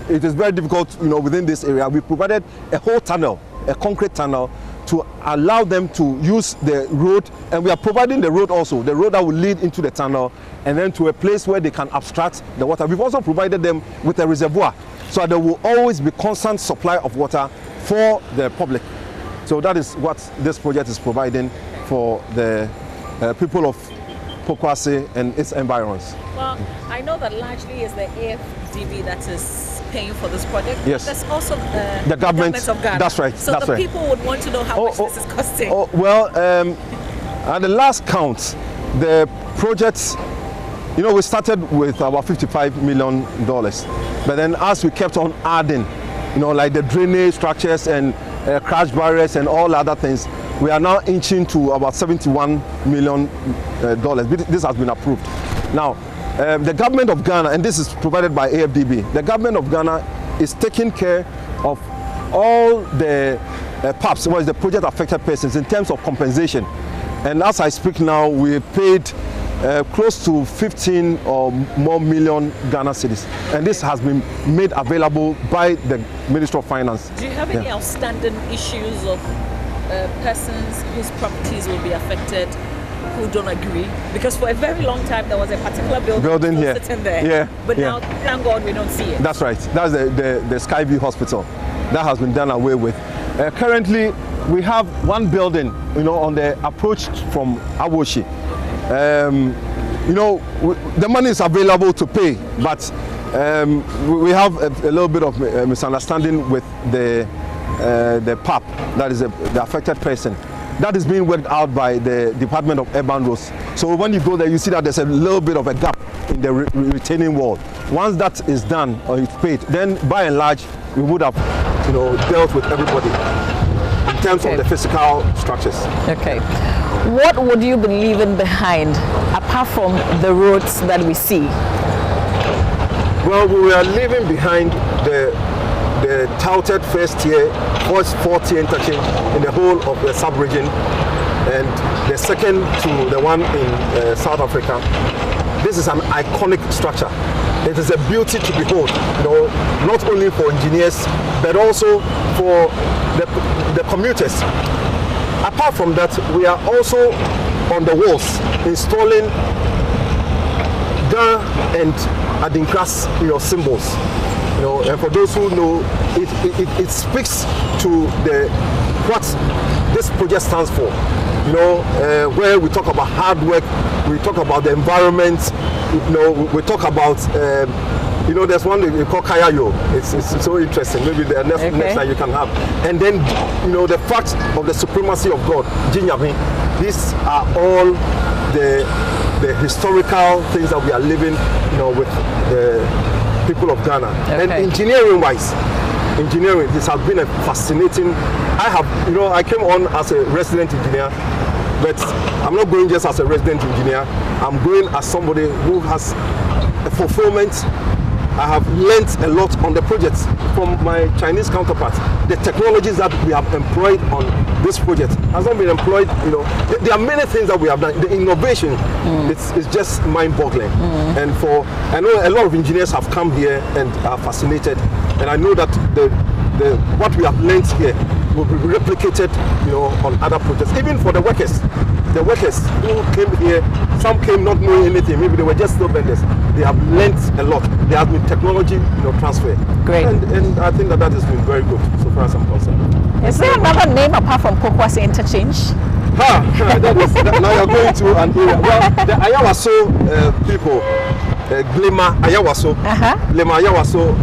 B: it is very difficult, you know, within this area, we provided a whole tunnel, a concrete tunnel, to allow them to use the road, and we are providing the road also, the road that will lead into the tunnel and then to a place where they can abstract the water. We've also provided them with a reservoir, so there will always be constant supply of water for the public. So that is what this project is providing for the people of Pokwase and its environs.
J: Well, I know that largely is the AFDB that is paying for this project.
B: Yes.
J: There's also
B: the government
J: of Ghana.
B: That's right.
J: So
B: that's
J: the
B: right.
J: people would want to know how much this is costing.
B: Well, at the last count, the project, you know, we started with about $55 million. But then as we kept on adding, you know, like the drainage structures and crash barriers and all other things, we are now inching to about $71 million. This has been approved. Now, the government of Ghana, and this is provided by AFDB, the government of Ghana is taking care of all the PAPs, what is the project affected persons, in terms of compensation. And as I speak now, we paid close to 15 or more million Ghana cedis. And this has been made available by the Ministry of Finance.
J: Do you have any outstanding issues of persons whose properties will be affected who don't agree? Because for a very long time there was a particular building
B: here
J: sitting there.
B: Yeah.
J: But now, thank God, we don't see it.
B: That's right. That's the Skyview Hospital. That has been done away with. Currently, we have one building, you know, on the approach from Awoshi. You know, the money is available to pay, but we have a little bit of misunderstanding with the PAP, that is the affected person. That is being worked out by the Department of Urban Roads. So when you go there, you see that there's a little bit of a gap in the retaining wall. Once that is done or it's paid, then by and large, we would have, you know, dealt with everybody in terms of the physical structures.
J: Okay. What would you be leaving behind apart from the roads that we see?
B: Well, we are leaving behind the touted first tier, first 4-tier interchange in the whole of the sub-region, and the second to the one in South Africa. This is an iconic structure. It is a beauty to behold, you know, not only for engineers, but also for the commuters. Apart from that, we are also on the walls installing Ga and Adinkras, you know, symbols. You know, and for those who know, it speaks to what this project stands for. You know, where we talk about hard work, we talk about the environment. You know, we talk about. You know, there's one we call Kayayo. It's so interesting. Maybe the next time you can have. And then, you know, the fact of the supremacy of God, Jinyami. These are all the historical things that we are living, you know, with the people of Ghana. And engineering-wise, this has been a fascinating. I came on as a resident engineer, but I'm not going just as a resident engineer. I'm going as somebody who has a fulfillment. I have learned a lot on the project from my Chinese counterparts. The technologies that we have employed on this project has not been employed, you know. There are many things that we have done. The innovation, it's just mind-boggling. And I know a lot of engineers have come here and are fascinated. And I know that what we have learned here will be replicated, you know, on other projects. Even for the workers who came here, some came not knowing anything. Maybe they were just still vendors. They have learned a lot. There has been technology, you know, transfer.
J: Great.
B: And I think that has been very good so far as I'm concerned.
J: Is there another name apart from Pokwase Interchange?
B: Now you're going to an area. Well, the Ayawaso people, Glema Ayawaso, Glema Ayawaso,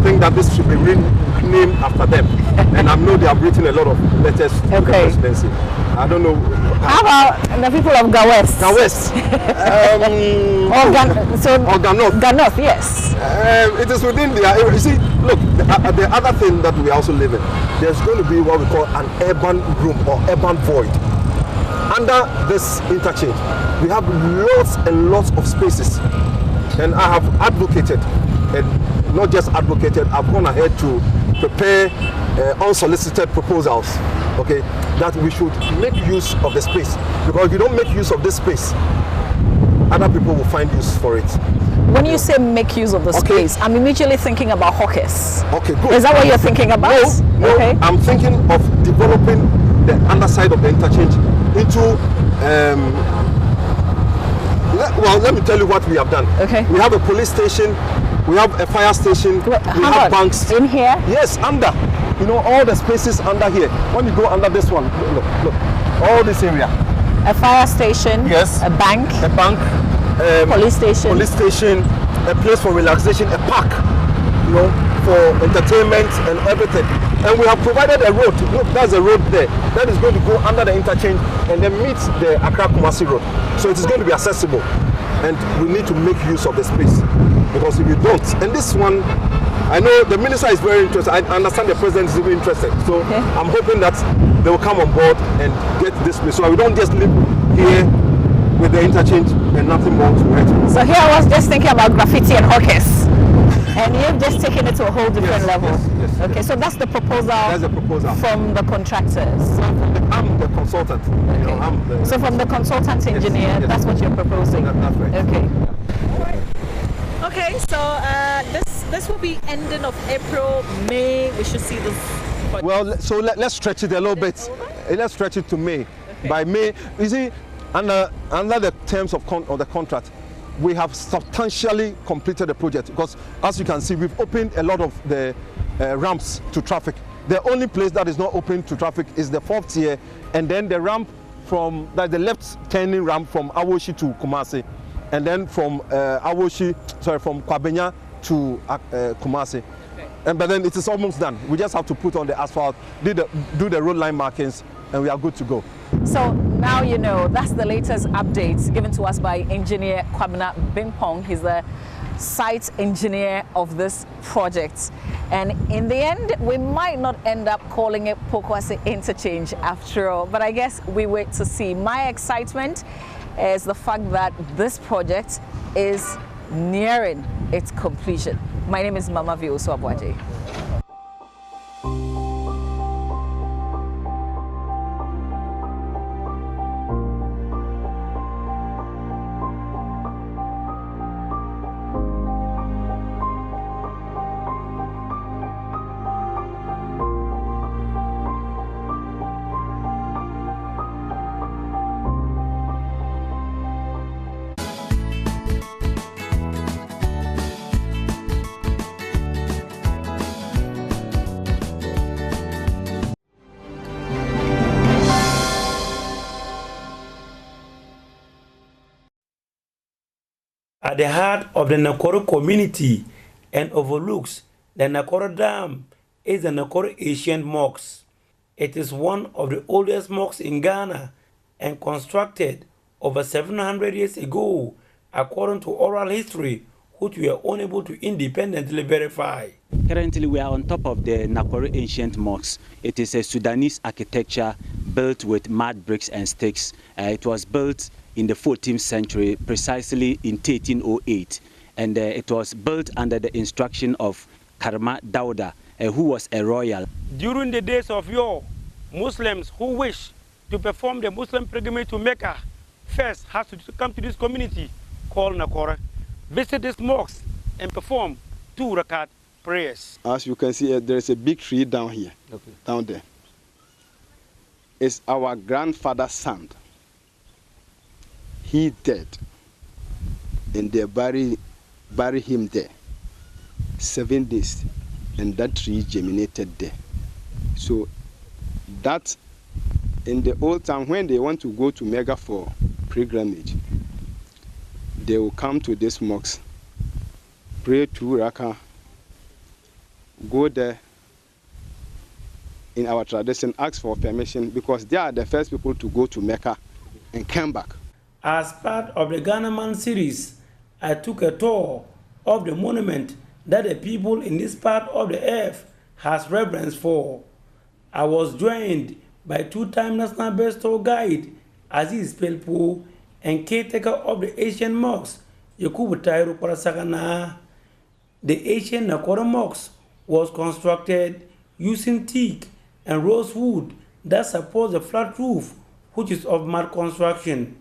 B: think that this should be named after them. And I know they have written a lot of letters to the presidency. I don't know.
J: How about the people of Gawest?
B: Gawest.
J: Ganoth, yes.
B: It is within the area. You see, look, the other thing that we also live in, there's going to be what we call an urban room or urban void. Under this interchange, we have lots and lots of spaces. And I have advocated, and not just advocated, I've gone ahead to prepare unsolicited proposals, okay, that we should make use of the space. Because if you don't make use of this space, other people will find use for it.
J: When you say make use of the space, I'm immediately thinking about hawkers.
B: Okay, good.
J: Is that what you're thinking about?
B: No, okay. I'm thinking of developing the underside of the interchange into well, let me tell you what we have done. Okay. We have a police station, we have a fire station, we have banks.
J: In here?
B: Yes, under. You know, all the spaces under here. When you go under this one, look, all this area.
J: A fire station?
B: Yes.
J: A bank?
B: A bank.
J: Police station?
B: Police station, a place for relaxation, a park, you know, for entertainment and everything. And we have provided a road. Look, there's a road there. That is going to go under the interchange and then meet the Accra-Kumasi road. So it is going to be accessible. And we need to make use of the space. Because if you don't, and this one, I know the minister is very interested. I understand the president is even interested. So I'm hoping that they will come on board and get this place. So we don't just live here with the interchange and nothing more to it.
J: So here I was just thinking about graffiti and hawkers. And you've just taken it to a whole different level.
B: Yes,
J: okay, so that's the proposal.
B: That's the proposal
J: from the contractors.
B: I'm the consultant. Okay. You know,
J: so from the consultant engineer, that's what you're proposing.
B: That's right.
J: Okay.
D: Okay, so this will be ending of April, May. We should see this.
B: Well, so let's stretch it a little bit. Let's stretch it to May. Okay. By May, you see, under the terms of the contract, we have substantially completed the project because, as you can see, we've opened a lot of the ramps to traffic. The only place that is not open to traffic is the 4th tier, and then the ramp from the left turning ramp from Awoshi to Kumasi, and then from from Kwabenya to Kumasi. Okay. But then it is almost done. We just have to put on the asphalt, do the road line markings, and we are good to go.
J: So now you know, that's the latest updates given to us by engineer Kwabena Bimpong. He's the site engineer of this project. And in the end, we might not end up calling it Pokwase Interchange after all, but I guess we wait to see. My excitement is the fact that this project is nearing its completion. My name is Mama Vioso Abwaje.
V: At the heart of the Nakoro community and overlooks the Nakoro Dam is the Nakoro Ancient Mosque. It is one of the oldest mosques in Ghana and constructed over 700 years ago, according to oral history, which we are unable to independently verify.
W: Currently, we are on top of the Nakoro Ancient Mosque. It is a Sudanese architecture built with mud bricks and sticks. It was built in the 14th century, precisely in 1308. And it was built under the instruction of Karma Dauda, who was a royal.
V: During the days of yore, Muslims who wish to perform the Muslim pilgrimage to Mecca first has to come to this community called Nakoro, visit this mosque and perform 2 rakat prayers.
X: As you can see, there is a big tree down here, down there. It's our grandfather's son. He dead, and they bury him there 7 days, and that tree germinated there. So that in the old time, when they want to go to Mecca for pilgrimage, they will come to this mosque, pray 2 rakah, go there. In our tradition, ask for permission because they are the first people to go to Mecca and come back.
V: As part of the Ghana Man series, I took a tour of the monument that the people in this part of the earth has reverence for. I was joined by 2-time national best tour guide Aziz Pelpo and caretaker of the Asian mosque, Yakubu Tairu Parasagana. The ancient Nakoro mosque was constructed using teak and rosewood that supports the flat roof, which is of mud construction.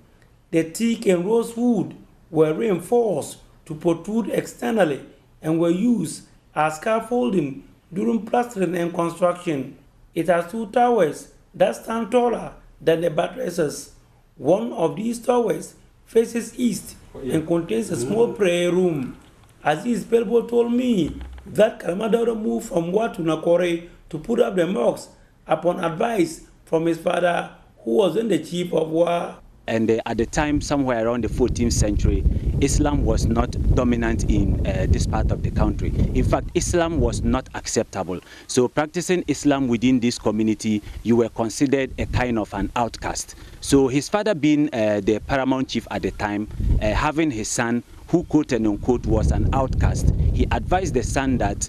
V: The teak and rosewood were reinforced to protrude externally and were used as scaffolding during plastering and construction. It has 2 towers that stand taller than the buttresses. One of these towers faces east and contains a small prayer room. Aziz Pelbo told me that Karamadoro moved from Wa to Nakore to put up the mosque upon advice from his father, who was then the chief of Wa.
W: And at the time, somewhere around the 14th century, Islam was not dominant in this part of the country. In fact, Islam was not acceptable. So practicing Islam within this community, you were considered a kind of an outcast. So his father being the paramount chief at the time, having his son, who quote and unquote was an outcast, he advised the son that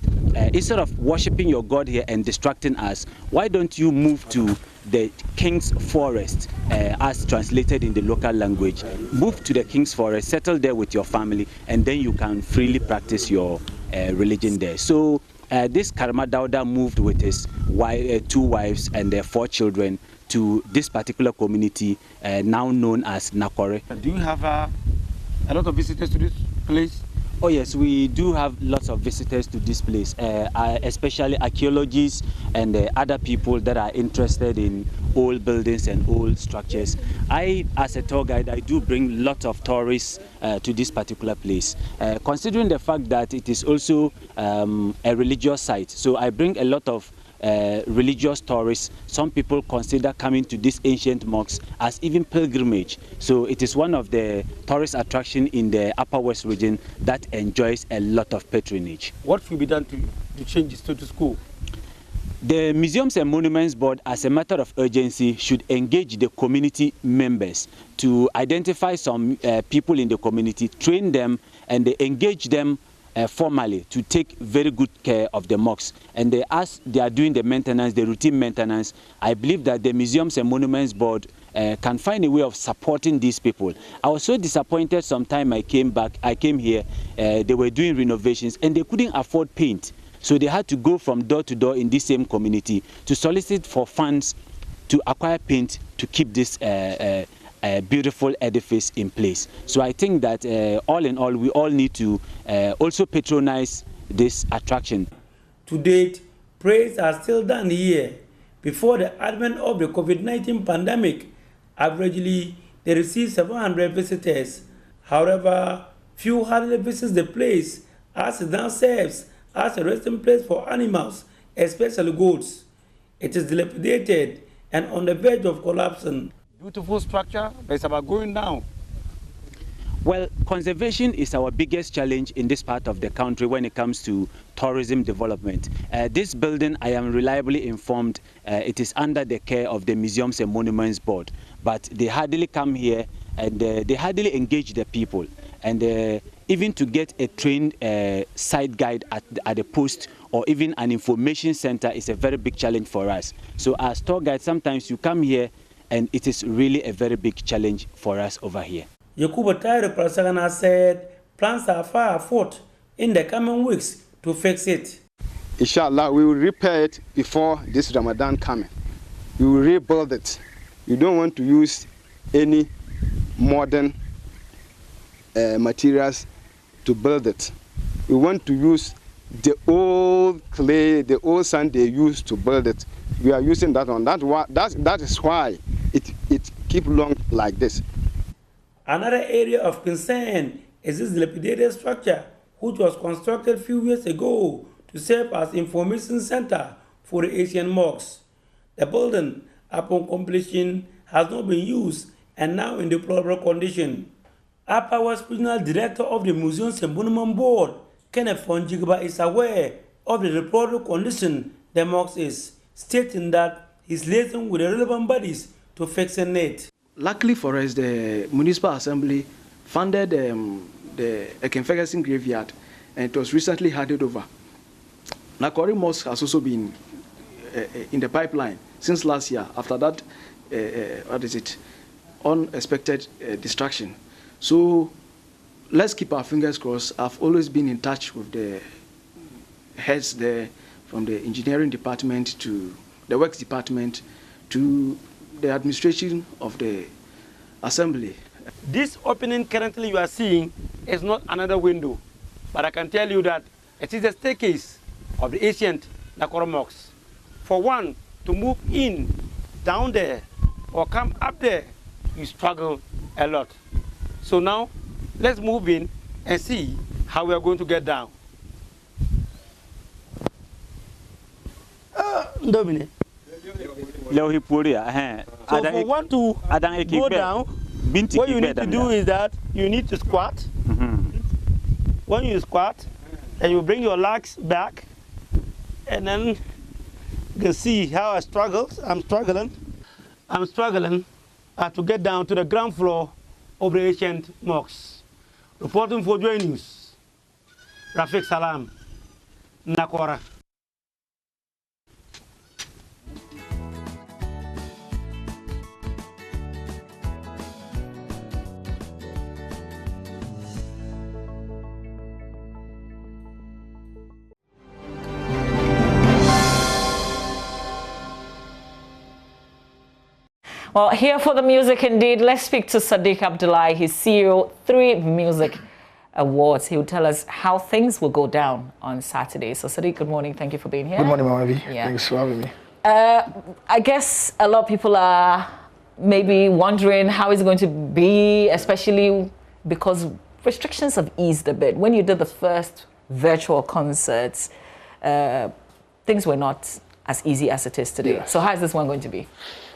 W: instead of worshipping your God here and distracting us, why don't you move to the King's Forest, as translated in the local language. Move to the King's Forest, settle there with your family, and then you can freely practice your religion there. So this Karama Dauda moved with his 2 wives and their 4 children to this particular community, now known as Nakore.
V: Do you have a lot of visitors to this place?
W: Oh yes, we do have lots of visitors to this place, especially archaeologists and other people that are interested in old buildings and old structures. As a tour guide, I do bring lots of tourists to this particular place, considering the fact that it is also a religious site. So I bring a lot of religious tourists. Some people consider coming to this ancient mosque as even pilgrimage. So it is one of the tourist attractions in the Upper West region that enjoys a lot of patronage.
V: What will be done to change the status quo?
W: The Museums and Monuments Board, as a matter of urgency, should engage the community members to identify some people in the community, train them, and engage them formally to take very good care of the mosques. And as they are doing the maintenance, the routine maintenance, I believe that the Museums and Monuments Board can find a way of supporting these people. I was so disappointed sometime I came here, they were doing renovations and they couldn't afford paint. So they had to go from door to door in this same community to solicit for funds to acquire paint to keep this beautiful edifice in place. So I think that all in all, we all need to also patronize this attraction.
V: To date, prayers are still done here. Before the advent of the COVID-19 pandemic, averagely they receive 700 visitors. However, few hardly visit the place as it now serves as a resting place for animals, especially goats. It is dilapidated and on the verge of collapsing. Beautiful structure, but it's about going down.
W: Well, conservation is our biggest challenge in this part of the country when it comes to tourism development. This building, I am reliably informed, it is under the care of the Museums and Monuments Board, but they hardly come here and they hardly engage the people. And even to get a trained site guide at the post or even an information center is a very big challenge for us. So as tour guides, sometimes you come here and it is really a very big challenge for us over here.
V: Yakubu Tairu Prasagana said plans are far afoot in the coming weeks to fix it.
X: Inshallah, we will repair it before this Ramadan coming. We will rebuild it. We don't want to use any modern materials to build it. We want to use the old clay, the old sand they used to build it. We are using that one. That is why it keeps long like this.
V: Another area of concern is this dilapidated structure, which was constructed a few years ago to serve as information center for the Asian mosques. The building upon completion has not been used and now in deplorable condition. APAWA's regional director of the Museums and Monument Board, Kenneth Fonjigba, is aware of the deplorable condition the mosque is, stating that he's liaising with the relevant bodies to fix it.
A: Luckily for us, the Municipal Assembly funded the Ekenferguson graveyard, and it was recently handed over. Nakori Mosque has also been in the pipeline since last year. After that, unexpected distraction. So let's keep our fingers crossed. I've always been in touch with the heads there, from the engineering department to the works department to the administration of the assembly.
V: This opening currently you are seeing is not another window, but I can tell you that it is a staircase of the ancient Nakoro mosque. For one to move in, down there, or come up there, you struggle a lot. So now, let's move in and see how we are going to get down. Domine. So for one to go down, what you need to do is that you need to squat. When you squat, and you bring your legs back, and then you can see how I struggle. I'm struggling to get down to the ground floor of the ancient mosque. Reporting for JoyNews, Rafiq Salam, Nakora.
J: Well, here for the music indeed, let's speak to Sadiq Abdullahi. He's CEO 3 Music Awards. He will tell us how things will go down on Saturday. So Sadiq, good morning. Thank you for being here.
F: Good morning, Mamavi. Yeah. Thanks for having me.
J: I guess a lot of people are maybe wondering how it's going to be, especially because restrictions have eased a bit. When you did the first virtual concerts, things were not as easy as it is today. Yes. So how is this one going to be?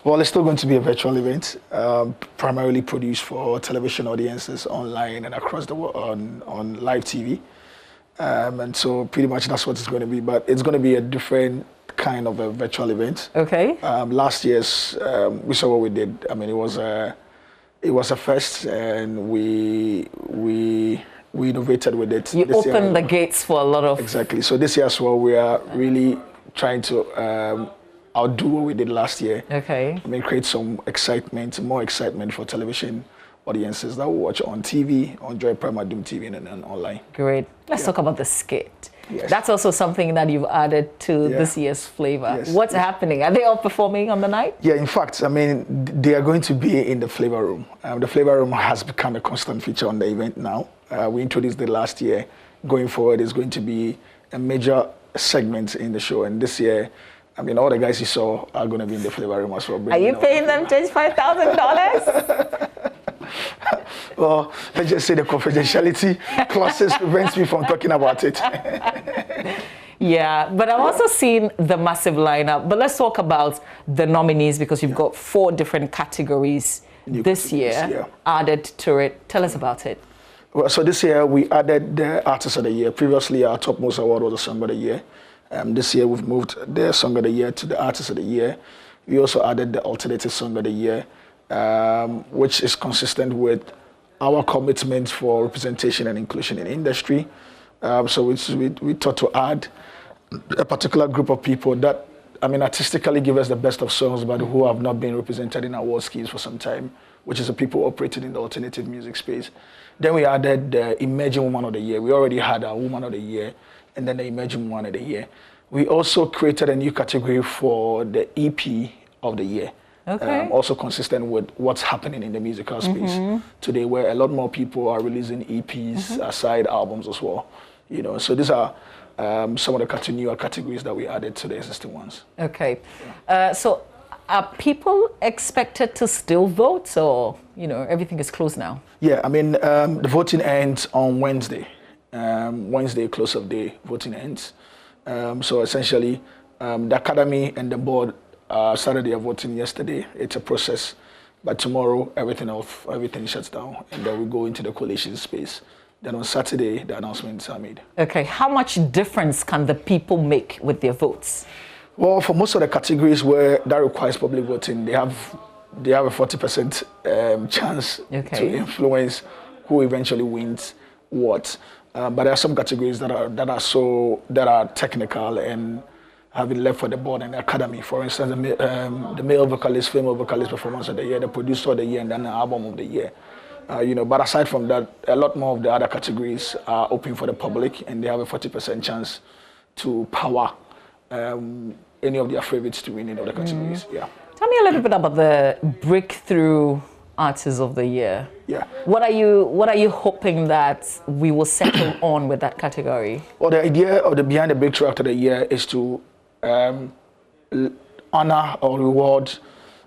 F: Well, it's still going to be a virtual event, primarily produced for television audiences online and across the world on live TV. And so pretty much that's what it's going to be. But it's going to be a different kind of a virtual event.
J: Okay.
F: Last year's, we saw what we did. I mean, it was a first, and we innovated with it.
J: You opened the gates for a lot of...
F: Exactly. So this year as well, we are really trying to outdo what we did last year.
J: Okay.
F: I mean, create some excitement, more excitement for television audiences that will watch on TV, on Joy Prima Doom TV, and online.
J: Great. Let's talk about the skit. Yes. That's also something that you've added to this year's flavor. Yes. What's happening? Are they all performing on the night?
F: Yeah, in fact, I mean, they are going to be in the flavor room. The flavor room has become a constant feature on the event now. We introduced it last year. Going forward, it's going to be a major segment in the show. And this year, I mean, all the guys you saw are going to be in the flavor room as well.
J: Are you paying them $25,000?
F: Well, let's just say the confidentiality clauses prevents me from talking about it.
J: Yeah, but I've also seen the massive lineup. But let's talk about the nominees, because you've got 4 different categories this year added to it. Tell us about it.
F: Well, so this year we added the Artist of the Year. Previously, our topmost award was the Song of the Year. This year we've moved the Song of the Year to the Artist of the Year. We also added the Alternative Song of the Year, which is consistent with our commitment for representation and inclusion in industry. So we thought to add a particular group of people that, I mean, artistically give us the best of songs, but who have not been represented in award schemes for some time, which is the people operating in the alternative music space. Then we added the Emerging Woman of the Year. We already had our Woman of the Year, and then the Emerging Woman of the Year. We also created a new category for the EP of the Year.
J: Okay.
F: Also consistent with what's happening in the musical space today, where a lot more people are releasing EPs, aside albums as well. You know, so these are some of the newer categories that we added to the existing ones.
J: Okay. So are people expected to still vote, or, you know, everything is closed now?
F: Yeah, I mean, the voting ends on Wednesday. Wednesday, close of day, voting ends. So essentially, the Academy and the board
A: started their voting yesterday. It's a process. But tomorrow, everything shuts down, and then we go into the coalition space. Then on Saturday, the announcements are made.
J: Okay, how much difference can the people make with their votes?
A: Well, for most of the categories where that requires public voting, they have a 40% chance to influence who eventually wins what. But there are some categories that are technical and have been left for the board and the academy. For instance, the male vocalist, female vocalist performance of the year, the producer of the year, and then the album of the year. But aside from that, a lot more of the other categories are open for the public, and they have a 40% chance to power any of their favorites to win in other categories. Yeah.
J: Tell me a little bit about the breakthrough artist of the year.
A: Yeah.
J: What are you hoping that we will settle on with that category?
A: Well, the idea of behind the breakthrough act of the year is to honor or reward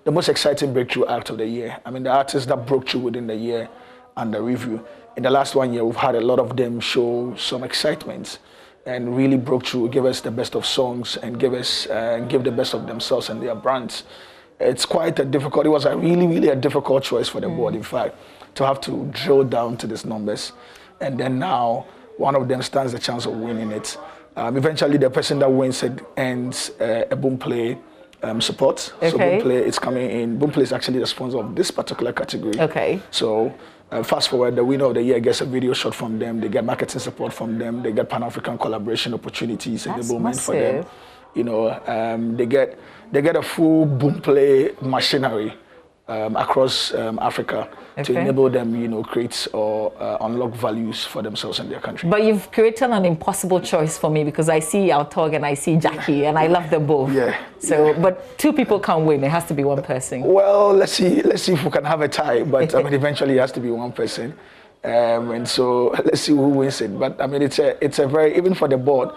A: the most exciting breakthrough act of the year. I mean, the artists that broke through within the year under review. In the last 1 year, we've had a lot of them show some excitement and really broke through, give us the best of songs and give the best of themselves and their brands. It's quite a difficult, it was a really a difficult choice for the board, in fact, to have to drill down to these numbers. And then now, one of them stands a chance of winning it. Eventually, the person that wins it ends a Boomplay support.
J: Okay.
A: So Boomplay is coming in. Boomplay is actually the sponsor of this particular category.
J: Okay.
A: So fast forward, the winner of the year gets a video shot from them. They get marketing support from them. They get Pan-African collaboration opportunities in the moment for them. You know, they get a full Boomplay machinery across Africa to enable them, you know, create or unlock values for themselves and their country.
J: But you've created an impossible choice for me because I see Altog and I see Jackie and I love them both.
A: Yeah.
J: So, but two people can't win. It has to be one person.
A: Well, let's see if we can have a tie. But I mean, eventually it has to be one person. And so let's see who wins it. But I mean, it's a very, even for the board,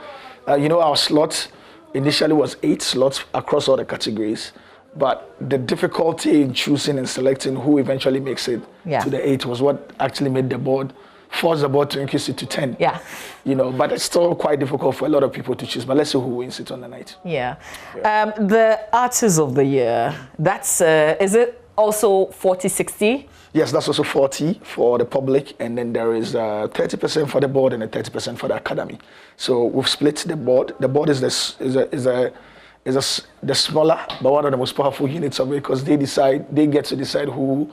A: you know, our slots initially was 8 slots across all the categories. But the difficulty in choosing and selecting who eventually makes it to the 8 was what actually made the board, force the board to increase it to 10.
J: Yeah.
A: You know, but it's still quite difficult for a lot of people to choose. But let's see who wins it on the night.
J: Yeah. The artist of the year, that's, is it also 40-60?
A: Yes, that's also 40 for the public, and then there is 30% for the board and 30% for the academy. So we've split the board. The board is the smaller but one of the most powerful units of it because they get to decide who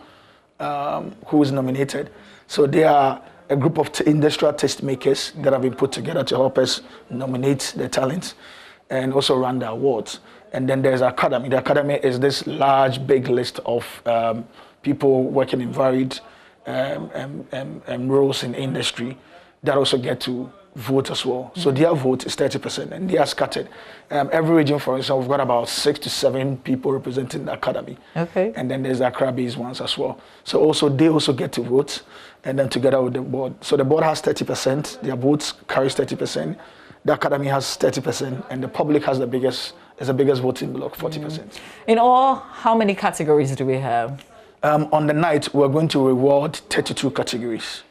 A: is nominated. So they are a group of industrial taste makers that have been put together to help us nominate the talents and also run the awards. And then there's academy. The academy is this large, big list of people working in varied roles in industry that also get to vote as well. So their vote is 30% and they are scattered. Every region, for instance, we've got about 6 to 7 people representing the academy.
J: Okay.
A: And then there's Accra-based ones as well. So also they also get to vote and then together with the board. So the board has 30%, their votes carries 30%, the academy has 30%, and the public has the biggest voting block, 40%.
J: In all, how many categories do we have?
A: On the night, we're going to reward 32 categories.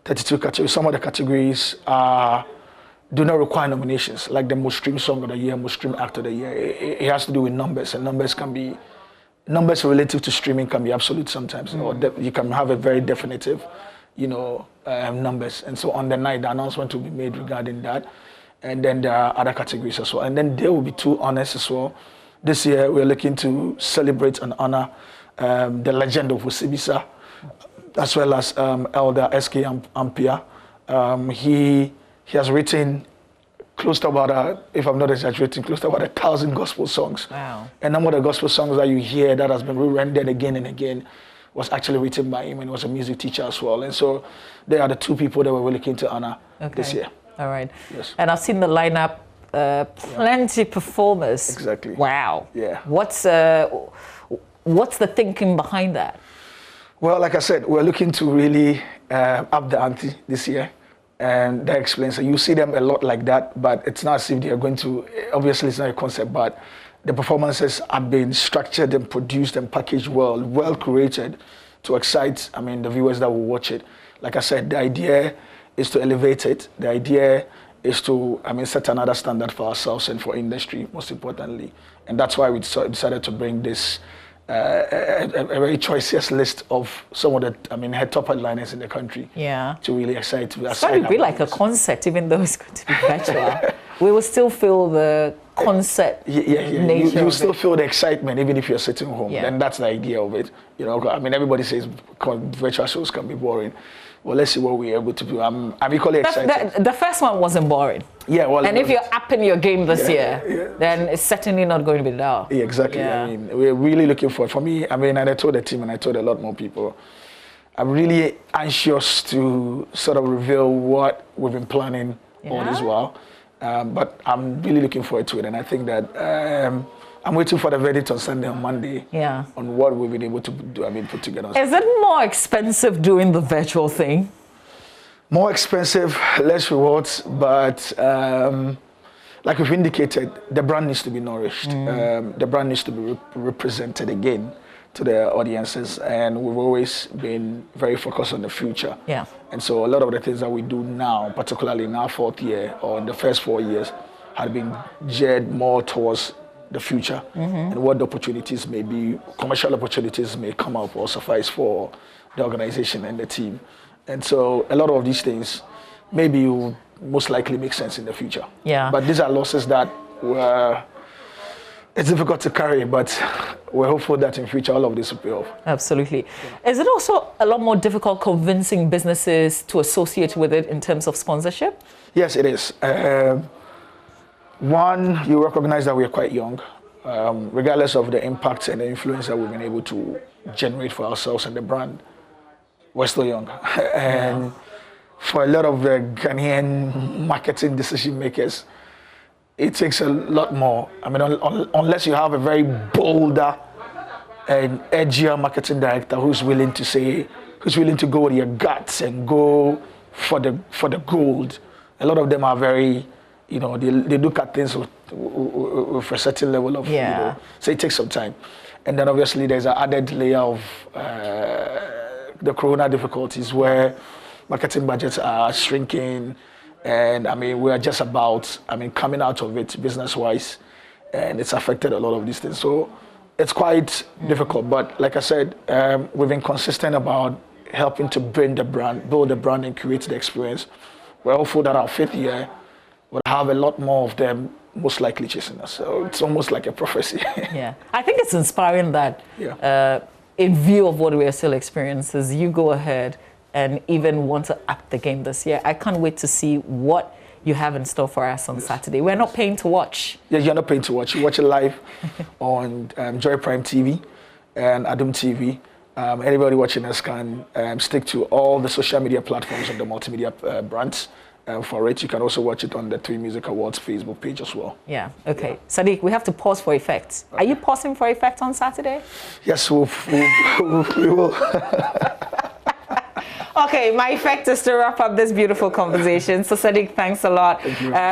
A: 32 categories. Some of the categories do not require nominations, like the most streamed song of the year, most streamed act of the year. It has to do with numbers, and numbers relative to streaming can be absolute sometimes, or you can have a very definitive, you know, numbers. And so on the night, the announcement will be made regarding that. And then there are other categories as well. And then there will be 2 honors as well. This year, we're looking to celebrate and honor the legend of Osibisa, as well as Elder S.K. Ampia. He has written close to about, if I'm not exaggerating, close to about 1,000 gospel songs.
J: Wow.
A: And some of the gospel songs that you hear that has been re-rendered again and again was actually written by him, and he was a music teacher as well. And so they are the 2 people that we're looking to honor this year.
J: All right.
A: Yes.
J: And I've seen the lineup, plenty performers.
A: Exactly.
J: Wow.
A: Yeah.
J: What's the thinking behind that?
A: Well, like I said, we're looking to really up the ante this year. And that explains it. You see them a lot like that, but it's not as if they are going to, obviously it's not a concept, but the performances have been structured and produced and packaged well curated to excite, the viewers that will watch it. Like I said, the idea is to elevate it. The idea is to, set another standard for ourselves and for industry, most importantly. And that's why we decided to bring this a very choicest list of some of the, head top headliners in the country.
J: Yeah.
A: To really excite.
J: It's going to be like a concert, even though it's going to be virtual. We will still feel the concert nature.
A: You still feel the excitement, even if you're sitting home.
J: Yeah.
A: And that's the idea of it. Everybody says virtual shows can be boring. Well, let's see what we're able to do. I'm equally excited.
J: The first one wasn't boring.
A: Yeah, well,
J: and if you're upping your game this year, then it's certainly not going to be dull.
A: Yeah, exactly.
J: Yeah.
A: We're really looking for me, and I told the team and I told a lot more people, I'm really anxious to sort of reveal what we've been planning all this while. But I'm really looking forward to it, and I think that I'm waiting for the verdict on Sunday and Monday on what we've been able to do, put together.
J: Is it more expensive doing the virtual thing?
A: More expensive, less rewards, but like we've indicated, the brand needs to be nourished. The brand needs to be represented again to the audiences, and we've always been very focused on the future.
J: Yeah.
A: And so a lot of the things that we do now, particularly in our 4th year or in the first 4 years, had been geared more towards the future and what the opportunities may be, commercial opportunities may come up or suffice for the organization and the team. And so a lot of these things maybe will most likely make sense in the future.
J: Yeah.
A: But these are losses that it's difficult to carry, but we're hopeful that in future all of this will pay off.
J: Absolutely. Is it also a lot more difficult convincing businesses to associate with it in terms of sponsorship?
A: Yes, it is. One, you recognize that we are quite young, regardless of the impact and the influence that we've been able to generate for ourselves and the brand. We're still young. And for a lot of the Ghanaian marketing decision makers, it takes a lot more. Unless you have a very bolder and edgier marketing director who's willing to go with your guts and go for the gold. A lot of them are very, they look at things with a certain level of, so it takes some time. And then obviously there's an added layer of the corona difficulties where marketing budgets are shrinking, and we're just about, coming out of it business-wise, and it's affected a lot of these things. So it's quite difficult, but like I said, we've been consistent about helping to build the brand and create the experience. We're hopeful that our 5th year will have a lot more of them most likely chasing us. So it's almost like a prophecy.
J: Yeah, I think it's inspiring that in view of what we are still experiencing, you go ahead and even want to up the game this year. I can't wait to see what you have in store for us on Saturday. We're not paying to watch.
A: Yeah, you're not paying to watch. You watch it live on Joy Prime TV and Adum TV. Anybody watching us can stick to all the social media platforms of the multimedia brands. For it, you can also watch it on the 3 Music Awards Facebook page as well.
J: Yeah, okay. Yeah. Sadiq, we have to pause for effect. Okay. Are you pausing for effect on Saturday?
A: Yes, we will.
J: Okay, my effect is to wrap up this beautiful conversation. So Sadiq, thanks a lot.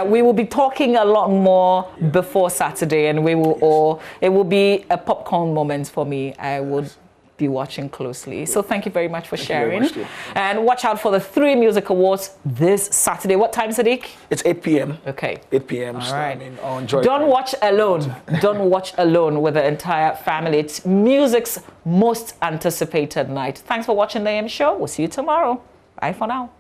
J: We will be talking a lot more before Saturday, and we will it will be a popcorn moment for me. I would be watching closely. So thank you very much for sharing. And watch out for the 3 Music Awards this Saturday. What time, Sadiq?
A: It's 8 p.m.
J: Okay.
A: 8 p.m.
J: All right.
A: On Joy.
J: Don't watch alone. Don't watch alone with the entire family. It's music's most anticipated night. Thanks for watching the AM show. We'll see you tomorrow. Bye for now.